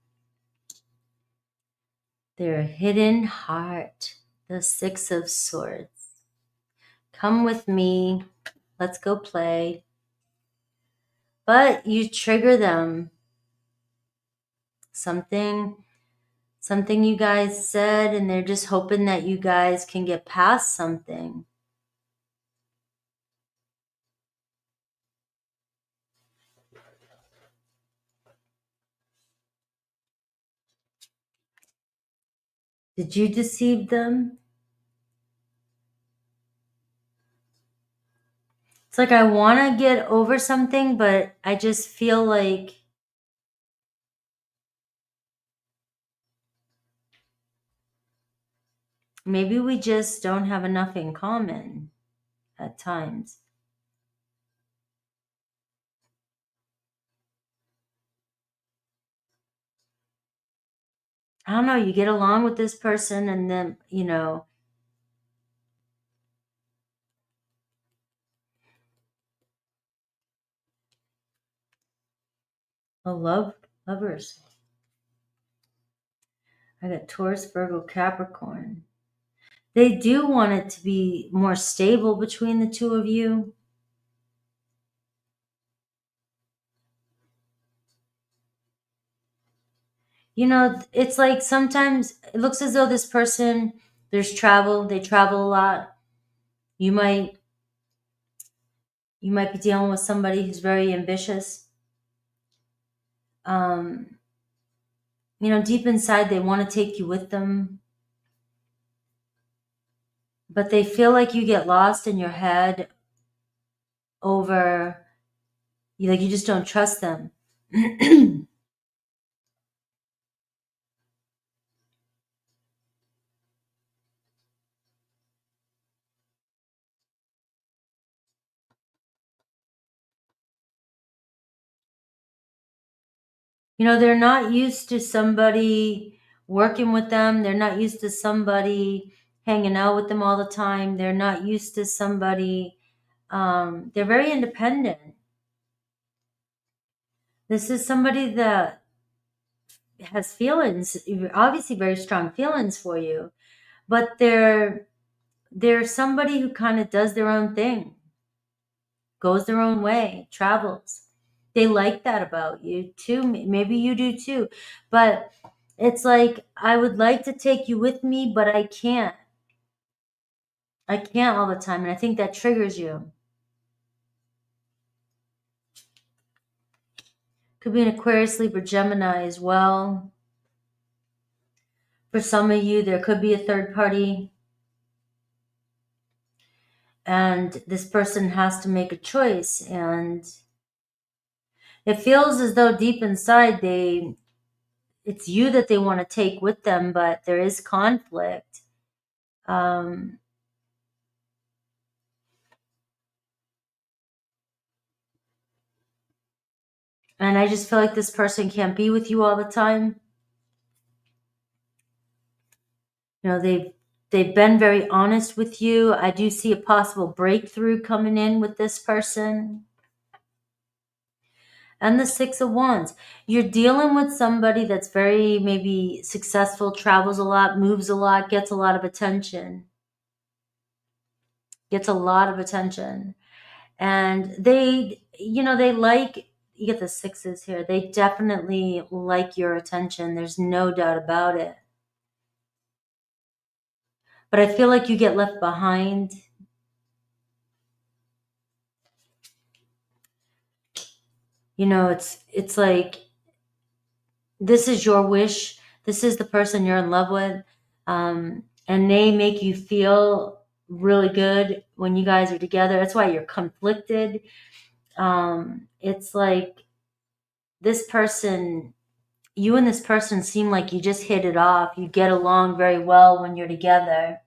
Their hidden heart. The Six of Swords. Come with me. Let's go play. But you trigger them. Something you guys said, and they're just hoping that you guys can get past something. Did you deceive them? It's like I want to get over something, but I just feel like maybe we just don't have enough in common at times. I don't know, you get along with this person and then, you know, lovers. I got Taurus, Virgo, Capricorn. They do want it to be more stable between the two of you. You know, it's like sometimes it looks as though this person, there's travel, they travel a lot. You might be dealing with somebody who's very ambitious. You know, deep inside they want to take you with them, but they feel like you get lost in your head over, like you just don't trust them. You know, they're not used to somebody working with them. They're not used to somebody hanging out with them all the time. They're not used to somebody, they're very independent. This is somebody that has feelings, obviously very strong feelings for you, but they're somebody who kind of does their own thing, goes their own way, travels. They like that about you too. Maybe you do too. But it's like, I would like to take you with me, but I can't. I can't all the time. And I think that triggers you. Could be an Aquarius, Libra, Gemini as well. For some of you, there could be a third party. And this person has to make a choice. And it feels as though deep inside it's you that they want to take with them, but there is conflict. And I just feel like this person can't be with you all the time. You know, they've been very honest with you. I do see a possible breakthrough coming in with this person. And the Six of Wands. You're dealing with somebody that's very maybe successful, travels a lot, moves a lot, gets a lot of attention. And they, you know, they like, you get the sixes here. They definitely like your attention. There's no doubt about it. But I feel like you get left behind. You know, it's like, this is your wish. This is the person you're in love with. And they make you feel really good when you guys are together. That's why you're conflicted. It's like this person, you and this person seem like you just hit it off. You get along very well when you're together.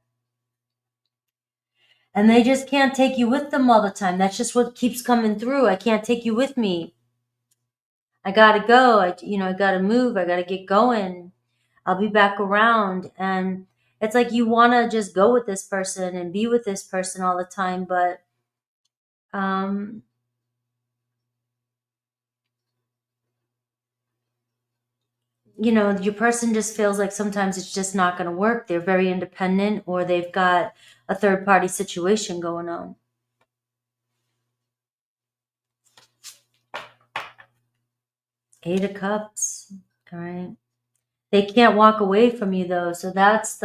And they just can't take you with them all the time. That's just what keeps coming through. I can't take you with me. I gotta go. I gotta move. I gotta get going. I'll be back around. And it's like you want to just go with this person and be with this person all the time. But, your person just feels like sometimes it's just not going to work. They're very independent, or they've got a third party situation going on. Eight of Cups. All right. They can't walk away from you though. So that's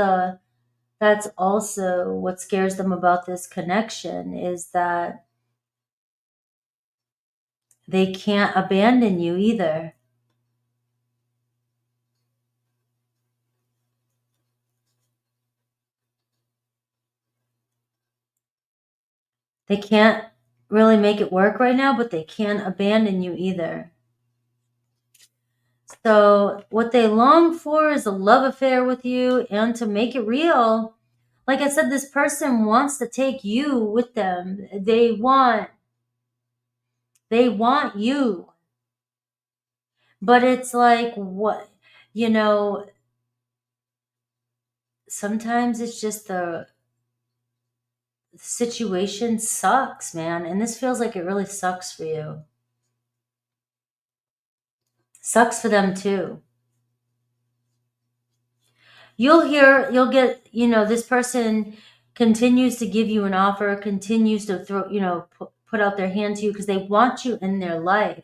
also what scares them about this connection, is that they can't abandon you either. They can't really make it work right now, but they can't abandon you either. So what they long for is a love affair with you, and to make it real, like I said, this person wants to take you with them. They want you. But it's like, what, sometimes it's just the situation sucks, man. And this feels like it really sucks for you. Sucks for them too. you'll get, this person continues to give you an offer, continues to throw, put out their hand to you because they want you in their life.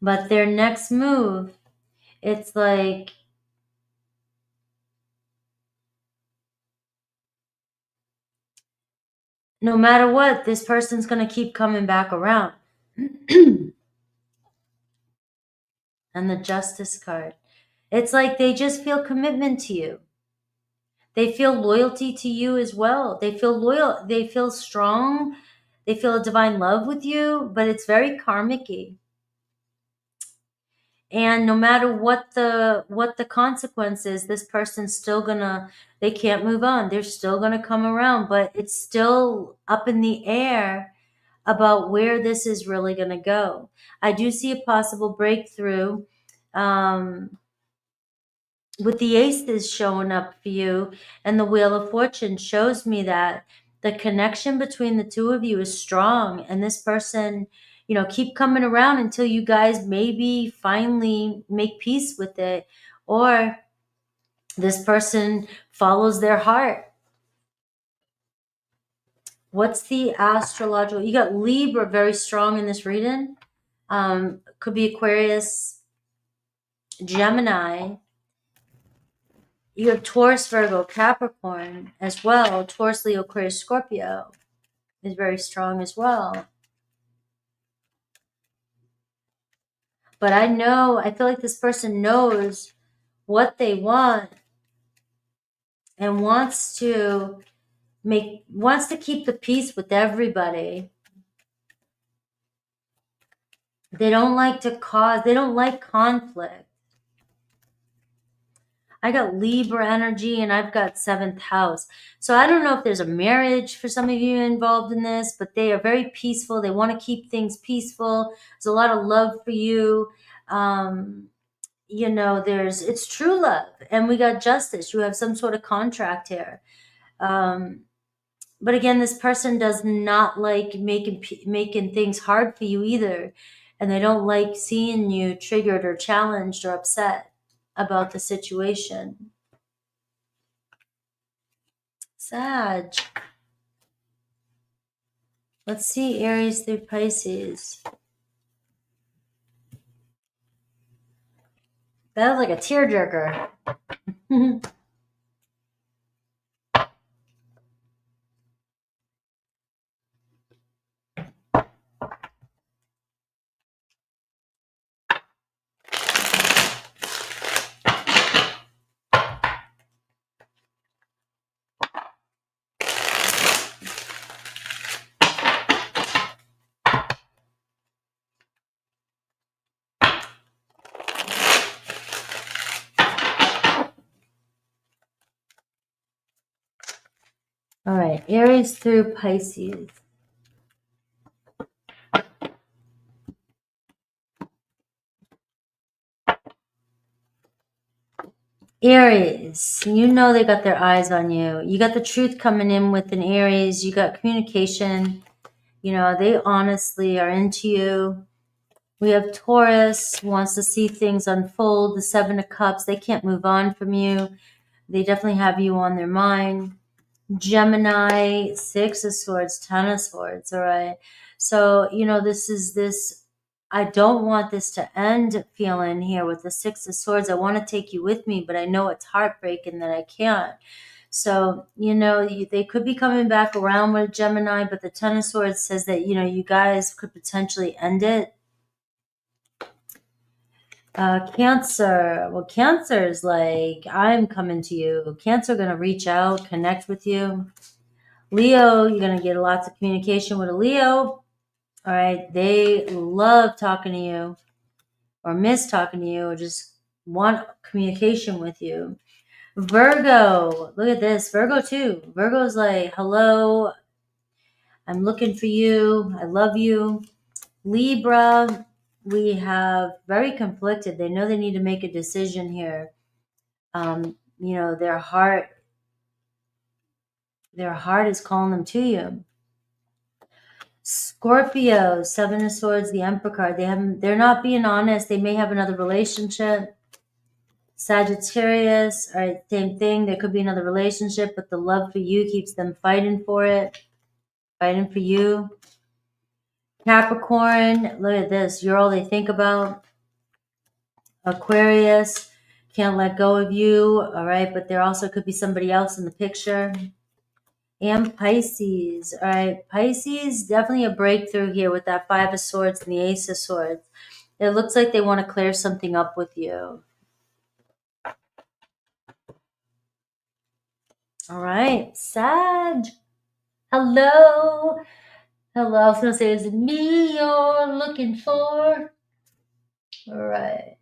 But their next move, it's like, no matter what, this person's going to keep coming back around. And the Justice card. It's like they just feel commitment to you. They feel loyalty to you as well. They feel loyal. They feel strong. They feel a divine love with you, but it's very karmic-y. And no matter what the consequence is, this person's still gonna, they can't move on. They're still gonna come around, but it's still up in the air about where this is really gonna go. I do see a possible breakthrough. With the aces showing up for you, and the Wheel of Fortune shows me that the connection between the two of you is strong, and this person, keep coming around until you guys maybe finally make peace with it, or this person follows their heart. What's the astrological? You got Libra very strong in this reading. Could be Aquarius, Gemini. You have Taurus, Virgo, Capricorn as well. Taurus, Leo, Aquarius, Scorpio is very strong as well. But I feel like this person knows what they want and wants to keep the peace with everybody. They don't like conflict. I got Libra energy and I've got 7th house. So I don't know if there's a marriage for some of you involved in this, but they are very peaceful. They want to keep things peaceful. There's a lot of love for you. It's true love. And we got justice. You have some sort of contract here. But again, this person does not like making things hard for you either. And they don't like seeing you triggered or challenged or upset about the situation. Sag. Let's see Aries through Pisces. That was like a tearjerker. All right, Aries through Pisces. Aries, they got their eyes on you. You got the truth coming in with an Aries. You got communication. They honestly are into you. We have Taurus, wants to see things unfold. The 7 of Cups, they can't move on from you. They definitely have you on their mind. Gemini, 6 of Swords, 10 of Swords, all right? So, I don't want this to end feeling here with the 6 of Swords. I want to take you with me, but I know it's heartbreaking that I can't. So, they could be coming back around with Gemini, but the 10 of Swords says that, you guys could potentially end it. Cancer. Well, Cancer is like, I'm coming to you. Cancer going to reach out, connect with you. Leo, you're going to get lots of communication with a Leo. All right. They love talking to you or miss talking to you or just want communication with you. Virgo, look at this. Virgo too. Virgo's like, hello, I'm looking for you. I love you. Libra, we have very conflicted. They know they need to make a decision here. Their heart is calling them to you. Scorpio, Seven of Swords, the Emperor card. They're not being honest. They may have another relationship. Sagittarius, all right, same thing. There could be another relationship, but the love for you keeps them fighting for it, fighting for you. Capricorn, look at this. You're all they think about. Aquarius, can't let go of you, all right, but there also could be somebody else in the picture. And Pisces, all right, Pisces, definitely a breakthrough here with that Five of Swords and the Ace of Swords. It looks like they want to clear something up with you. All right, Sag. Hello. Hello. I was going to say, is it me you're looking for? All right.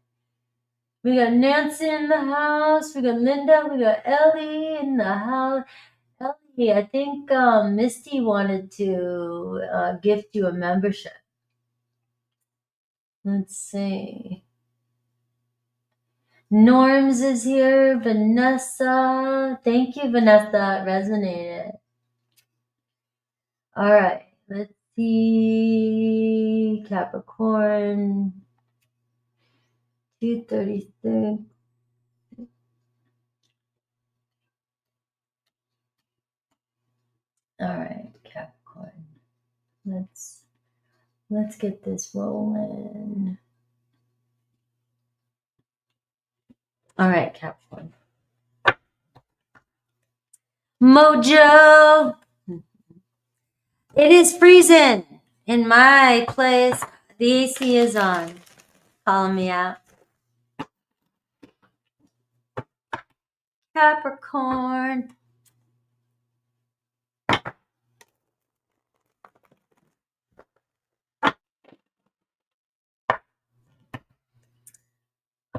We got Nancy in the house. We got Linda. We got Ellie in the house. Ellie, I think Misty wanted to gift you a membership. Let's see. Norms is here. Vanessa. Thank you, Vanessa. It resonated. All right. Let's see. Capricorn. 236. All right, Capricorn. Let's get this rolling. All right, Capricorn. Mojo. It is freezing in my place. The AC is on. Calling me out. Capricorn.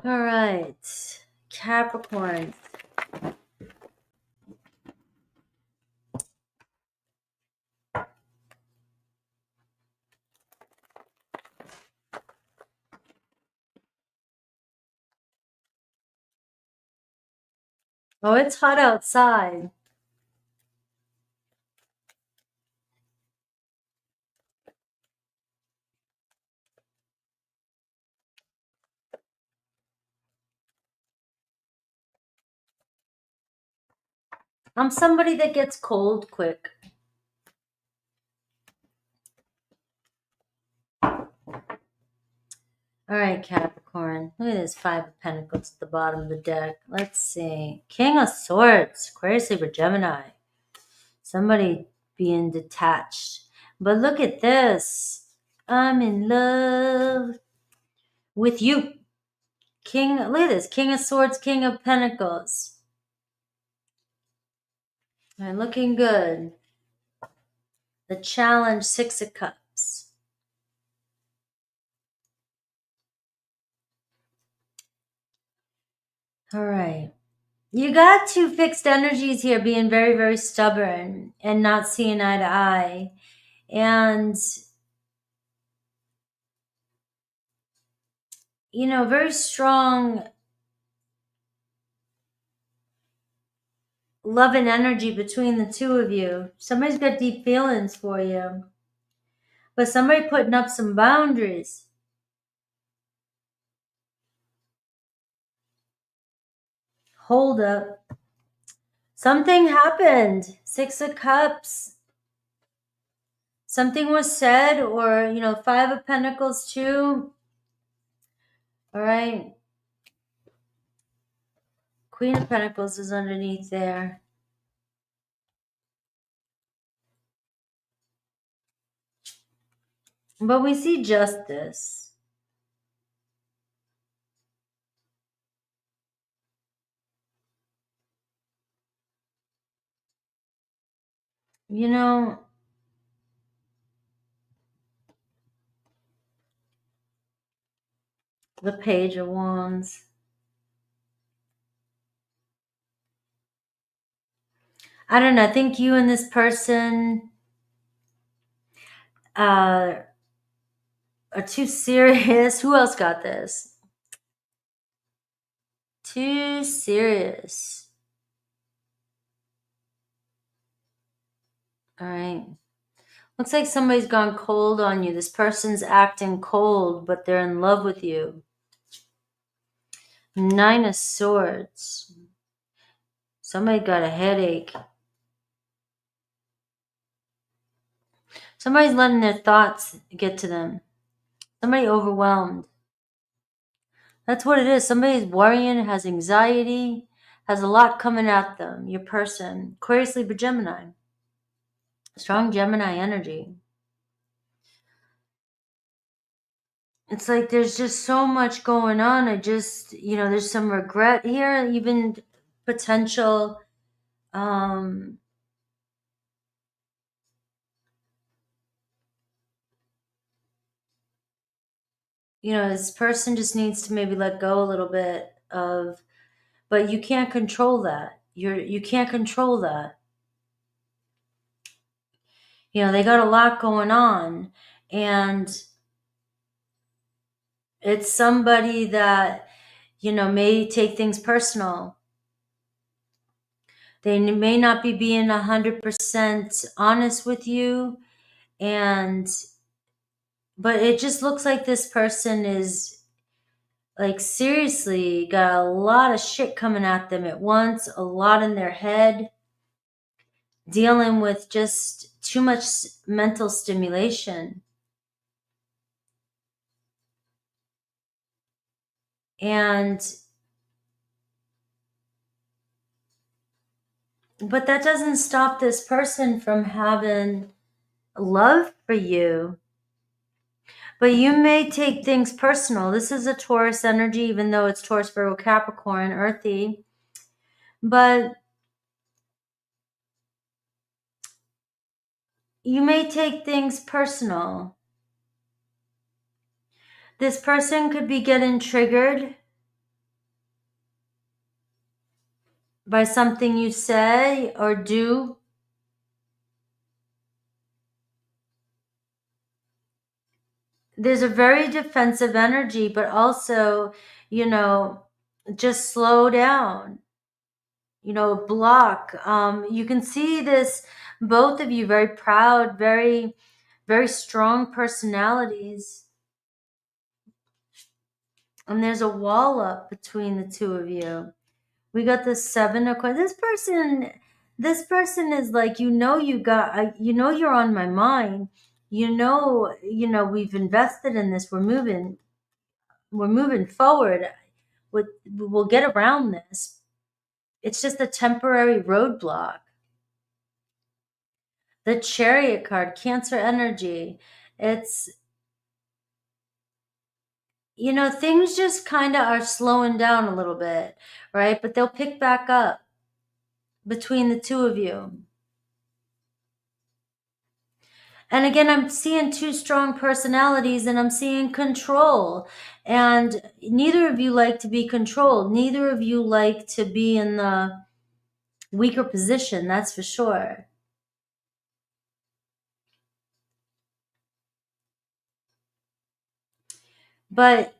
All right, Capricorn. Oh, it's hot outside. I'm somebody that gets cold quick. All right, Capricorn. Look at this Five of Pentacles at the bottom of the deck. Let's see. King of Swords. Aquarius, Libra, Gemini. Somebody being detached. But look at this. I'm in love with you. King, look at this. King of Swords, King of Pentacles. All right, looking good. The challenge, Six of Cups. All right. You got two fixed energies here being very, very stubborn and not seeing eye to eye. And, you know, very strong love and energy between the two of you. Somebody's got deep feelings for you. But somebody putting up some boundaries. Hold up. Something happened. Six of Cups. Something was said, or, you know, Five of Pentacles too. All right. Queen of Pentacles is underneath there. But we see justice. You know, the Page of Wands. I don't know. I think you and this person are too serious. Who else got this? Too serious. All right. Looks like somebody's gone cold on you. This person's acting cold, but they're in love with you. 9 of Swords. Somebody got a headache. Somebody's letting their thoughts get to them. Somebody overwhelmed. That's what it is. Somebody's worrying, has anxiety, has a lot coming at them. Your person. Aquarius, Libra, Gemini. Strong Gemini energy. It's like there's just so much going on. There's some regret here, even potential this person just needs to maybe let go a little bit of, but you can't control that. You can't control that. They got a lot going on, and it's somebody that, may take things personal. They may not be being 100% honest with you, but it just looks like this person is like seriously got a lot of shit coming at them at once, a lot in their head, dealing with just too much mental stimulation. But that doesn't stop this person from having love for you. But you may take things personal. This is a Taurus energy, even though it's Taurus, Virgo, Capricorn, earthy. But you may take things personal. This person could be getting triggered by something you say or do. There's a very defensive energy, but also, just slow down, block. You can see this, both of you very proud, very, very strong personalities. And there's a wall up between the two of you. We got the 7 of Coins. This person is like, you're on my mind. We've invested in this. We're moving forward. We'll get around this. It's just a temporary roadblock. The Chariot card, Cancer energy. It's, things just kind of are slowing down a little bit, right? But they'll pick back up between the two of you. And again, I'm seeing 2 strong personalities, and I'm seeing control. And neither of you like to be controlled. Neither of you like to be in the weaker position, that's for sure. But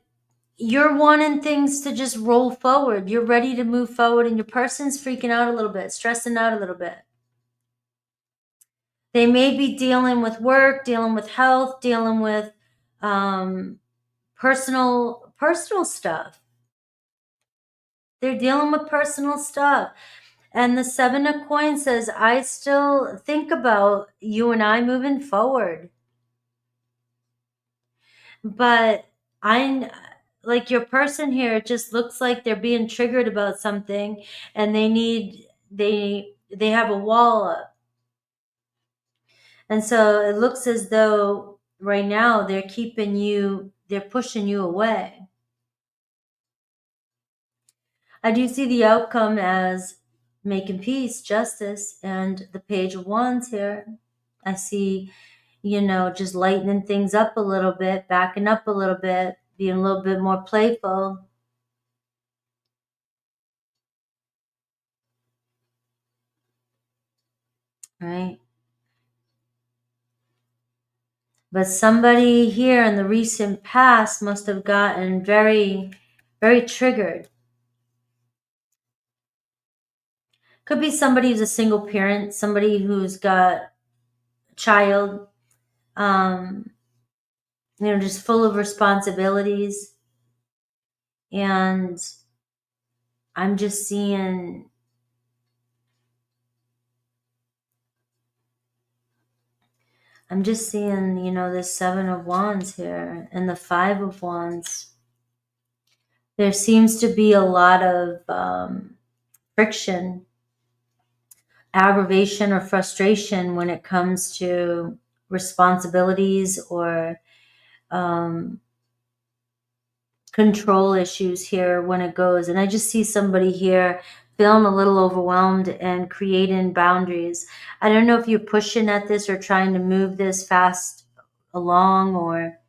you're wanting things to just roll forward. You're ready to move forward, and your person's freaking out a little bit, stressing out a little bit. They may be dealing with work, dealing with health, dealing with personal stuff. They're dealing with personal stuff. And the 7 of Coins says, I still think about you and I moving forward. But like your person here, it just looks like they're being triggered about something, and they have a wall up. And so it looks as though right now they're pushing you away. I do see the outcome as making peace, justice, and the Page of Wands here. I see, just lightening things up a little bit, backing up a little bit, being a little bit more playful. Right? But somebody here in the recent past must have gotten very, very triggered. Could be somebody who's a single parent, somebody who's got a child, Just full of responsibilities. And I'm just seeing this Seven of Wands here and the Five of Wands. There seems to be a lot of friction, aggravation, or frustration when it comes to responsibilities or control issues here when it goes. And I just see somebody here feeling a little overwhelmed and creating boundaries. I don't know if you're pushing at this or trying to move this fast along, or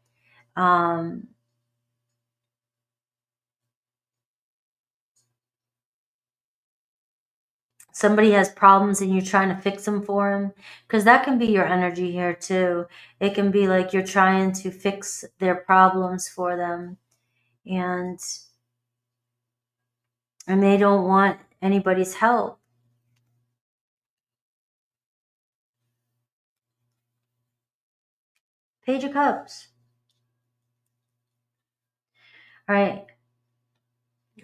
somebody has problems and you're trying to fix them for them, because that can be your energy here too. It can be like you're trying to fix their problems for them, and they don't want anybody's help. Page of Cups. All right.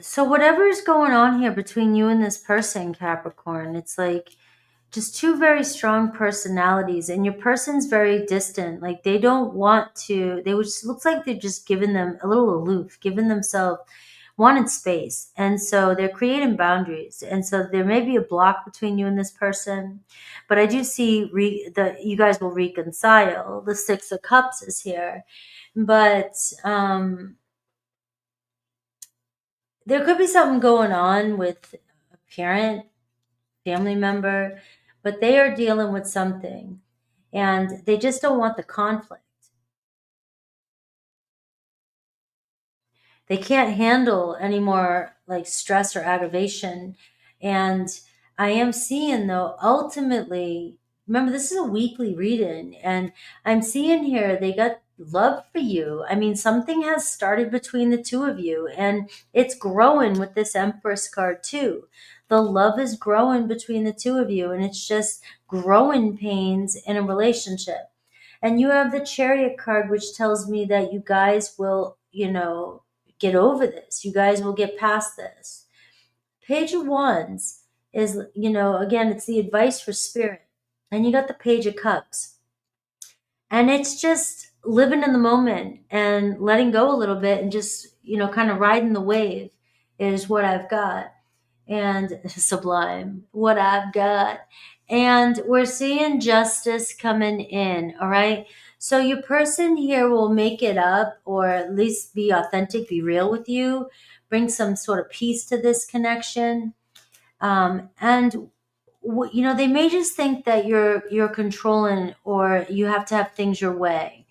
So whatever is going on here between you and this person, Capricorn, it's like just two very strong personalities, and your person's very distant. Like they don't want to, looks like they're just giving them a little aloof, giving themselves wanted space. And so they're creating boundaries. And so there may be a block between you and this person, but I do see that you guys will reconcile. The Six of Cups is here, but there could be something going on with a parent, family member, but they are dealing with something and they just don't want the conflict. They can't handle any more like stress or aggravation. And I am seeing though, ultimately, remember this is a weekly reading, and I'm seeing here they got love for you. I mean, something has started between the two of you, and it's growing with this Empress card too. The love is growing between the two of you, and it's just growing pains in a relationship. And you have the Chariot card, which tells me that you guys will, get over this. You guys will get past this. Page of Wands is, again, it's the advice for spirit. And you got the Page of Cups. And it's just living in the moment and letting go a little bit and just, kind of riding the wave is what I've got. And sublime, what I've got. And we're seeing justice coming in, all right? So your person here will make it up, or at least be authentic, be real with you, bring some sort of peace to this connection. And they may just think that you're controlling, or you have to have things your way.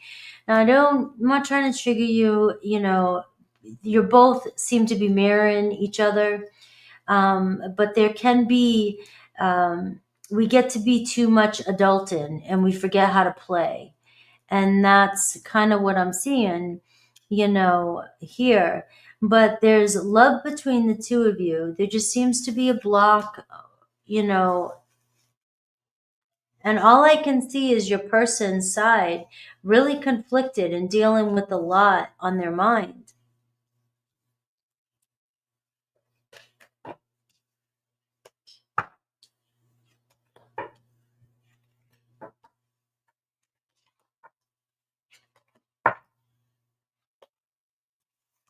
Now, I'm not trying to trigger you. You both seem to be mirroring each other. But there can be, we get to be too much adulting and we forget how to play. And that's kind of what I'm seeing, here. But there's love between the two of you. There just seems to be a block, and all I can see is your person's side really conflicted and dealing with a lot on their mind.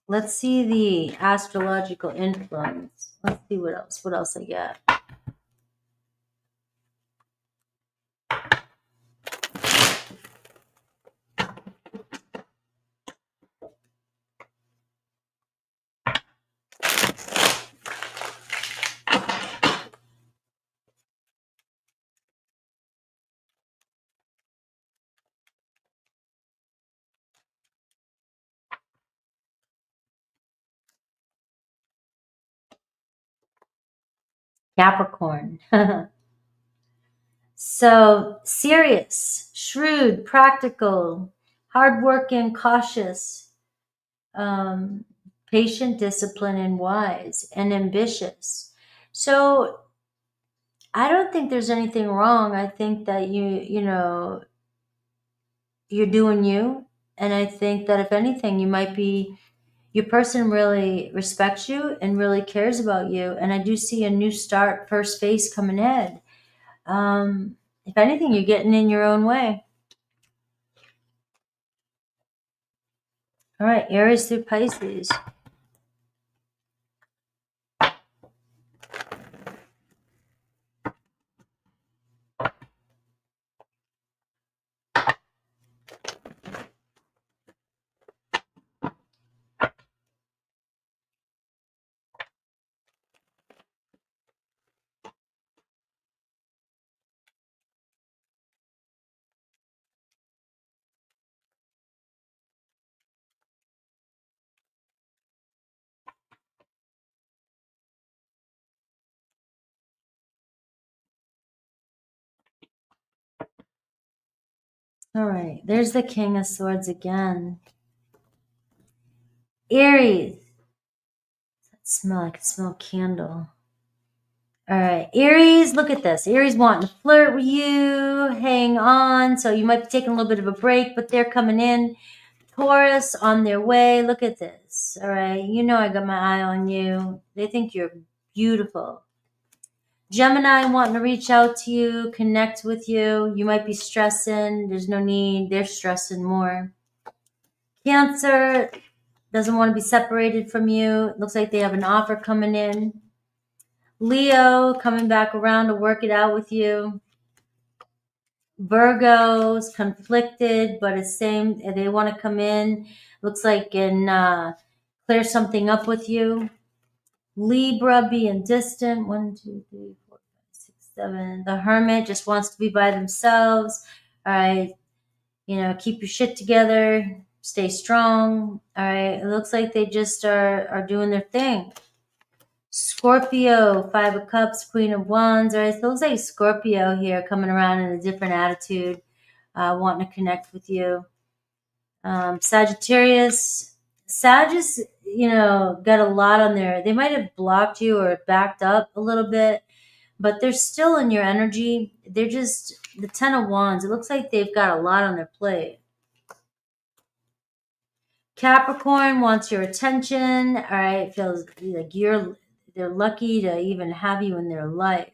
Let's see the astrological influence. Let's see what else. What else I get. Capricorn. So serious, shrewd, practical, hardworking, cautious, patient, disciplined, and wise, and ambitious. So I don't think there's anything wrong. I think that you're doing you. And I think that if anything, you might be, your person really respects you and really cares about you. And I do see a new start, first phase coming ahead. If anything, you're getting in your own way. All right, Aries through Pisces. All right, there's the King of Swords again. Aries. I can smell a candle. All right, Aries, look at this. Aries wanting to flirt with you, hang on. So you might be taking a little bit of a break, but they're coming in. Taurus on their way. Look at this. All right, you know I got my eye on you. They think you're beautiful. Gemini wanting to reach out to you, connect with you. You might be stressing. There's no need. They're stressing more. Cancer doesn't want to be separated from you. It looks like they have an offer coming in. Leo coming back around to work it out with you. Virgo's conflicted, but it's same. They want to come in. Looks like and clear something up with you. Libra being distant. 1, 2, 3, 4, 5, 6, 7. The Hermit just wants to be by themselves. All right, keep your shit together. Stay strong. All right. It looks like they just are doing their thing. Scorpio, 5 of Cups, Queen of Wands. All right, so it looks like Scorpio here coming around in a different attitude, wanting to connect with you. Sagittarius. Sagittarius, got a lot on there. They might have blocked you or backed up a little bit, but they're still in your energy. They're just the 10 of Wands. It looks like they've got a lot on their plate. Capricorn wants your attention. All right, feels like they're lucky to even have you in their life.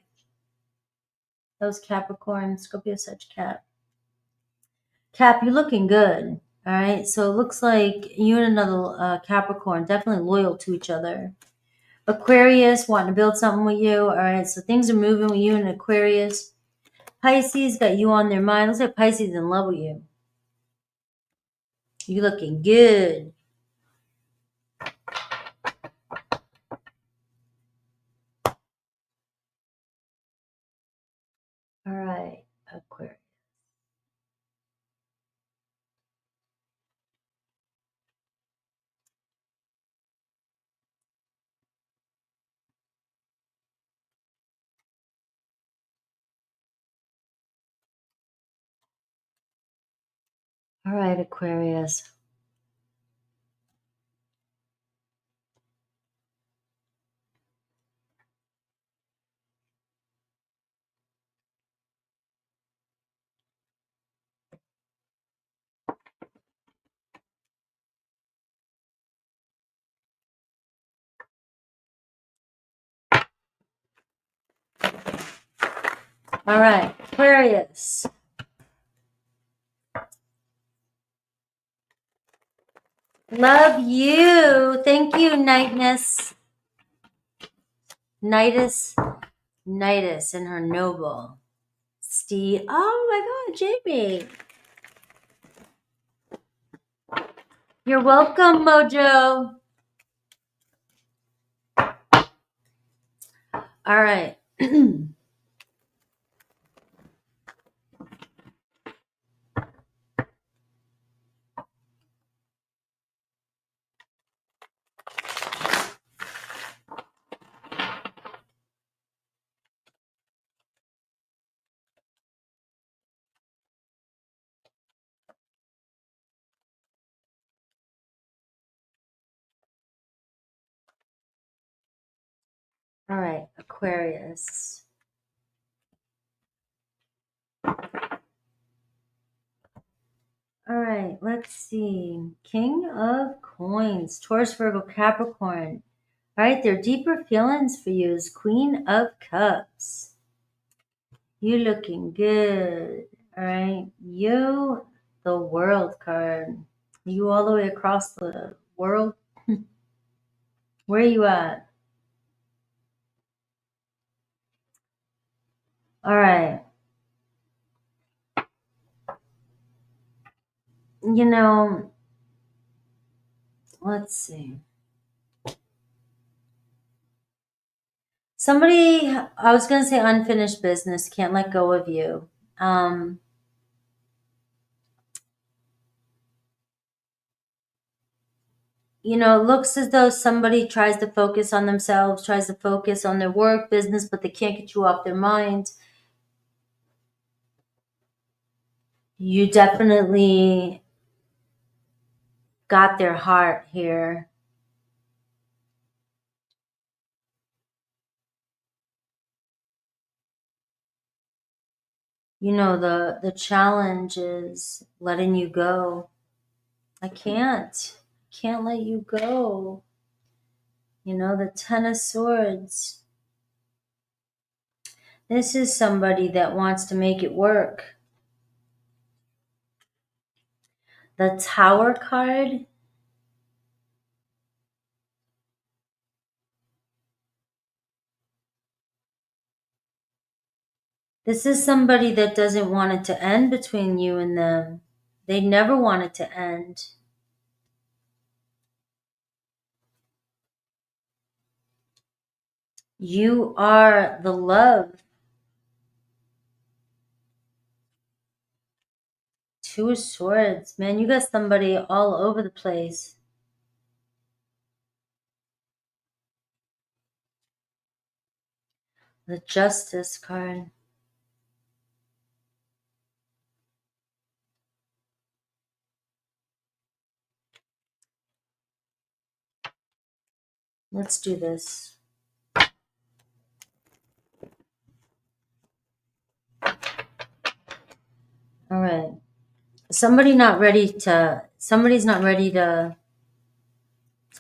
Those Capricorn, Scorpio, Sag, Cap. Cap, you're looking good. All right, so it looks like you and another Capricorn definitely loyal to each other. Aquarius wanting to build something with you. All right, so things are moving with you and Aquarius. Pisces got you on their mind. Looks like Pisces in love with you. You looking good. All right, Aquarius. All right, Aquarius. All right, Aquarius. Love you. Thank you, Nightness. Nightus and her noble. Steve. Oh my God, Jamie. You're welcome, Mojo. All right. All right, Aquarius. All right, let's see. King of Coins, Taurus, Virgo, Capricorn. All right, their deeper feelings for you is Queen of Cups. You looking good. All right, you, the World card. You all the way across the world. Where are you at? All right. You know, let's see. Somebody, I was going to say unfinished business, can't let go of you. Um, it looks as though somebody tries to focus on themselves, tries to focus on their work, business, but they can't get you off their mind. You definitely got their heart here. The challenge is letting you go. I can't let you go. The Ten of Swords. This is somebody that wants to make it work. The Tower card. This is somebody that doesn't want it to end between you and them. They never want it to end. You are the love. Two of Swords. Man, you got somebody all over the place. The Justice card. Let's do this. All right. Somebody's not ready to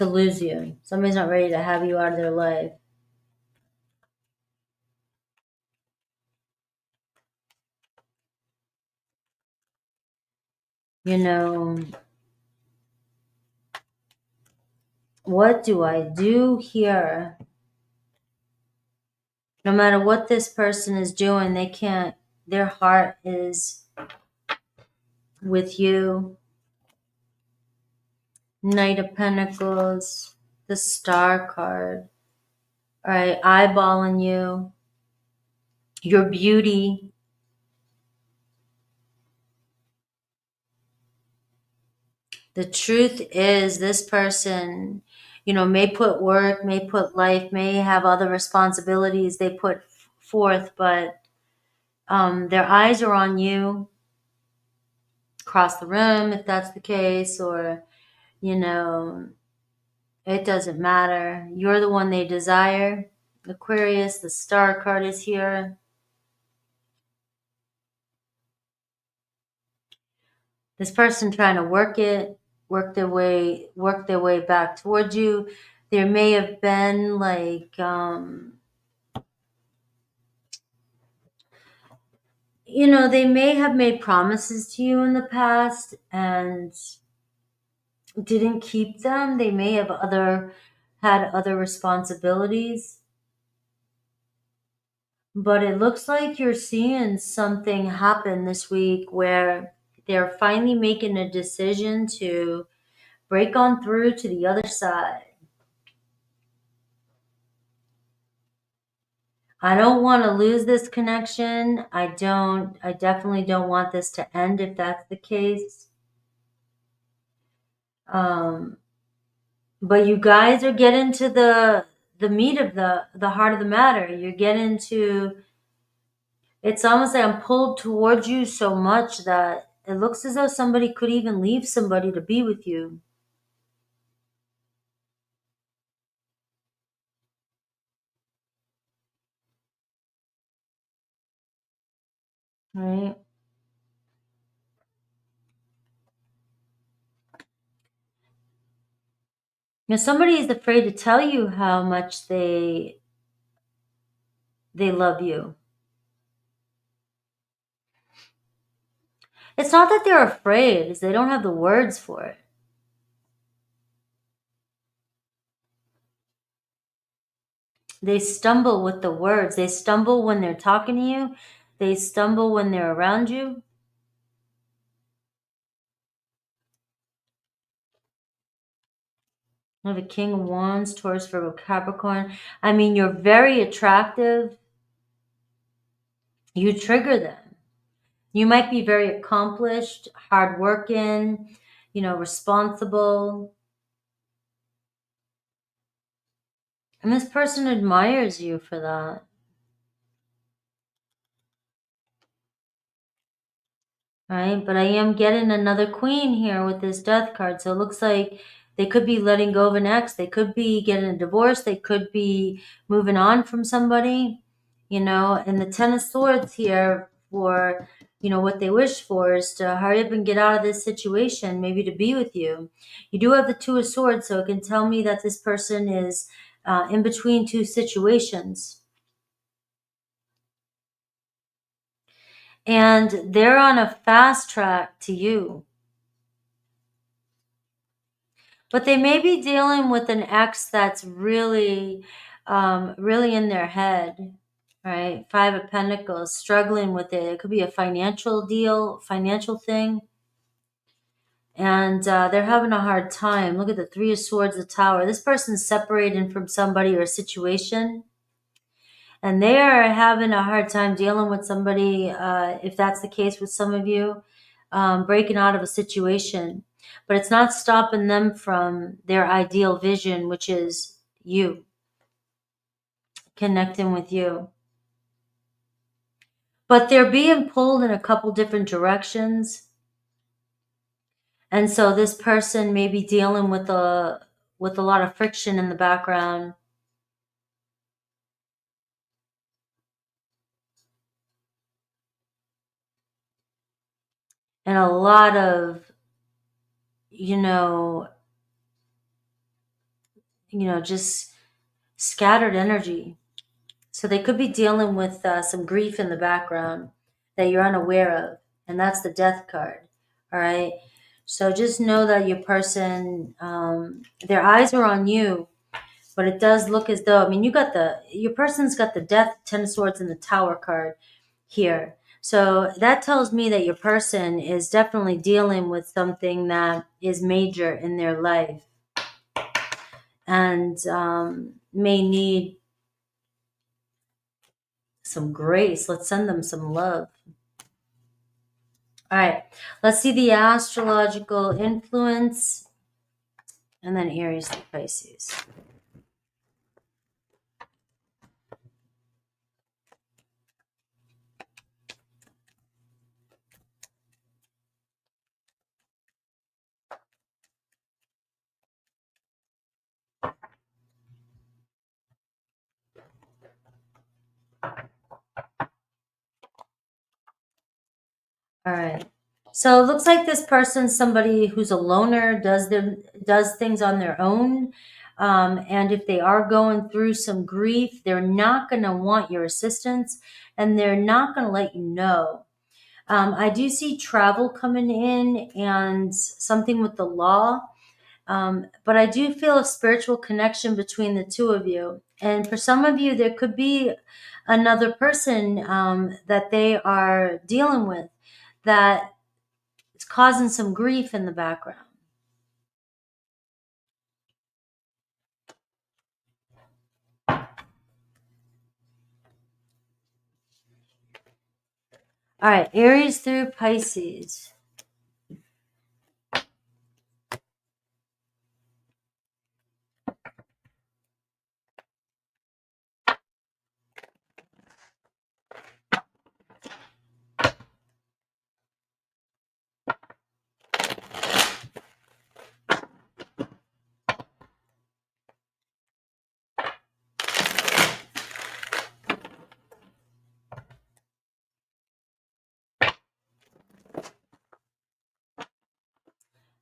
lose you. Somebody's not ready to have you out of their life. What do I do here? No matter what this person is doing, their heart is with you. Knight of Pentacles, the Star card. All right, eyeballing you, your beauty. The truth is, this person, may put work, may put life, may have other responsibilities they put forth, but their eyes are on you across the room, if that's the case, or, it doesn't matter. You're the one they desire. Aquarius, the Star card is here. This person trying to work their way back towards you. There may have been they may have made promises to you in the past and didn't keep them. They may have had other responsibilities. But it looks like you're seeing something happen this week where they're finally making a decision to break on through to the other side. I don't want to lose this connection. I definitely don't want this to end if that's the case. But you guys are getting to the meat of the heart of the matter. You're getting to, it's almost like I'm pulled towards you so much that it looks as though somebody could even leave somebody to be with you. Right? Now, somebody is afraid to tell you how much they love you. It's not that they're afraid, it's they don't have the words for it. They stumble with the words. They stumble when they're talking to you. They stumble when they're around you. I have a King of Wands, Taurus, Virgo, Capricorn. I mean, you're very attractive. You trigger them. You might be very accomplished, hardworking, responsible. And this person admires you for that. Right? But I am getting another queen here with this death card. So it looks like they could be letting go of an ex. They could be getting a divorce. They could be moving on from somebody, and the Ten of Swords here for, what they wish for is to hurry up and get out of this situation, maybe to be with you. You do have the Two of Swords, so it can tell me that this person is in between two situations. And they're on a fast track to you. But they may be dealing with an ex that's really, really in their head, right? Five of Pentacles, struggling with it. It could be a financial deal, financial thing. And they're having a hard time. Look at the Three of Swords, the Tower. This person's separating from somebody or a situation. And they are having a hard time dealing with somebody, if that's the case with some of you, breaking out of a situation. But it's not stopping them from their ideal vision, which is you, connecting with you. But they're being pulled in a couple different directions. And so this person may be dealing with a lot of friction in the background. And a lot of, just scattered energy. So they could be dealing with some grief in the background that you're unaware of. And that's the Death card. All right. So just know that your person, their eyes are on you, but it does look as though, your person's got the Death, Ten of Swords, and the Tower card here. So that tells me that your person is definitely dealing with something that is major in their life and may need some grace. Let's send them some love. All right, let's see the astrological influence, and then Aries to Pisces. All right. So it looks like this person's somebody who's a loner, does things on their own. And if they are going through some grief, they're not going to want your assistance and they're not going to let you know. I do see travel coming in and something with the law. But I do feel a spiritual connection between the two of you. And for some of you, there could be another person that they are dealing with that is causing some grief in the background. All right, Aries through Pisces.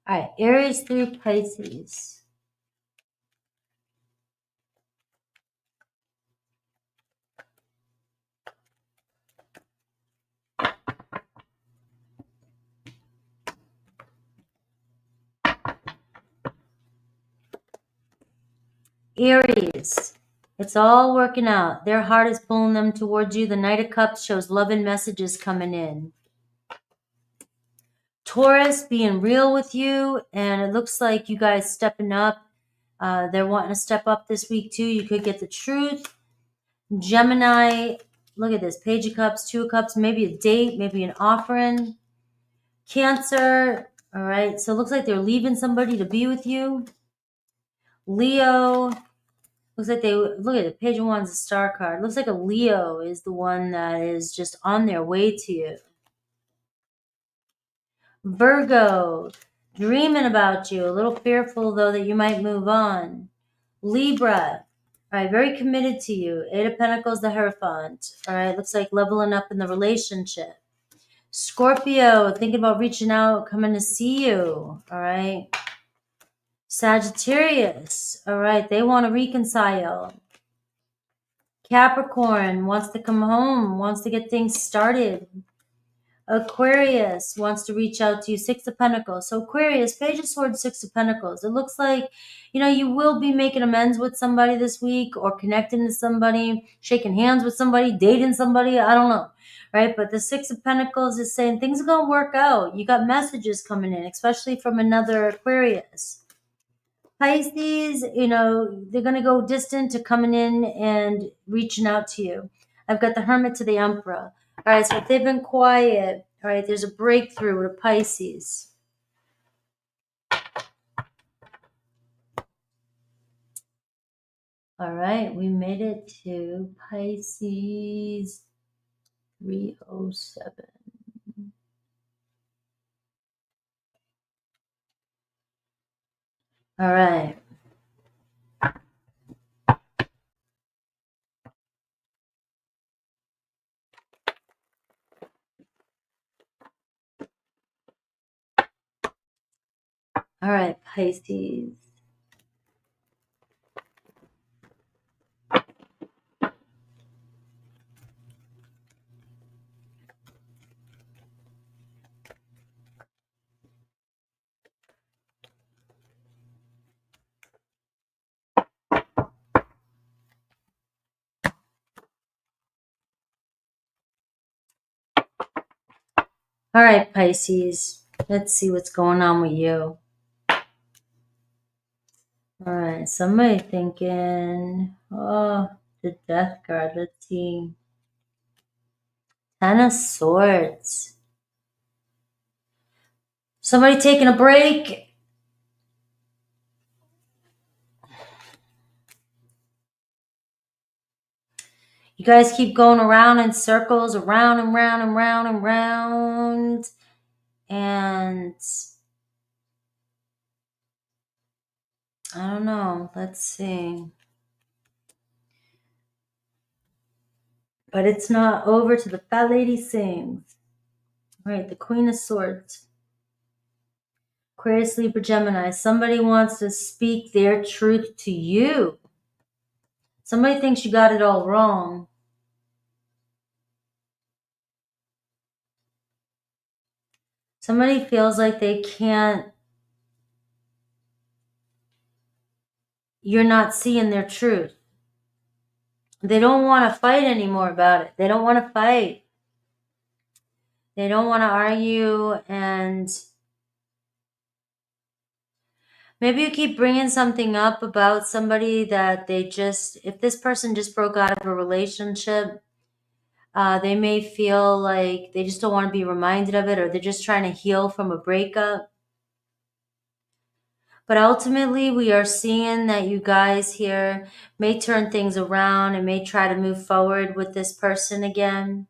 All right, Aries through Pisces. Aries, it's all working out. Their heart is pulling them towards you. The Knight of Cups shows love and messages coming in. Taurus being real with you, and it looks like you guys stepping up. They're wanting to step up this week too. You could get the truth. Gemini, look at this. Page of Cups, Two of Cups, maybe a date, maybe an offering. Cancer, all right. So it looks like they're leaving somebody to be with you. Leo, looks like they, look at it. Page of Wands, a star card. Looks like a Leo is the one that is just on their way to you. Virgo, dreaming about you. A little fearful, though, that you might move on. Libra, all right, very committed to you. Eight of Pentacles, the Hierophant. All right, looks like leveling up in the relationship. Scorpio, thinking about reaching out, coming to see you. All right. Sagittarius, all right, they want to reconcile. Capricorn wants to come home, wants to get things started. Aquarius wants to reach out to you. Six of Pentacles. So Aquarius, Page of Swords, Six of Pentacles. It looks like, you know, you will be making amends with somebody this week, or connecting to somebody, shaking hands with somebody, dating somebody. I don't know, right? But the Six of Pentacles is saying things are going to work out. You got messages coming in, especially from another Aquarius. Pisces, you know, they're going to go distant to coming in and reaching out to you. I've got the Hermit to the Emperor. All right, so if they've been quiet, all right, there's a breakthrough with a Pisces. All right, we made it to Pisces 307. All right. All right, Pisces. All right, Pisces. Let's see what's going on with you. All right, somebody thinking, oh, the Death card. Let's see. Ten of Swords. Somebody taking a break. You guys keep going around in circles, around and round and round and round. And I don't know. Let's see. But it's not over till the fat lady sings. All right, the Queen of Swords. Aquarius, Libra, Gemini. Somebody wants to speak their truth to you. Somebody thinks you got it all wrong. Somebody feels like they can't, you're not seeing their truth. They don't want to fight anymore about it. They don't want to fight. They don't want to argue, and maybe you keep bringing something up about somebody that they just, if this person just broke out of a relationship, they may feel like they just don't want to be reminded of it, or they're just trying to heal from a breakup. But ultimately, we are seeing that you guys here may turn things around and may try to move forward with this person again.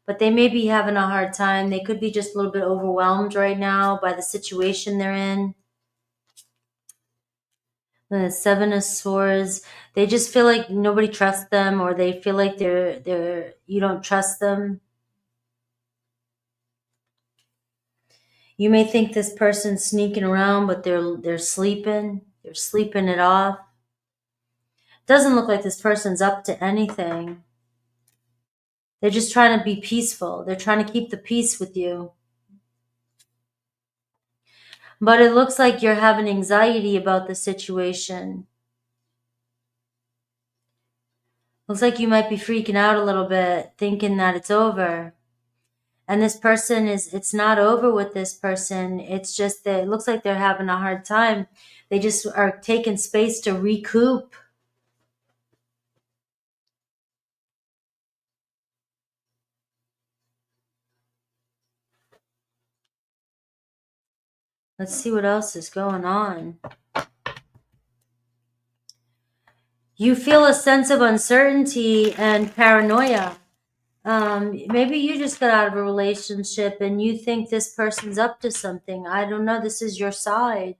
But they may be having a hard time. They could be just a little bit overwhelmed right now by the situation they're in. The Seven of Swords, they just feel like nobody trusts them, or they feel like you don't trust them. You may think this person's sneaking around, but they're sleeping. They're sleeping it off. Doesn't look like this person's up to anything. They're just trying to be peaceful. They're trying to keep the peace with you. But it looks like you're having anxiety about the situation. Looks like you might be freaking out a little bit, thinking that it's over. And this person it's not over with this person. It's just that it looks like they're having a hard time. They just are taking space to recoup. Let's see what else is going on. You feel a sense of uncertainty and paranoia. Maybe you just got out of a relationship and you think this person's up to something. I don't know. This is your side.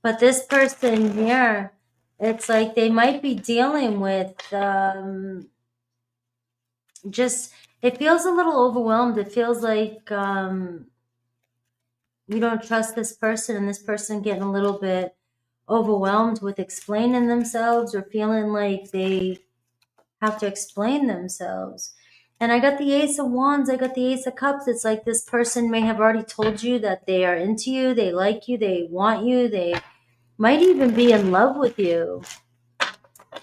But this person here, it's like they might be dealing with just, it feels a little overwhelmed. It feels like you don't trust this person, and this person getting a little bit overwhelmed with explaining themselves or feeling like they have to explain themselves. And I got the Ace of Wands, I got the Ace of Cups. It's like this person may have already told you that they are into you, they like you, they want you, they might even be in love with you.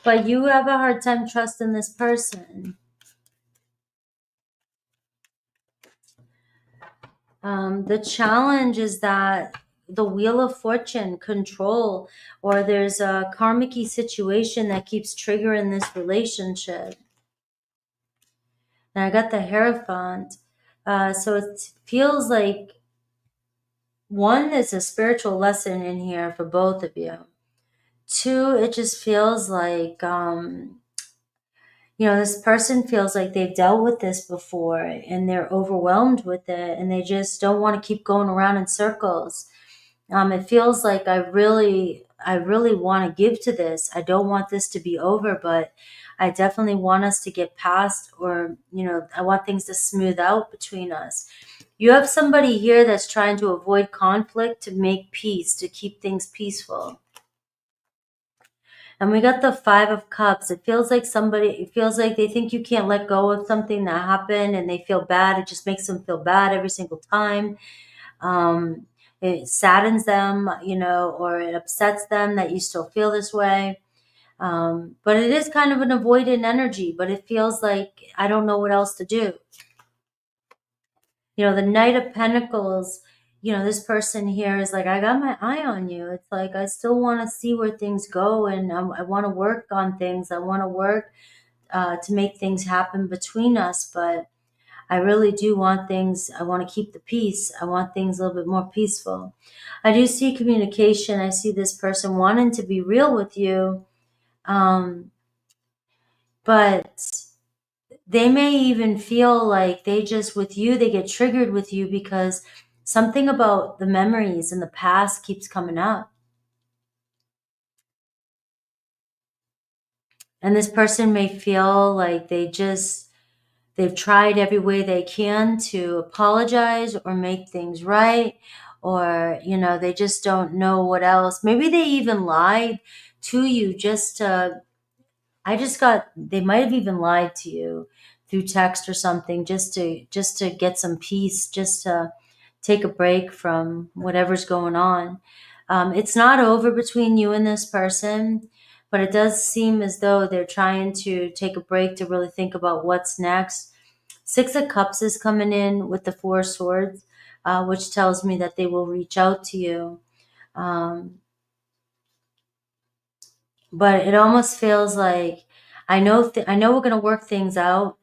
But you have a hard time trusting this person. The challenge is that the Wheel of Fortune, control, or there's a karmic-y situation that keeps triggering this relationship. And I got the Hierophant. So it feels like, one, is a spiritual lesson in here for both of you. Two, it just feels like, this person feels like they've dealt with this before and they're overwhelmed with it and they just don't want to keep going around in circles. It feels like I really want to give to this. I don't want this to be over, but I definitely want us to get past, or, I want things to smooth out between us. You have somebody here that's trying to avoid conflict, to make peace, to keep things peaceful. And we got the Five of Cups. It feels like they think you can't let go of something that happened and they feel bad. It just makes them feel bad every single time. It saddens them, or it upsets them that you still feel this way. But it is kind of an avoidant energy, but it feels like I don't know what else to do. The Knight of Pentacles, this person here is like, I got my eye on you. It's like, I still want to see where things go, and I want to work on things. I want to work to make things happen between us, but I really do want things. I want to keep the peace. I want things a little bit more peaceful. I do see communication. I see this person wanting to be real with you, but they may even feel like they get triggered with you because something about the memories in the past keeps coming up. And this person may feel like they've tried every way they can to apologize or make things right, or, they just don't know what else. Maybe they even lied to you they might have even lied to you through text or something just to get some peace, just to take a break from whatever's going on. It's not over between you and this person, but it does seem as though they're trying to take a break to really think about what's next. Six of Cups is coming in with the Four of Swords, which tells me that they will reach out to you. But it almost feels like, I know we're going to work things out,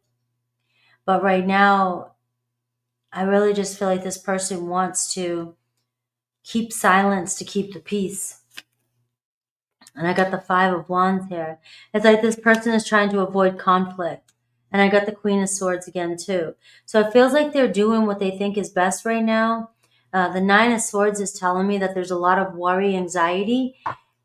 but right now, I really just feel like this person wants to keep silence to keep the peace. And I got the Five of Wands here. It's like this person is trying to avoid conflict. And I got the Queen of Swords again, too. So it feels like they're doing what they think is best right now. The Nine of Swords is telling me that there's a lot of worry, anxiety,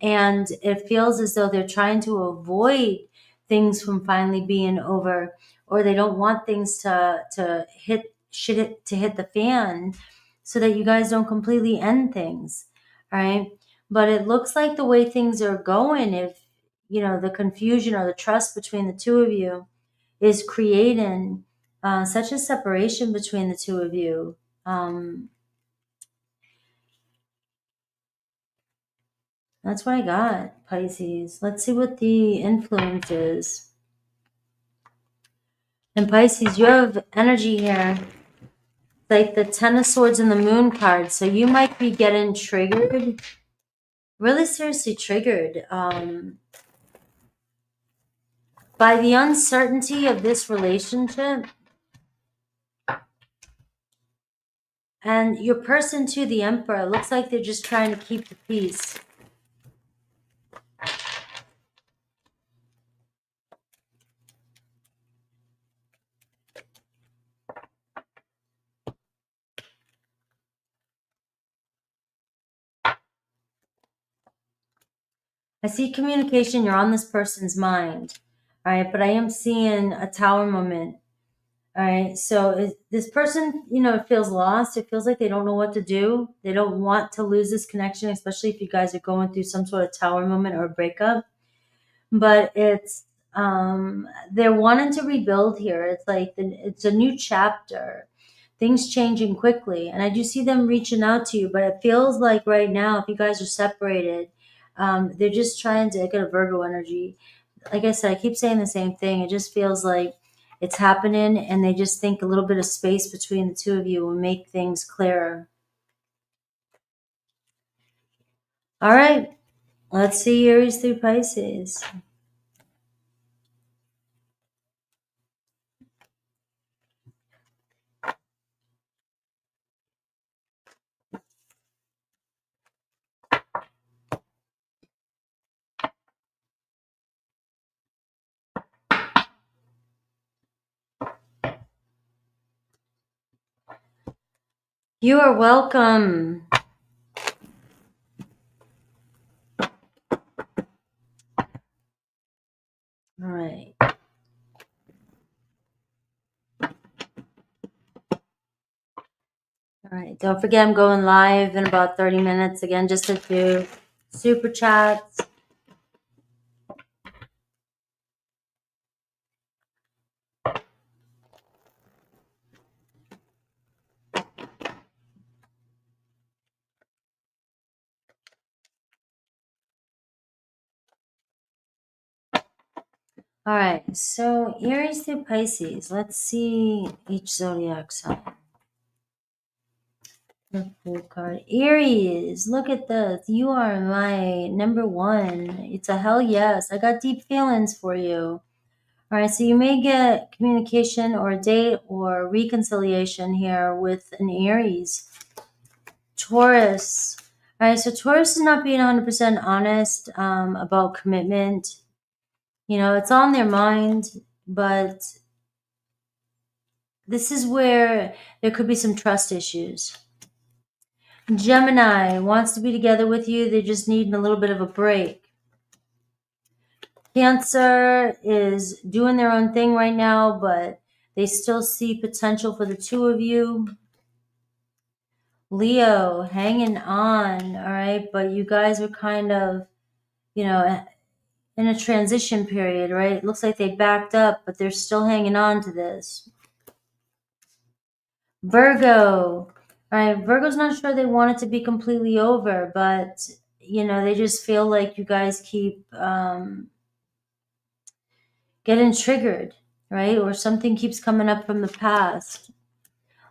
and it feels as though they're trying to avoid things from finally being over, or they don't want things to hit the fan, so that you guys don't completely end things. All right. But it looks like the way things are going, if, the confusion or the trust between the two of you is creating such a separation between the two of you. That's what I got, Pisces. Let's see what the influence is. And Pisces, you have energy here. Like the Ten of Swords and the Moon card. So you might be getting triggered. Really seriously triggered. By the uncertainty of this relationship. And your person too, the Emperor, looks like they're just trying to keep the peace. I see communication, you're on this person's mind. All right, but I am seeing a tower moment. All right, so this person, it feels lost. It feels like they don't know what to do. They don't want to lose this connection, especially if you guys are going through some sort of tower moment or a breakup. But it's they're wanting to rebuild here. It's like it's a new chapter, things changing quickly, and I do see them reaching out to you. But it feels like right now, if you guys are separated, they're just trying to get a Virgo energy. Like I said, I keep saying the same thing. It just feels like it's happening, and they just think a little bit of space between the two of you will make things clearer. All right, let's see Aries through Pisces. You are welcome. All right. All right. Don't forget, I'm going live in about 30 minutes again, just to do super chats. All right. So Aries through Pisces. Let's see each zodiac sign. The Fool card. Aries, look at this. You are my number one. It's a hell yes. I got deep feelings for you. All right, so you may get communication or a date or reconciliation here with an Aries. Taurus. All right, so Taurus is not being 100% honest about commitment. It's on their mind, but this is where there could be some trust issues. Gemini wants to be together with you. They're just needing a little bit of a break. Cancer is doing their own thing right now, but they still see potential for the two of you. Leo, hanging on, all right? But you guys are kind of, in a transition period, right? It looks like they backed up, but they're still hanging on to this. Virgo, all right? Virgo's not sure they want it to be completely over, but, they just feel like you guys keep getting triggered, right? Or something keeps coming up from the past.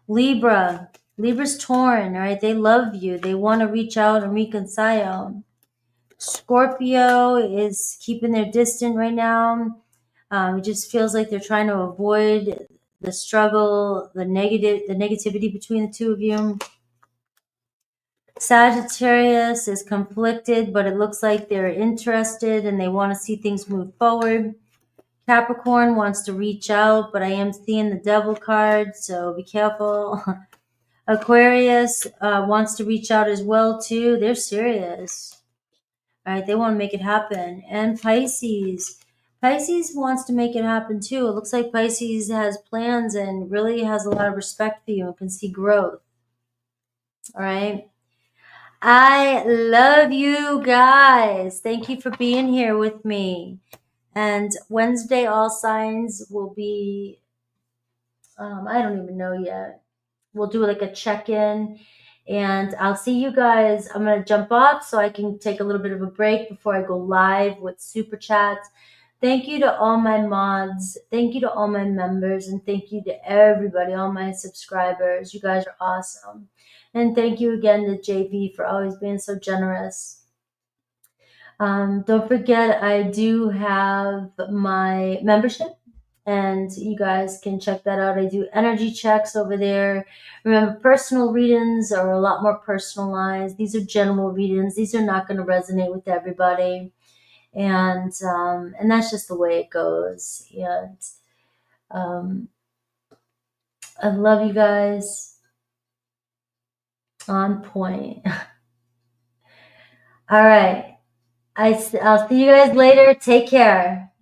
Libra's torn, right? They love you. They want to reach out and reconcile. Scorpio is keeping their distance right now. It just feels like they're trying to avoid the struggle, the negativity between the two of you. Sagittarius is conflicted, but it looks like they're interested and they want to see things move forward. Capricorn wants to reach out, but I am seeing the Devil card, so be careful. Aquarius wants to reach out as well, too. They're serious. All right, they want to make it happen. And Pisces. Pisces wants to make it happen, too. It looks like Pisces has plans and really has a lot of respect for you and can see growth. All right. I love you guys. Thank you for being here with me. And Wednesday, all signs will be, I don't even know yet. We'll do like a check-in. And I'll see you guys. I'm going to jump off so I can take a little bit of a break before I go live with Super Chats. Thank you to all my mods. Thank you to all my members. And thank you to everybody, all my subscribers. You guys are awesome. And thank you again to JV for always being so generous. Don't forget, I do have my membership, and you guys can check that out. I do energy checks over there. Remember, personal readings are a lot more personalized. These are general readings. These are not going to resonate with everybody, and that's just the way it goes. And I love you guys. On point. All right. I'll see you guys later. Take care.